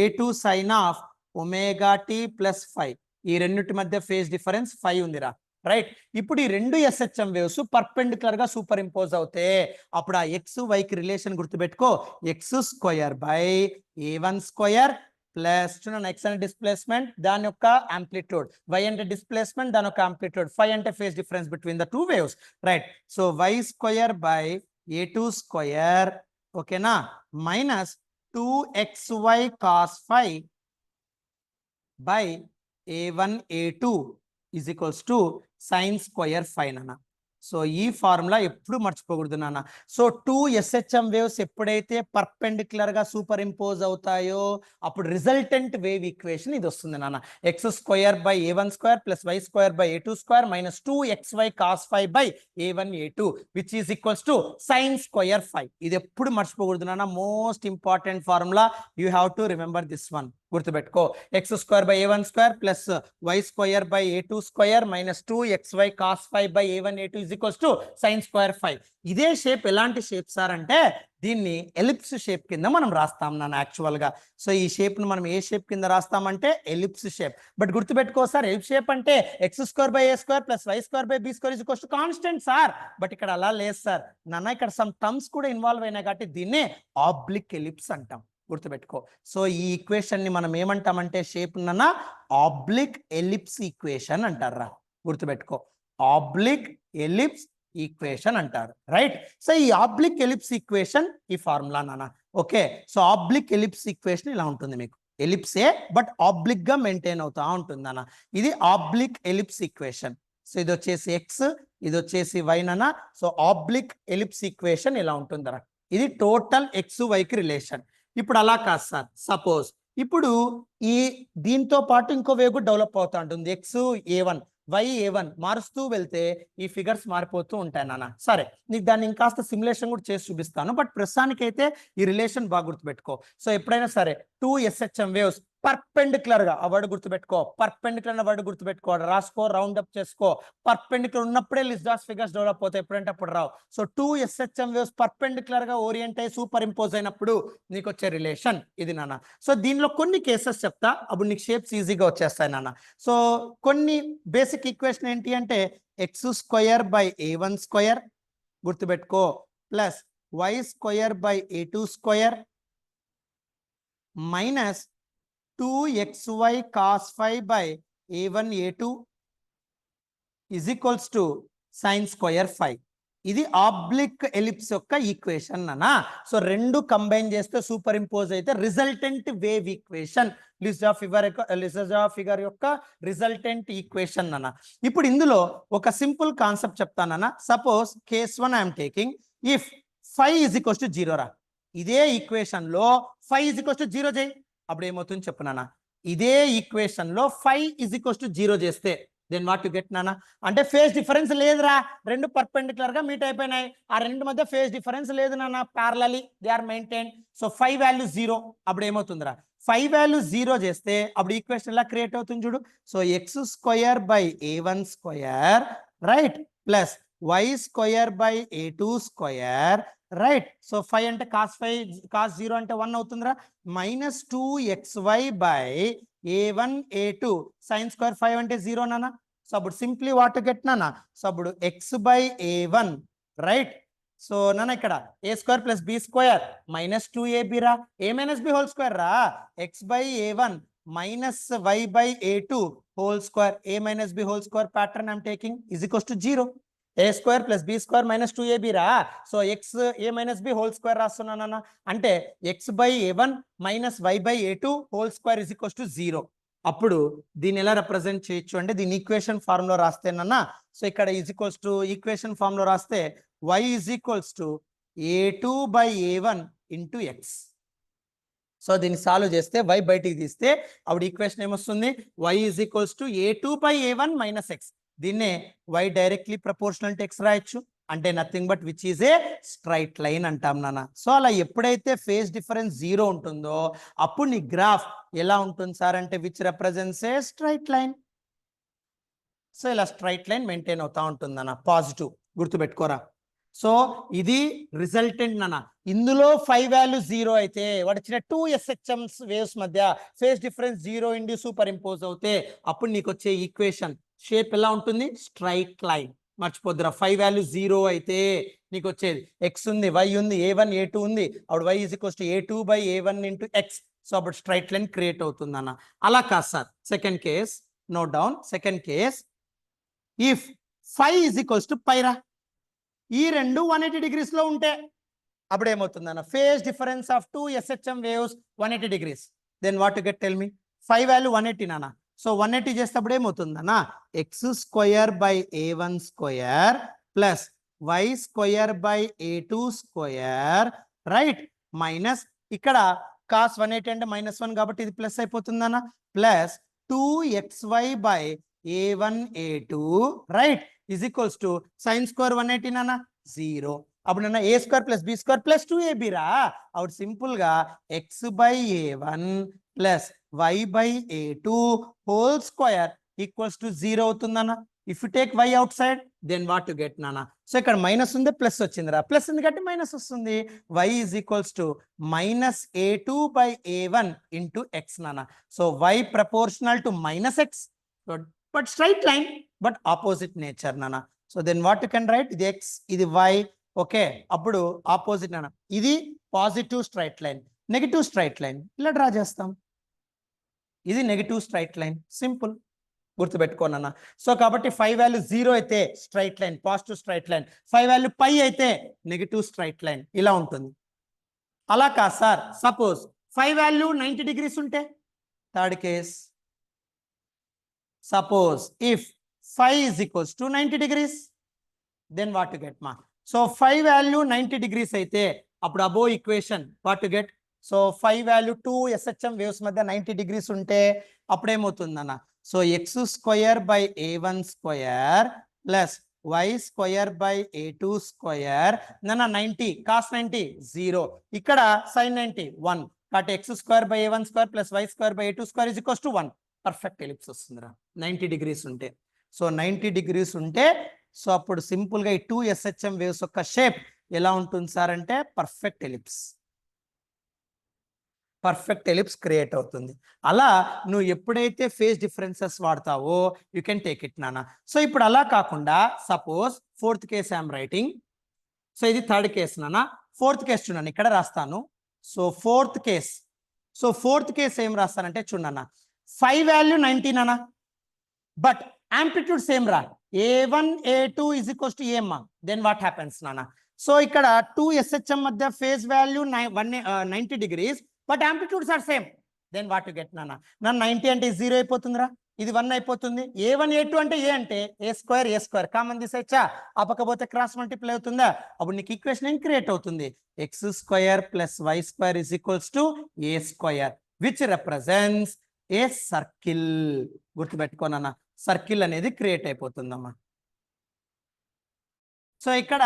A2 sin of omega t plus 5. ఈ రెండింటి మధ్య ఫేజ్ డిఫరెన్స్ 5 ఉందిరా, రైట్. ఇప్పుడు ఈ రెండు SHM వేవ్స్ పర్పెండిక్యులర్ గా సూపర్ ఇంపోజ్ అవుతే అప్పుడు ఆ ఎక్స్ వైకి రిలేషన్ గుర్తుపెట్టుకో. X square by A1 square plus X అంటే డిస్ప్లేస్మెంట్ దాని యొక్క ఆంప్లిట్యూడ్, వై అంటే డిస్ప్లేస్మెంట్ దాని యొక్క ఆంప్లిట్యూడ్, 5 అంటే phase difference between the two waves, right. So Y square by A2 square ఓకేనా minus 2xy cos 5 by A1 A2 is equals to sin square 5 నాన్న. So ఈ ఫార్ములా ఎప్పుడు మర్చిపోకూడదు నాన్న. సో 2 SHM వేవ్స్ ఎప్పుడైతే పర్పెండిక్యులర్ గా superimpose అవుతాయో అప్పుడు రిజల్టెంట్ వేవ్ ఈక్వేషన్ ఇది వస్తుంది నాన్న. X square by A1 square plus why square by A2 square minus 2xy cos 5 by A1 A2 which is equals to sin square 5. ఇది ఎప్పుడు మర్చిపోకూడదు నాన్న. Most important formula, you have to remember this one. గుర్తుపెట్టుకో. X square by A1 square plus why square by A2 square minus 2xy cos 5 by A1 A2 is equals to sin square 5. ఇదే shape ఎలాంటి shape sir అంటే దీన్ని ellipse shape కింద మనం రాస్తాం నాన్న actual గా. సో ఈ షేప్ ను మనం ఏ షేప్ కింద రాస్తామంటే ఎలిప్స్ షేప్. బట్ గుర్తుపెట్టుకో సార్, ఎలిప్స్ షేప్ అంటే X square by A square plus why square by B square is equals to constant sir. But ఇక్కడ అలా లేదు సార్ నాన్న, ఇక్కడ సమ్ టర్మ్స్ కూడా ఇన్వాల్వ్ అయినాయి కాబట్టి దీన్నే ఆబ్లిక్ ఎలిప్స్ అంటాం. గుర్తుపెట్టుకో. సో ఈ ఈక్వేషన్ ని మనం ఏమంటామంటే షేప్ నన్న ఆబ్లిక్ ఎలిప్స్ ఈక్వేషన్ అంటారా. గుర్తుపెట్టుకో, ఆబ్లిక్ ఎలిప్స్ ఈక్వేషన్ అంటారు, రైట్. సో ఈ ఆబ్లిక్ ఎలిప్స్ ఈక్వేషన్ ఈ ఫార్ములా నాన్న. Okay, so oblique ellipse equation ఇలా ఉంటుంది మీకు. ఎలిప్సే బట్ ఆబ్లిక్ గా మెయింటైన్ అవుతా ఉంటుంది అన్న. ఇది ఆబ్లిక్ ఎలిప్స్ ఈక్వేషన్. సో ఇది వచ్చేసి ఎక్స్, ఇది వచ్చేసి వై నాన్న. సో ఆబ్లిక్ ఎలిప్స్ ఈక్వేషన్ ఇలా ఉంటుందరా. ఇది టోటల్ ఎక్స్ వైకి రిలేషన్. ఇప్పుడు అలా కాదు సార్, సపోజ్ ఇప్పుడు ఈ దీంతో పాటు ఇంకో వేవ్ డెవలప్ అవుతా ఉంటుంది. ఎక్స్ A1 వై A1 మారుస్తూ వెళ్తే ఈ ఫిగర్స్ మారిపోతూ ఉంటాయి నాన్న. సరే, నీకు దాన్ని ఇంకాస్త సిమ్యులేషన్ కూడా చేసి చూపిస్తాను. బట్ ప్రస్తుతానికైతే ఈ రిలేషన్ బాగా గుర్తుపెట్టుకో. సో ఎప్పుడైనా సరే 2 SHM వేవ్స్ పర్పెండిక్యులర్ గా, ఆ వర్డ్ గుర్తుపెట్టుకో, పర్పెండిక్యులర్ అనే వర్డ్ గుర్తుపెట్టుకో, రాసుకో, రౌండ్ అప్ చేసుకో. పర్పెండిక్యులర్ ఉన్నప్పుడే లిస్డాస్ ఫిగర్స్ డెవలప్ అవుతాయి, ఎప్పుడంటే అప్పుడు రావు. సో 2 SHM వేవ్స్ పర్పెండిక్యులర్ గా ఓరియంట్ అయ్యి సూపర్ ఇంపోజ్ అయినప్పుడు నీకు వచ్చే రిలేషన్ ఇది నాన్న. సో దీనిలో కొన్ని కేసెస్ చెప్తా, అప్పుడు నీకు షేప్స్ ఈజీగా వచ్చేస్తాయి నాన్న. సో కొన్ని బేసిక్ ఈక్వేషన్ ఏంటి అంటే X square by A1 square గుర్తుపెట్టుకో plus why square by A2 square minus 2xy cos 5 by A1 A2 is equals to sin square 5. ఇది ఆబ్లిక్ ఎలిప్స్ యొక్క ఈక్వేషన్ అన్న. సో రెండు కంబైన్ చేస్తే సూపర్ ఇంపోజ్ అయితే resultant wave equation, Lissajous figure యొక్క resultant equation అన్న. ఇప్పుడు ఇందులో ఒక సింపుల్ కాన్సెప్ట్ చెప్తానన్న. Suppose case 1 I'm taking, if five is equals to zero రా. ఇదే ఈక్వేషన్ లో five is equals to zero చేయి, అప్పుడు ఏమవుతుంది చెప్పు నాన్న. ఇదే ఈక్వేషన్ లో five is equals to zero చేస్తే దెన్ వాట్ యు గెట్ నాన్న. అంటే ఫేజ్ డిఫరెన్స్ లేదురా, రెండు పర్పెండిక్యులర్ గా మీట్ అయిపోయినాయి, ఆ రెండు మధ్య ఫేజ్ డిఫరెన్స్ లేదు నాన్న, parallelly they are maintain. So five value zero, అప్పుడు ఏమవుతుందిరా, ఫైవ్ వాల్యూ జీరో చేస్తే అప్పుడు ఈక్వేషన్ ఎలా క్రియేట్ అవుతుంది చూడు. So x square by a1 square right plus y square by a2 square right. So 5 అంటే కాస్ 0 అంటే 1 అవుతుందిరా, minus 2xy by a1 a2 sine square 5 అంటే 0 నాన్న. సో అప్పుడు సింప్లీ వాట్ గెట్ నాన్న, సో అప్పుడు X by a1 right. So నాన్న ఇక్కడ A square plus B square minus 2ab రా, A minus B whole square రా, X by a1 minus why by a2 whole square, A minus B whole square pattern I'm taking is equals to 0. A square plus B square minus 2ab రా, so X A minus B whole square రాస్తున్నానన్న, అంటే X by a1 minus why by a2 whole square is equals to 0. అప్పుడు దీన్ని ఎలా represent చేయొచ్చు అంటే దీని equation form లో రాస్తేనన్నా, సో ఇక్కడ is equals to equation form లో రాస్తే y is equals to a2 by a1 into X. So దీన్ని సాల్వ్ చేస్తే y బయటికి తీస్తే అప్పుడు ఈక్వేషన్ ఏమొస్తుంది, y is equals to a2 by a1 minus x. దీన్నే y directly proportional to x రాయొచ్చు, అంటే nothing but which is a straight line అంటాం నాన్న. సో అలా ఎప్పుడైతే ఫేజ్ డిఫరెన్స్ 0 ఉంటుందో అప్పుడు నీ గ్రాఫ్ ఎలా ఉంటుంది సార్ అంటే which represents A straight line. So ఇలా స్ట్రైట్ లైన్ మెయింటైన్ అవుతా ఉంటుంది అన్న, పాజిటివ్ గుర్తుపెట్టుకోరా. సో ఇది రిజల్టెంట్ నాన్న. ఇందులో 5 వాల్యూ 0 అయితే వాడు ఇచ్చిన 2 SHMs వేవ్స్ మధ్య ఫేజ్ డిఫరెన్స్ 0 ఇండి సూపర్ ఇంపోజ్ అవుతే అప్పుడు నీకు వచ్చే ఈక్వేషన్ షేప్ ఎలా ఉంటుంది, స్ట్రైట్ లైన్. మర్చిపోద్దురా, 5 వాల్యూ 0 అయితే నీకు వచ్చేది ఎక్స్ ఉంది, వై ఉంది, a1 a2 ఉంది, అప్పుడు y is equals to a2 by a1 into X. So అప్పుడు స్ట్రైట్ లైన్ క్రియేట్ అవుతుంది అన్న. అలా కాదు sir, second case note down. Second case if 5 is equals to పైరా, ఈ రెండు 180 degrees లో ఉంటే అప్పుడు ఏమవుతుంది అన్న, phase difference of 2 SHM waves 180 degrees. Then what to get tell me, 5 value 180 నాన్న. సో 180 చేసేటప్పుడు ఏమవుతుంది అన్న, X square by a1 square plus why square by a2 square right minus ఇక్కడ కాస్ 180 అంటే -1 కాబట్టి ఇది ప్లస్ అయిపోతుంది అన్న, plus 2xy by a1 a2 right is equals to sine square 180 నాన్న 0. అప్పుడు నాన్న A square plus B square plus 2ab రా, అప్పుడు సింపుల్ గా X by a1 plus Y by a2 whole square equals to 0 అవుతుందన్న. If you take y outside then what to get నాన్న. So ఇక్కడ minus ఉంది, plus వచ్చిందిరా, plus ఉంది కాబట్టి మైనస్ వస్తుంది. y is equals to minus a2 by a1 into x నాన్న. So y proportional to minus x but straight line but opposite nature నాన్న. So then what you can write, ఇది x ఇది y. Okay, అప్పుడు opposite నాన్న. ఇది positive straight line, negative straight line ఇలా draw చేస్తాం. ఇది నెగిటివ్ స్ట్రైట్ లైన్, సింపుల్ గుర్తుపెట్టుకోనన్నా. సో కాబట్టి 5 వాల్యూ 0 అయితే straight line positive straight line, 5 value pi అయితే నెగిటివ్ స్ట్రైట్ లైన్ ఇలా ఉంటుంది. అలా కాదు సార్, సపోజ్ 5 వాల్యూ 90 degrees ఉంటే, third case suppose if 5 is equals to 90 degrees then what to get మా. సో 5 వాల్యూ 90 degrees అయితే అప్పుడు above equation what to get. So 5 value 2 SHM waves మధ్య 90 degrees ఉంటే అప్పుడు ఏమవుతుంది అన్న, so x square by a1 square plus why square by a2 square నాన్న 90 cos 90 0, ఇక్కడ సైన్ 90 1, కాబట్టి x square by a1 square plus why square by a2 square is equals to 1. Perfect ellipse వస్తుందిరా 90 degrees ఉంటే. So 90 degrees ఉంటే so అప్పుడు simple గా ఈ 2 SHM waves యొక్క షేప్ ఎలా ఉంటుంది సార్ అంటే perfect ellipse. Perfect ellipse create అవుతుంది. అలా నువ్వు ఎప్పుడైతే ఫేజ్ డిఫరెన్సెస్ వాడతావో యూ కెన్ టేక్ ఇట్ నాన్న. సో ఇప్పుడు అలా కాకుండా suppose fourth case I'm writing. So ఇది థర్డ్ కేస్ నాన్న. ఫోర్త్ కేస్ చూడండి ఇక్కడ రాస్తాను. సో ఫోర్త్ కేస్ ఏం రాస్తానంటే చూడన్న, 5 వాల్యూ 90 నాన్న బట్ యాంప్లిట్యూడ్ సేమ్ రా, a1 a2 is equals to a అమ్మా. దెన్ వాట్ హ్యాపెన్స్ నాన్న, సో ఇక్కడ 2 SHM మధ్య phase value 90 degrees but amplitudes are same. Then what you get నాన్న, 90 అంటే 0 అయిపోతుందిరా, ఇది 1 అయిపోతుంది. A1 A2 అంటే ఏ స్క్వేర్ కామన్ తీసేయచ్చా? ఆ పక్క పోతే క్రాస్ మల్టిప్లై అవుతుందా? అప్పుడు నీకు ఈక్వేషన్ ఏం క్రియేట్ అవుతుంది? x² + y² = a² which represents a circle. గుర్తుపెట్టుకోనన్న, సర్కిల్ అనేది క్రియేట్ అయిపోతుందమ్మా. సో ఇక్కడ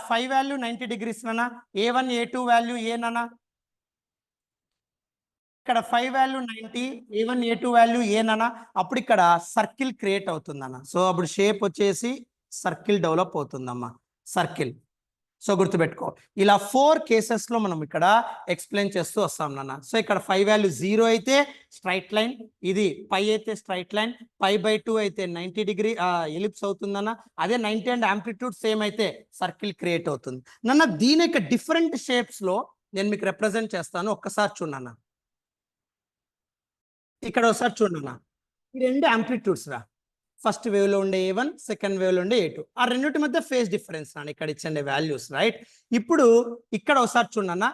5 వాల్యూ 90 degrees నానా, A1 A2 వాల్యూ ఏ నానా, ఇక్కడ 5 వాల్యూ 90, A1 A2 వాల్యూ ఏ నానా, అప్పుడు ఇక్కడ సర్కిల్ క్రియేట్ అవుతుందన్న. సో అప్పుడు షేప్ వచ్చేసి సర్కిల్ డెవలప్ అవుతుందమ్మా, సర్కిల్. సో గుర్తుపెట్టుకో, ఇలా 4 కేసెస్ లో మనం ఇక్కడ ఎక్స్ప్లెయిన్ చేస్తూ వస్తాం నాన్న. సో ఇక్కడ 5 వాల్యూ 0 అయితే స్ట్రైట్ లైన్, ఇది పై అయితే స్ట్రైట్ లైన్, π/2 అయితే 90 డిగ్రీ ఎలిప్స్ అవుతుందన్న. అదే 90 అండ్ యాంప్లిట్యూడ్ సేమ్ అయితే సర్కిల్ క్రియేట్ అవుతుంది నాన్న. దీని యొక్క డిఫరెంట్ షేప్స్ లో నేను మీకు రిప్రజెంట్ చేస్తాను. ఒక్కసారి చూడన్న, ఇక్కడ ఒకసారి చూడన్న, ఈ 2 యాంప్లిట్యూడ్స్ రా. ఫస్ట్ వేవ్ లో ఉండే A1, సెకండ్ వేవ్ లో ఉండే A2, ఆ రెండింటి మధ్య ఫేజ్ డిఫరెన్స్ నాన్న ఇక్కడ ఇచ్చండి వాల్యూస్, రైట్? ఇప్పుడు ఇక్కడ ఒకసారి చూడన్న,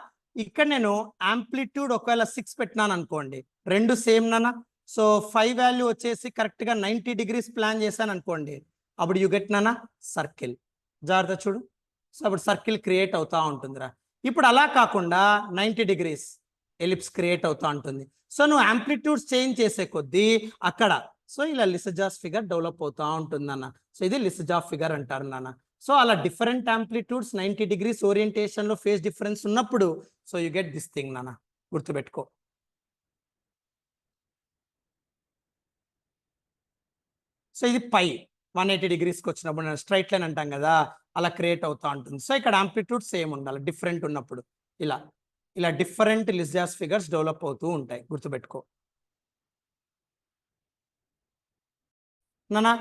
ఇక్కడ నేను యాంప్లిట్యూడ్ ఒకవేళ 6 పెట్టినాను అనుకోండి, రెండు సేమ్ నాన్న. సో 5 వాల్యూ వచ్చేసి కరెక్ట్ గా 90 degrees ప్లాన్ చేశాను అనుకోండి, అప్పుడు యూ గెట్ నాన్న సర్కిల్. జాగ్రత్త చూడు. సో అప్పుడు సర్కిల్ క్రియేట్ అవుతా ఉంటుందిరా. ఇప్పుడు అలా కాకుండా 90 degrees ఎలిప్స్ క్రియేట్ అవుతా ఉంటుంది. సో నువ్వు యాంప్లిట్యూడ్స్ చేంజ్ చేసే కొద్దీ అక్కడ సో ఇలా లిసజాస్ ఫిగర్ డెవలప్ అవుతా ఉంటుంది నాన్న. సో ఇది లిసజాస్ ఫిగర్ అంటారు నాన్న. సో అలా డిఫరెంట్ యాంప్లిట్యూడ్స్ 90 degrees ఓరియంటేషన్ లో ఫేజ్ డిఫరెన్స్ ఉన్నప్పుడు so you get this thing నాన్న, గుర్తుపెట్టుకో. సో ఇది పై 180 degreesకి వచ్చినప్పుడు స్ట్రైట్ లైన్ అంటాం కదా, అలా క్రియేట్ అవుతా ఉంటుంది. సో ఇక్కడ యాంప్లిట్యూడ్ సేమ్ ఉండాలి, డిఫరెంట్ ఉన్నప్పుడు ఇలా ఇలా డిఫరెంట్ లిసజాస్ ఫిగర్స్ డెవలప్ అవుతూ ఉంటాయి, గుర్తుపెట్టుకో నానా.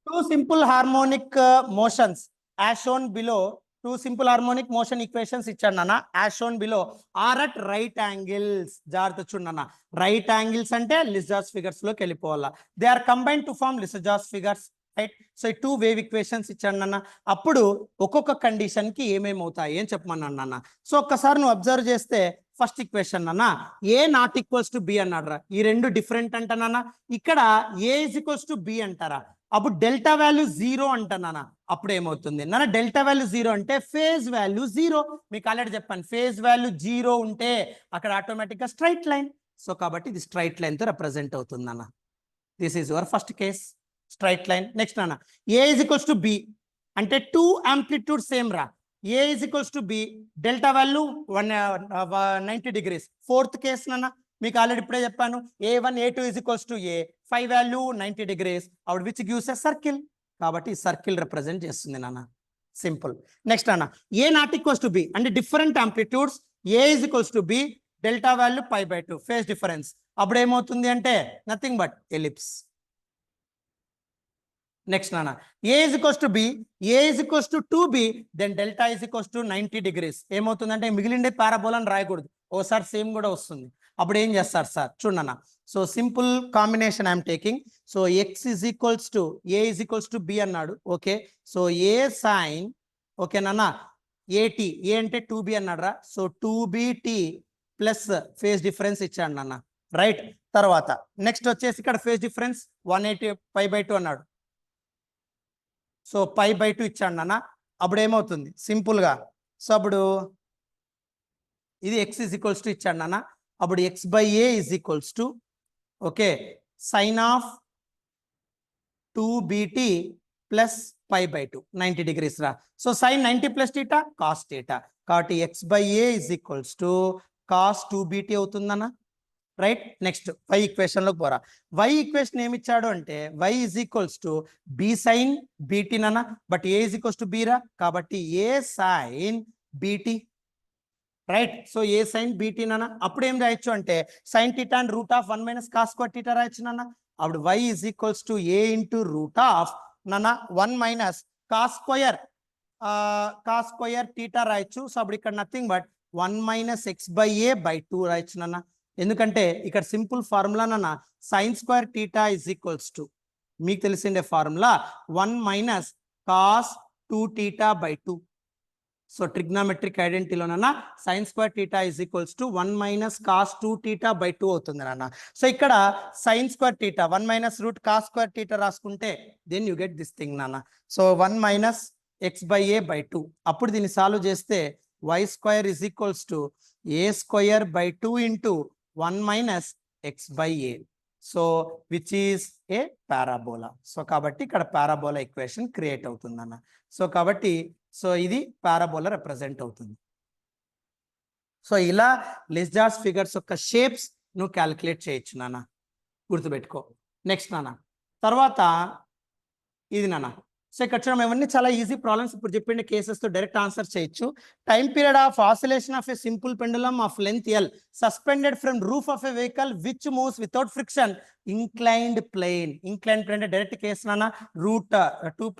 Two simple harmonic motions as shown below. Two simple harmonic motion equations ఇచ్చాడు నాన్న, as shown below are at right angles. జాగ్రత్త చూడు నాన్న, రైట్ యాంగిల్స్ అంటే లిసజాస్ ఫిగర్స్ లోకి వెళ్ళిపోవాలా. They are combined to form Lissajous figures, right? So ఈ 2 wave equations ఇచ్చాడు నాన్న. అప్పుడు ఒక్కొక్క కండిషన్ కి ఏమేమి అవుతాయి అని చెప్పమన్నాను నాన్న. సో ఒక్కసారి నువ్వు అబ్జర్వ్ చేస్తే ఫస్ట్ ఈక్వేషన్ నాన్న, ఏ నాట్ ఈక్వల్స్ టు బి అన్నాడు రా. ఈ రెండు డిఫరెంట్ అంట నాన్న. ఇక్కడ a is equals to B అంటారా, అప్పుడు డెల్టా వాల్యూ 0 అంటున్నానా, అప్పుడు ఏమవుతుంది నాన్న? డెల్టా వాల్యూ 0 అంటే ఫేజ్ వాల్యూ 0. మీకు ఆల్రెడీ చెప్పాను, ఫేజ్ వాల్యూ 0 ఉంటే అక్కడ ఆటోమేటిక్ గా స్ట్రైట్ లైన్. సో కాబట్టి ఇది స్ట్రైట్ లైన్ తో రిప్రజెంట్ అవుతుంది అన్న. This is your first case, straight line. Next అన్న, a is equals to b అంటే 2 యాంప్లిట్యూడ్ సేమ్ రా. A is equals to b, delta value 90 degrees. Fourth case నాన్న, మీకు ఆల్రెడీ ఇప్పుడే చెప్పాను, A1 A2 is equals to a, 5 value 90 degrees, out which gives a circle. కాబట్టి circle represent చేస్తుంది నాన్న, simple. Next అన్న, a not equals to b అంటే different amplitudes, A is equals to b, delta value π/2 phase difference, అప్పుడు ఏమవుతుంది అంటే nothing but ellipse. Next నాన్న, a is equals to b, a is equals to 2b, then delta is equals to 90 degrees. ఏమవుతుందంటే మిగిలిండే parabola అని రాయకూడదు, ఓసారి same కూడా వస్తుంది. అప్పుడు ఏం చేస్తారు సార్ చూడన్న. So simple combination I'm taking. So x is equals to a is equals to b అన్నాడు, ఓకే. సో ఏ సైన్, ఓకేనా, ఏటి, ఏ అంటే 2b అన్నాడు రా. So 2bt plus phase difference ఇచ్చాడు నాన్న, రైట్? తర్వాత నెక్స్ట్ వచ్చేసి ఇక్కడ ఫేజ్ డిఫరెన్స్ 180 π/2 అన్నాడు. సో π/2 ఇచ్చాడు నాన్న. అప్పుడు ఏమవుతుంది సింపుల్ గా, సో అప్పుడు ఇది ఎక్స్ ఇజ్ ఈక్వల్స్ టు ఇచ్చాడు నాన్న. అప్పుడు x/a is equals to, okay, sine of 2bt plus π/2 90 degrees రా. So sine 90 plus theta cos theta, కాబట్టి x/a is equals to cos 2bt అవుతుందన్న, రైట్? నెక్స్ట్ y ఈక్వేషన్ లోకి పోరా. y ఈక్వేషన్ ఏమి ఇచ్చాడు అంటే y is equals to b sine bt నన్న, but a is equals to b రా, కాబట్టి a sine bt, right? So A sine BT నాన్న. అప్పుడు ఏం రాయొచ్చు అంటే sine theta and root of 1 minus cos square theta రాయొచ్చు నాన్న. అప్పుడు y is equals to A into root of నాన్న 1 మైనస్ కాస్ స్క్వేర్ టీటా రాయొచ్చు. సో అప్పుడు ఇక్కడ నథింగ్ బట్ 1 మైనస్ x/a/2 రాయొచ్చు నాన్న. ఎందుకంటే ఇక్కడ సింపుల్ ఫార్ములా నాన్న, sine square theta is equals to, మీకు తెలిసిండే formula 1 minus cos 2θ/2. So trigonometric ఐడెంటిటీలో నాన్న sin square theta is equals to 1 minus cos 2 theta by 2 అవుతుంది నాన్న. సో ఇక్కడ sin square theta 1 minus root cos square theta రాసుకుంటే then you get this thing నాన్న. So 1 minus x by a by 2. అప్పుడు దీన్ని solve చేస్తే y square is equals to a square by 2 into 1 minus x by a. So which is a parabola. So కాబట్టి ఇక్కడ parabola equation create అవుతుంది అన్న. So కాబట్టి so ఇది parabola represent అవుతుంది. సో ఇలా లెస్జాస్ ఫిగర్స్ యొక్క షేప్స్ నువ్వు క్యాలిక్యులేట్ చేయొచ్చు నాన్న, గుర్తుపెట్టుకో. నెక్స్ట్ నాన్న తర్వాత ఇది నాన్న. సో ఇక్కడ చూడడం ఇవన్నీ చాలా ఈజీ ప్రాబ్లమ్స్. ఇప్పుడు చెప్పిన కేసెస్ తో డైరెక్ట్ ఆన్సర్ చేయొచ్చు. Time period of oscillation of a simple pendulum of length L suspended from roof of a vehicle which moves without friction inclined plane. Inclined plane అంటే direct case నాన్న root 2π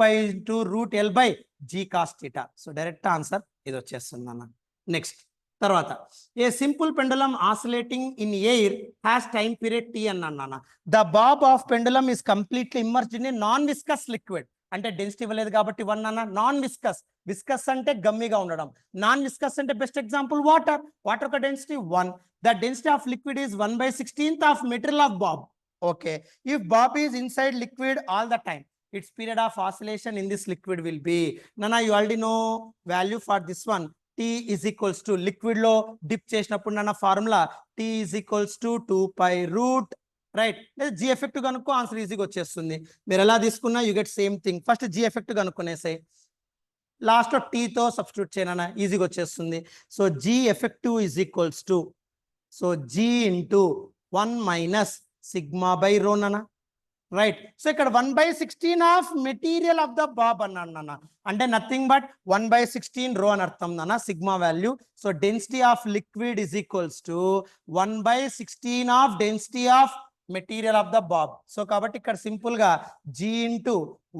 × root L by g cos theta. So direct answer ఇది వచ్చేస్తుంది అన్న. Next తర్వాత a simple pendulum oscillating in air has time period T అన్నాను. The bob of pendulum is completely immersed in a non viscous liquid. అంటే density ఇవ్వలేదు కాబట్టి 1 అన్న. Non viscous, viscous అంటే గమ్మిగా ఉండడం, నాన్ విస్కస్ అంటే బెస్ట్ ఎగ్జాంపుల్ వాటర్. వాటర్ యొక్క density 1. The density of liquid is 1/16th of material of Bob. Okay, if Bob is inside liquid all the time, its period of oscillation in this liquid will be nana, you already know value for this one. T is equals to liquid లో dip చేసినప్పుడు నన్న formula T is equals to 2π root right. లేదా g effect కనుక్కో answer ఈజీగా వచ్చేస్తుంది. మీరు ఎలా తీసుకున్నా you get same thing. First g effect కనుక్కునేసే, లాస్ట్ లో T తో సబ్స్టిట్యూట్ చేయనా ఈజీగా వచ్చేస్తుంది. So g effective is equals to so G into 1 minus sigma by rho నన్న రైట్. సో ఇక్కడ 1/16 of material of the bob అన్నా అంటే నథింగ్ బట్ 1/16 రో అని అర్థం నాన్న sigma value. So density of liquid is equals to 1/16 of density of material of the Bob. So కాబట్టి ఇక్కడ సింపుల్ గా G into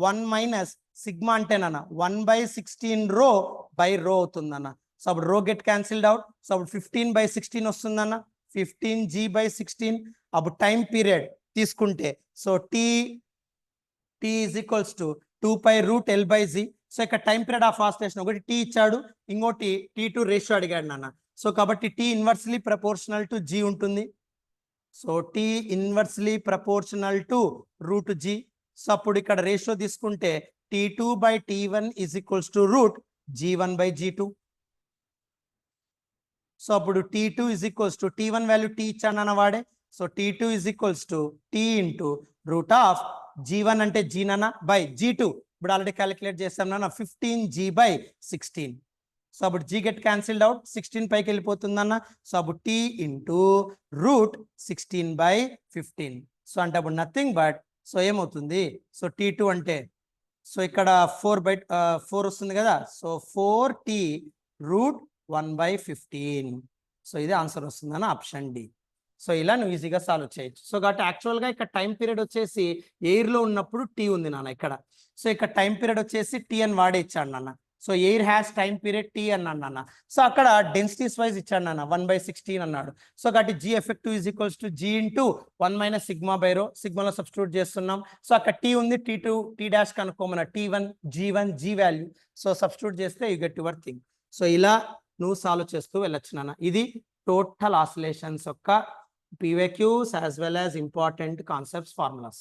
1 minus సిగ్మా అంటే నాన్న 1/16 రో బై రో అవుతుందన్న. సో అప్పుడు రో గెట్ క్యాన్సిల్డ్ అవుట్. సో అప్పుడు 15/16 వస్తుందన్న, 15G/16. అప్పుడు టైం పీరియడ్ తీసుకుంటే so T is equals to 2π root L by Z. So ఇక్కడ టైం పీరియడ్ ఆఫ్ ఆసిలేషన్ ఒకటి T ఇచ్చాడు, ఇంకోటి T2 రేషియో అడిగాడు నాన్న. సో కాబట్టి T inversely proportional to G ఉంటుంది. So T inversely proportional to root G. So అప్పుడు ఇక్కడ రేషియో తీసుకుంటే T2/T1 is equals to రూట్ G1/G2. సో అప్పుడు T2 is equals to T1 value T ఇచ్చాను అన్న వాడే. So T2 is equals to T into root of G1 అంటే G నాన్న బై G2. ఇప్పుడు ఆల్రెడీ క్యాలిక్యులేట్ చేస్తాం నాన్న 15G/16. సో అప్పుడు G గెట్ క్యాన్సిల్డ్ అవుట్, 16 పైకి వెళ్ళిపోతుందన్న. సో అప్పుడు T into రూట్ 16/15. సో అంటే అప్పుడు నథింగ్ బట్ సో ఏమవుతుంది సో T2 అంటే సో ఇక్కడ 4 వస్తుంది కదా. సో 4T రూట్ 1/15. సో ఇది ఆన్సర్ వస్తుందన్న ఆప్షన్ డి. సో ఇలా నువ్వు ఈజీగా సాల్వ్ చేయొచ్చు. సో కాబట్టి యాక్చువల్గా ఇక్కడ టైం పీరియడ్ వచ్చేసి ఎయిర్లో ఉన్నప్పుడు T ఉంది నాన్న ఇక్కడ. సో ఇక్కడ టైం పీరియడ్ వచ్చేసి T అని వాడే ఇచ్చాడు నాన్న. So air has time period T అన్నాడు నాన్న. సో అక్కడ డెన్సిటీస్ వైజ్ ఇచ్చాడు నాన్న 1/16 అన్నాడు. సో కాబట్టి G effective is equals to G into 1 minus sigma by rho. సిగ్మాలో సబ్స్టిట్యూట్ చేస్తున్నాం. సో అక్కడ T ఉంది, T2 T' కనుక్కోమన్న T1 G1 G వాల్యూ. సో సబ్స్టిట్యూట్ చేస్తే you get your thing. So ఇలా నువ్వు సాల్వ్ చేస్తూ వెళ్ళొచ్చు నాన్న. ఇది టోటల్ ఆసిలేషన్స్ యొక్క PYQs as well as important concepts formulas.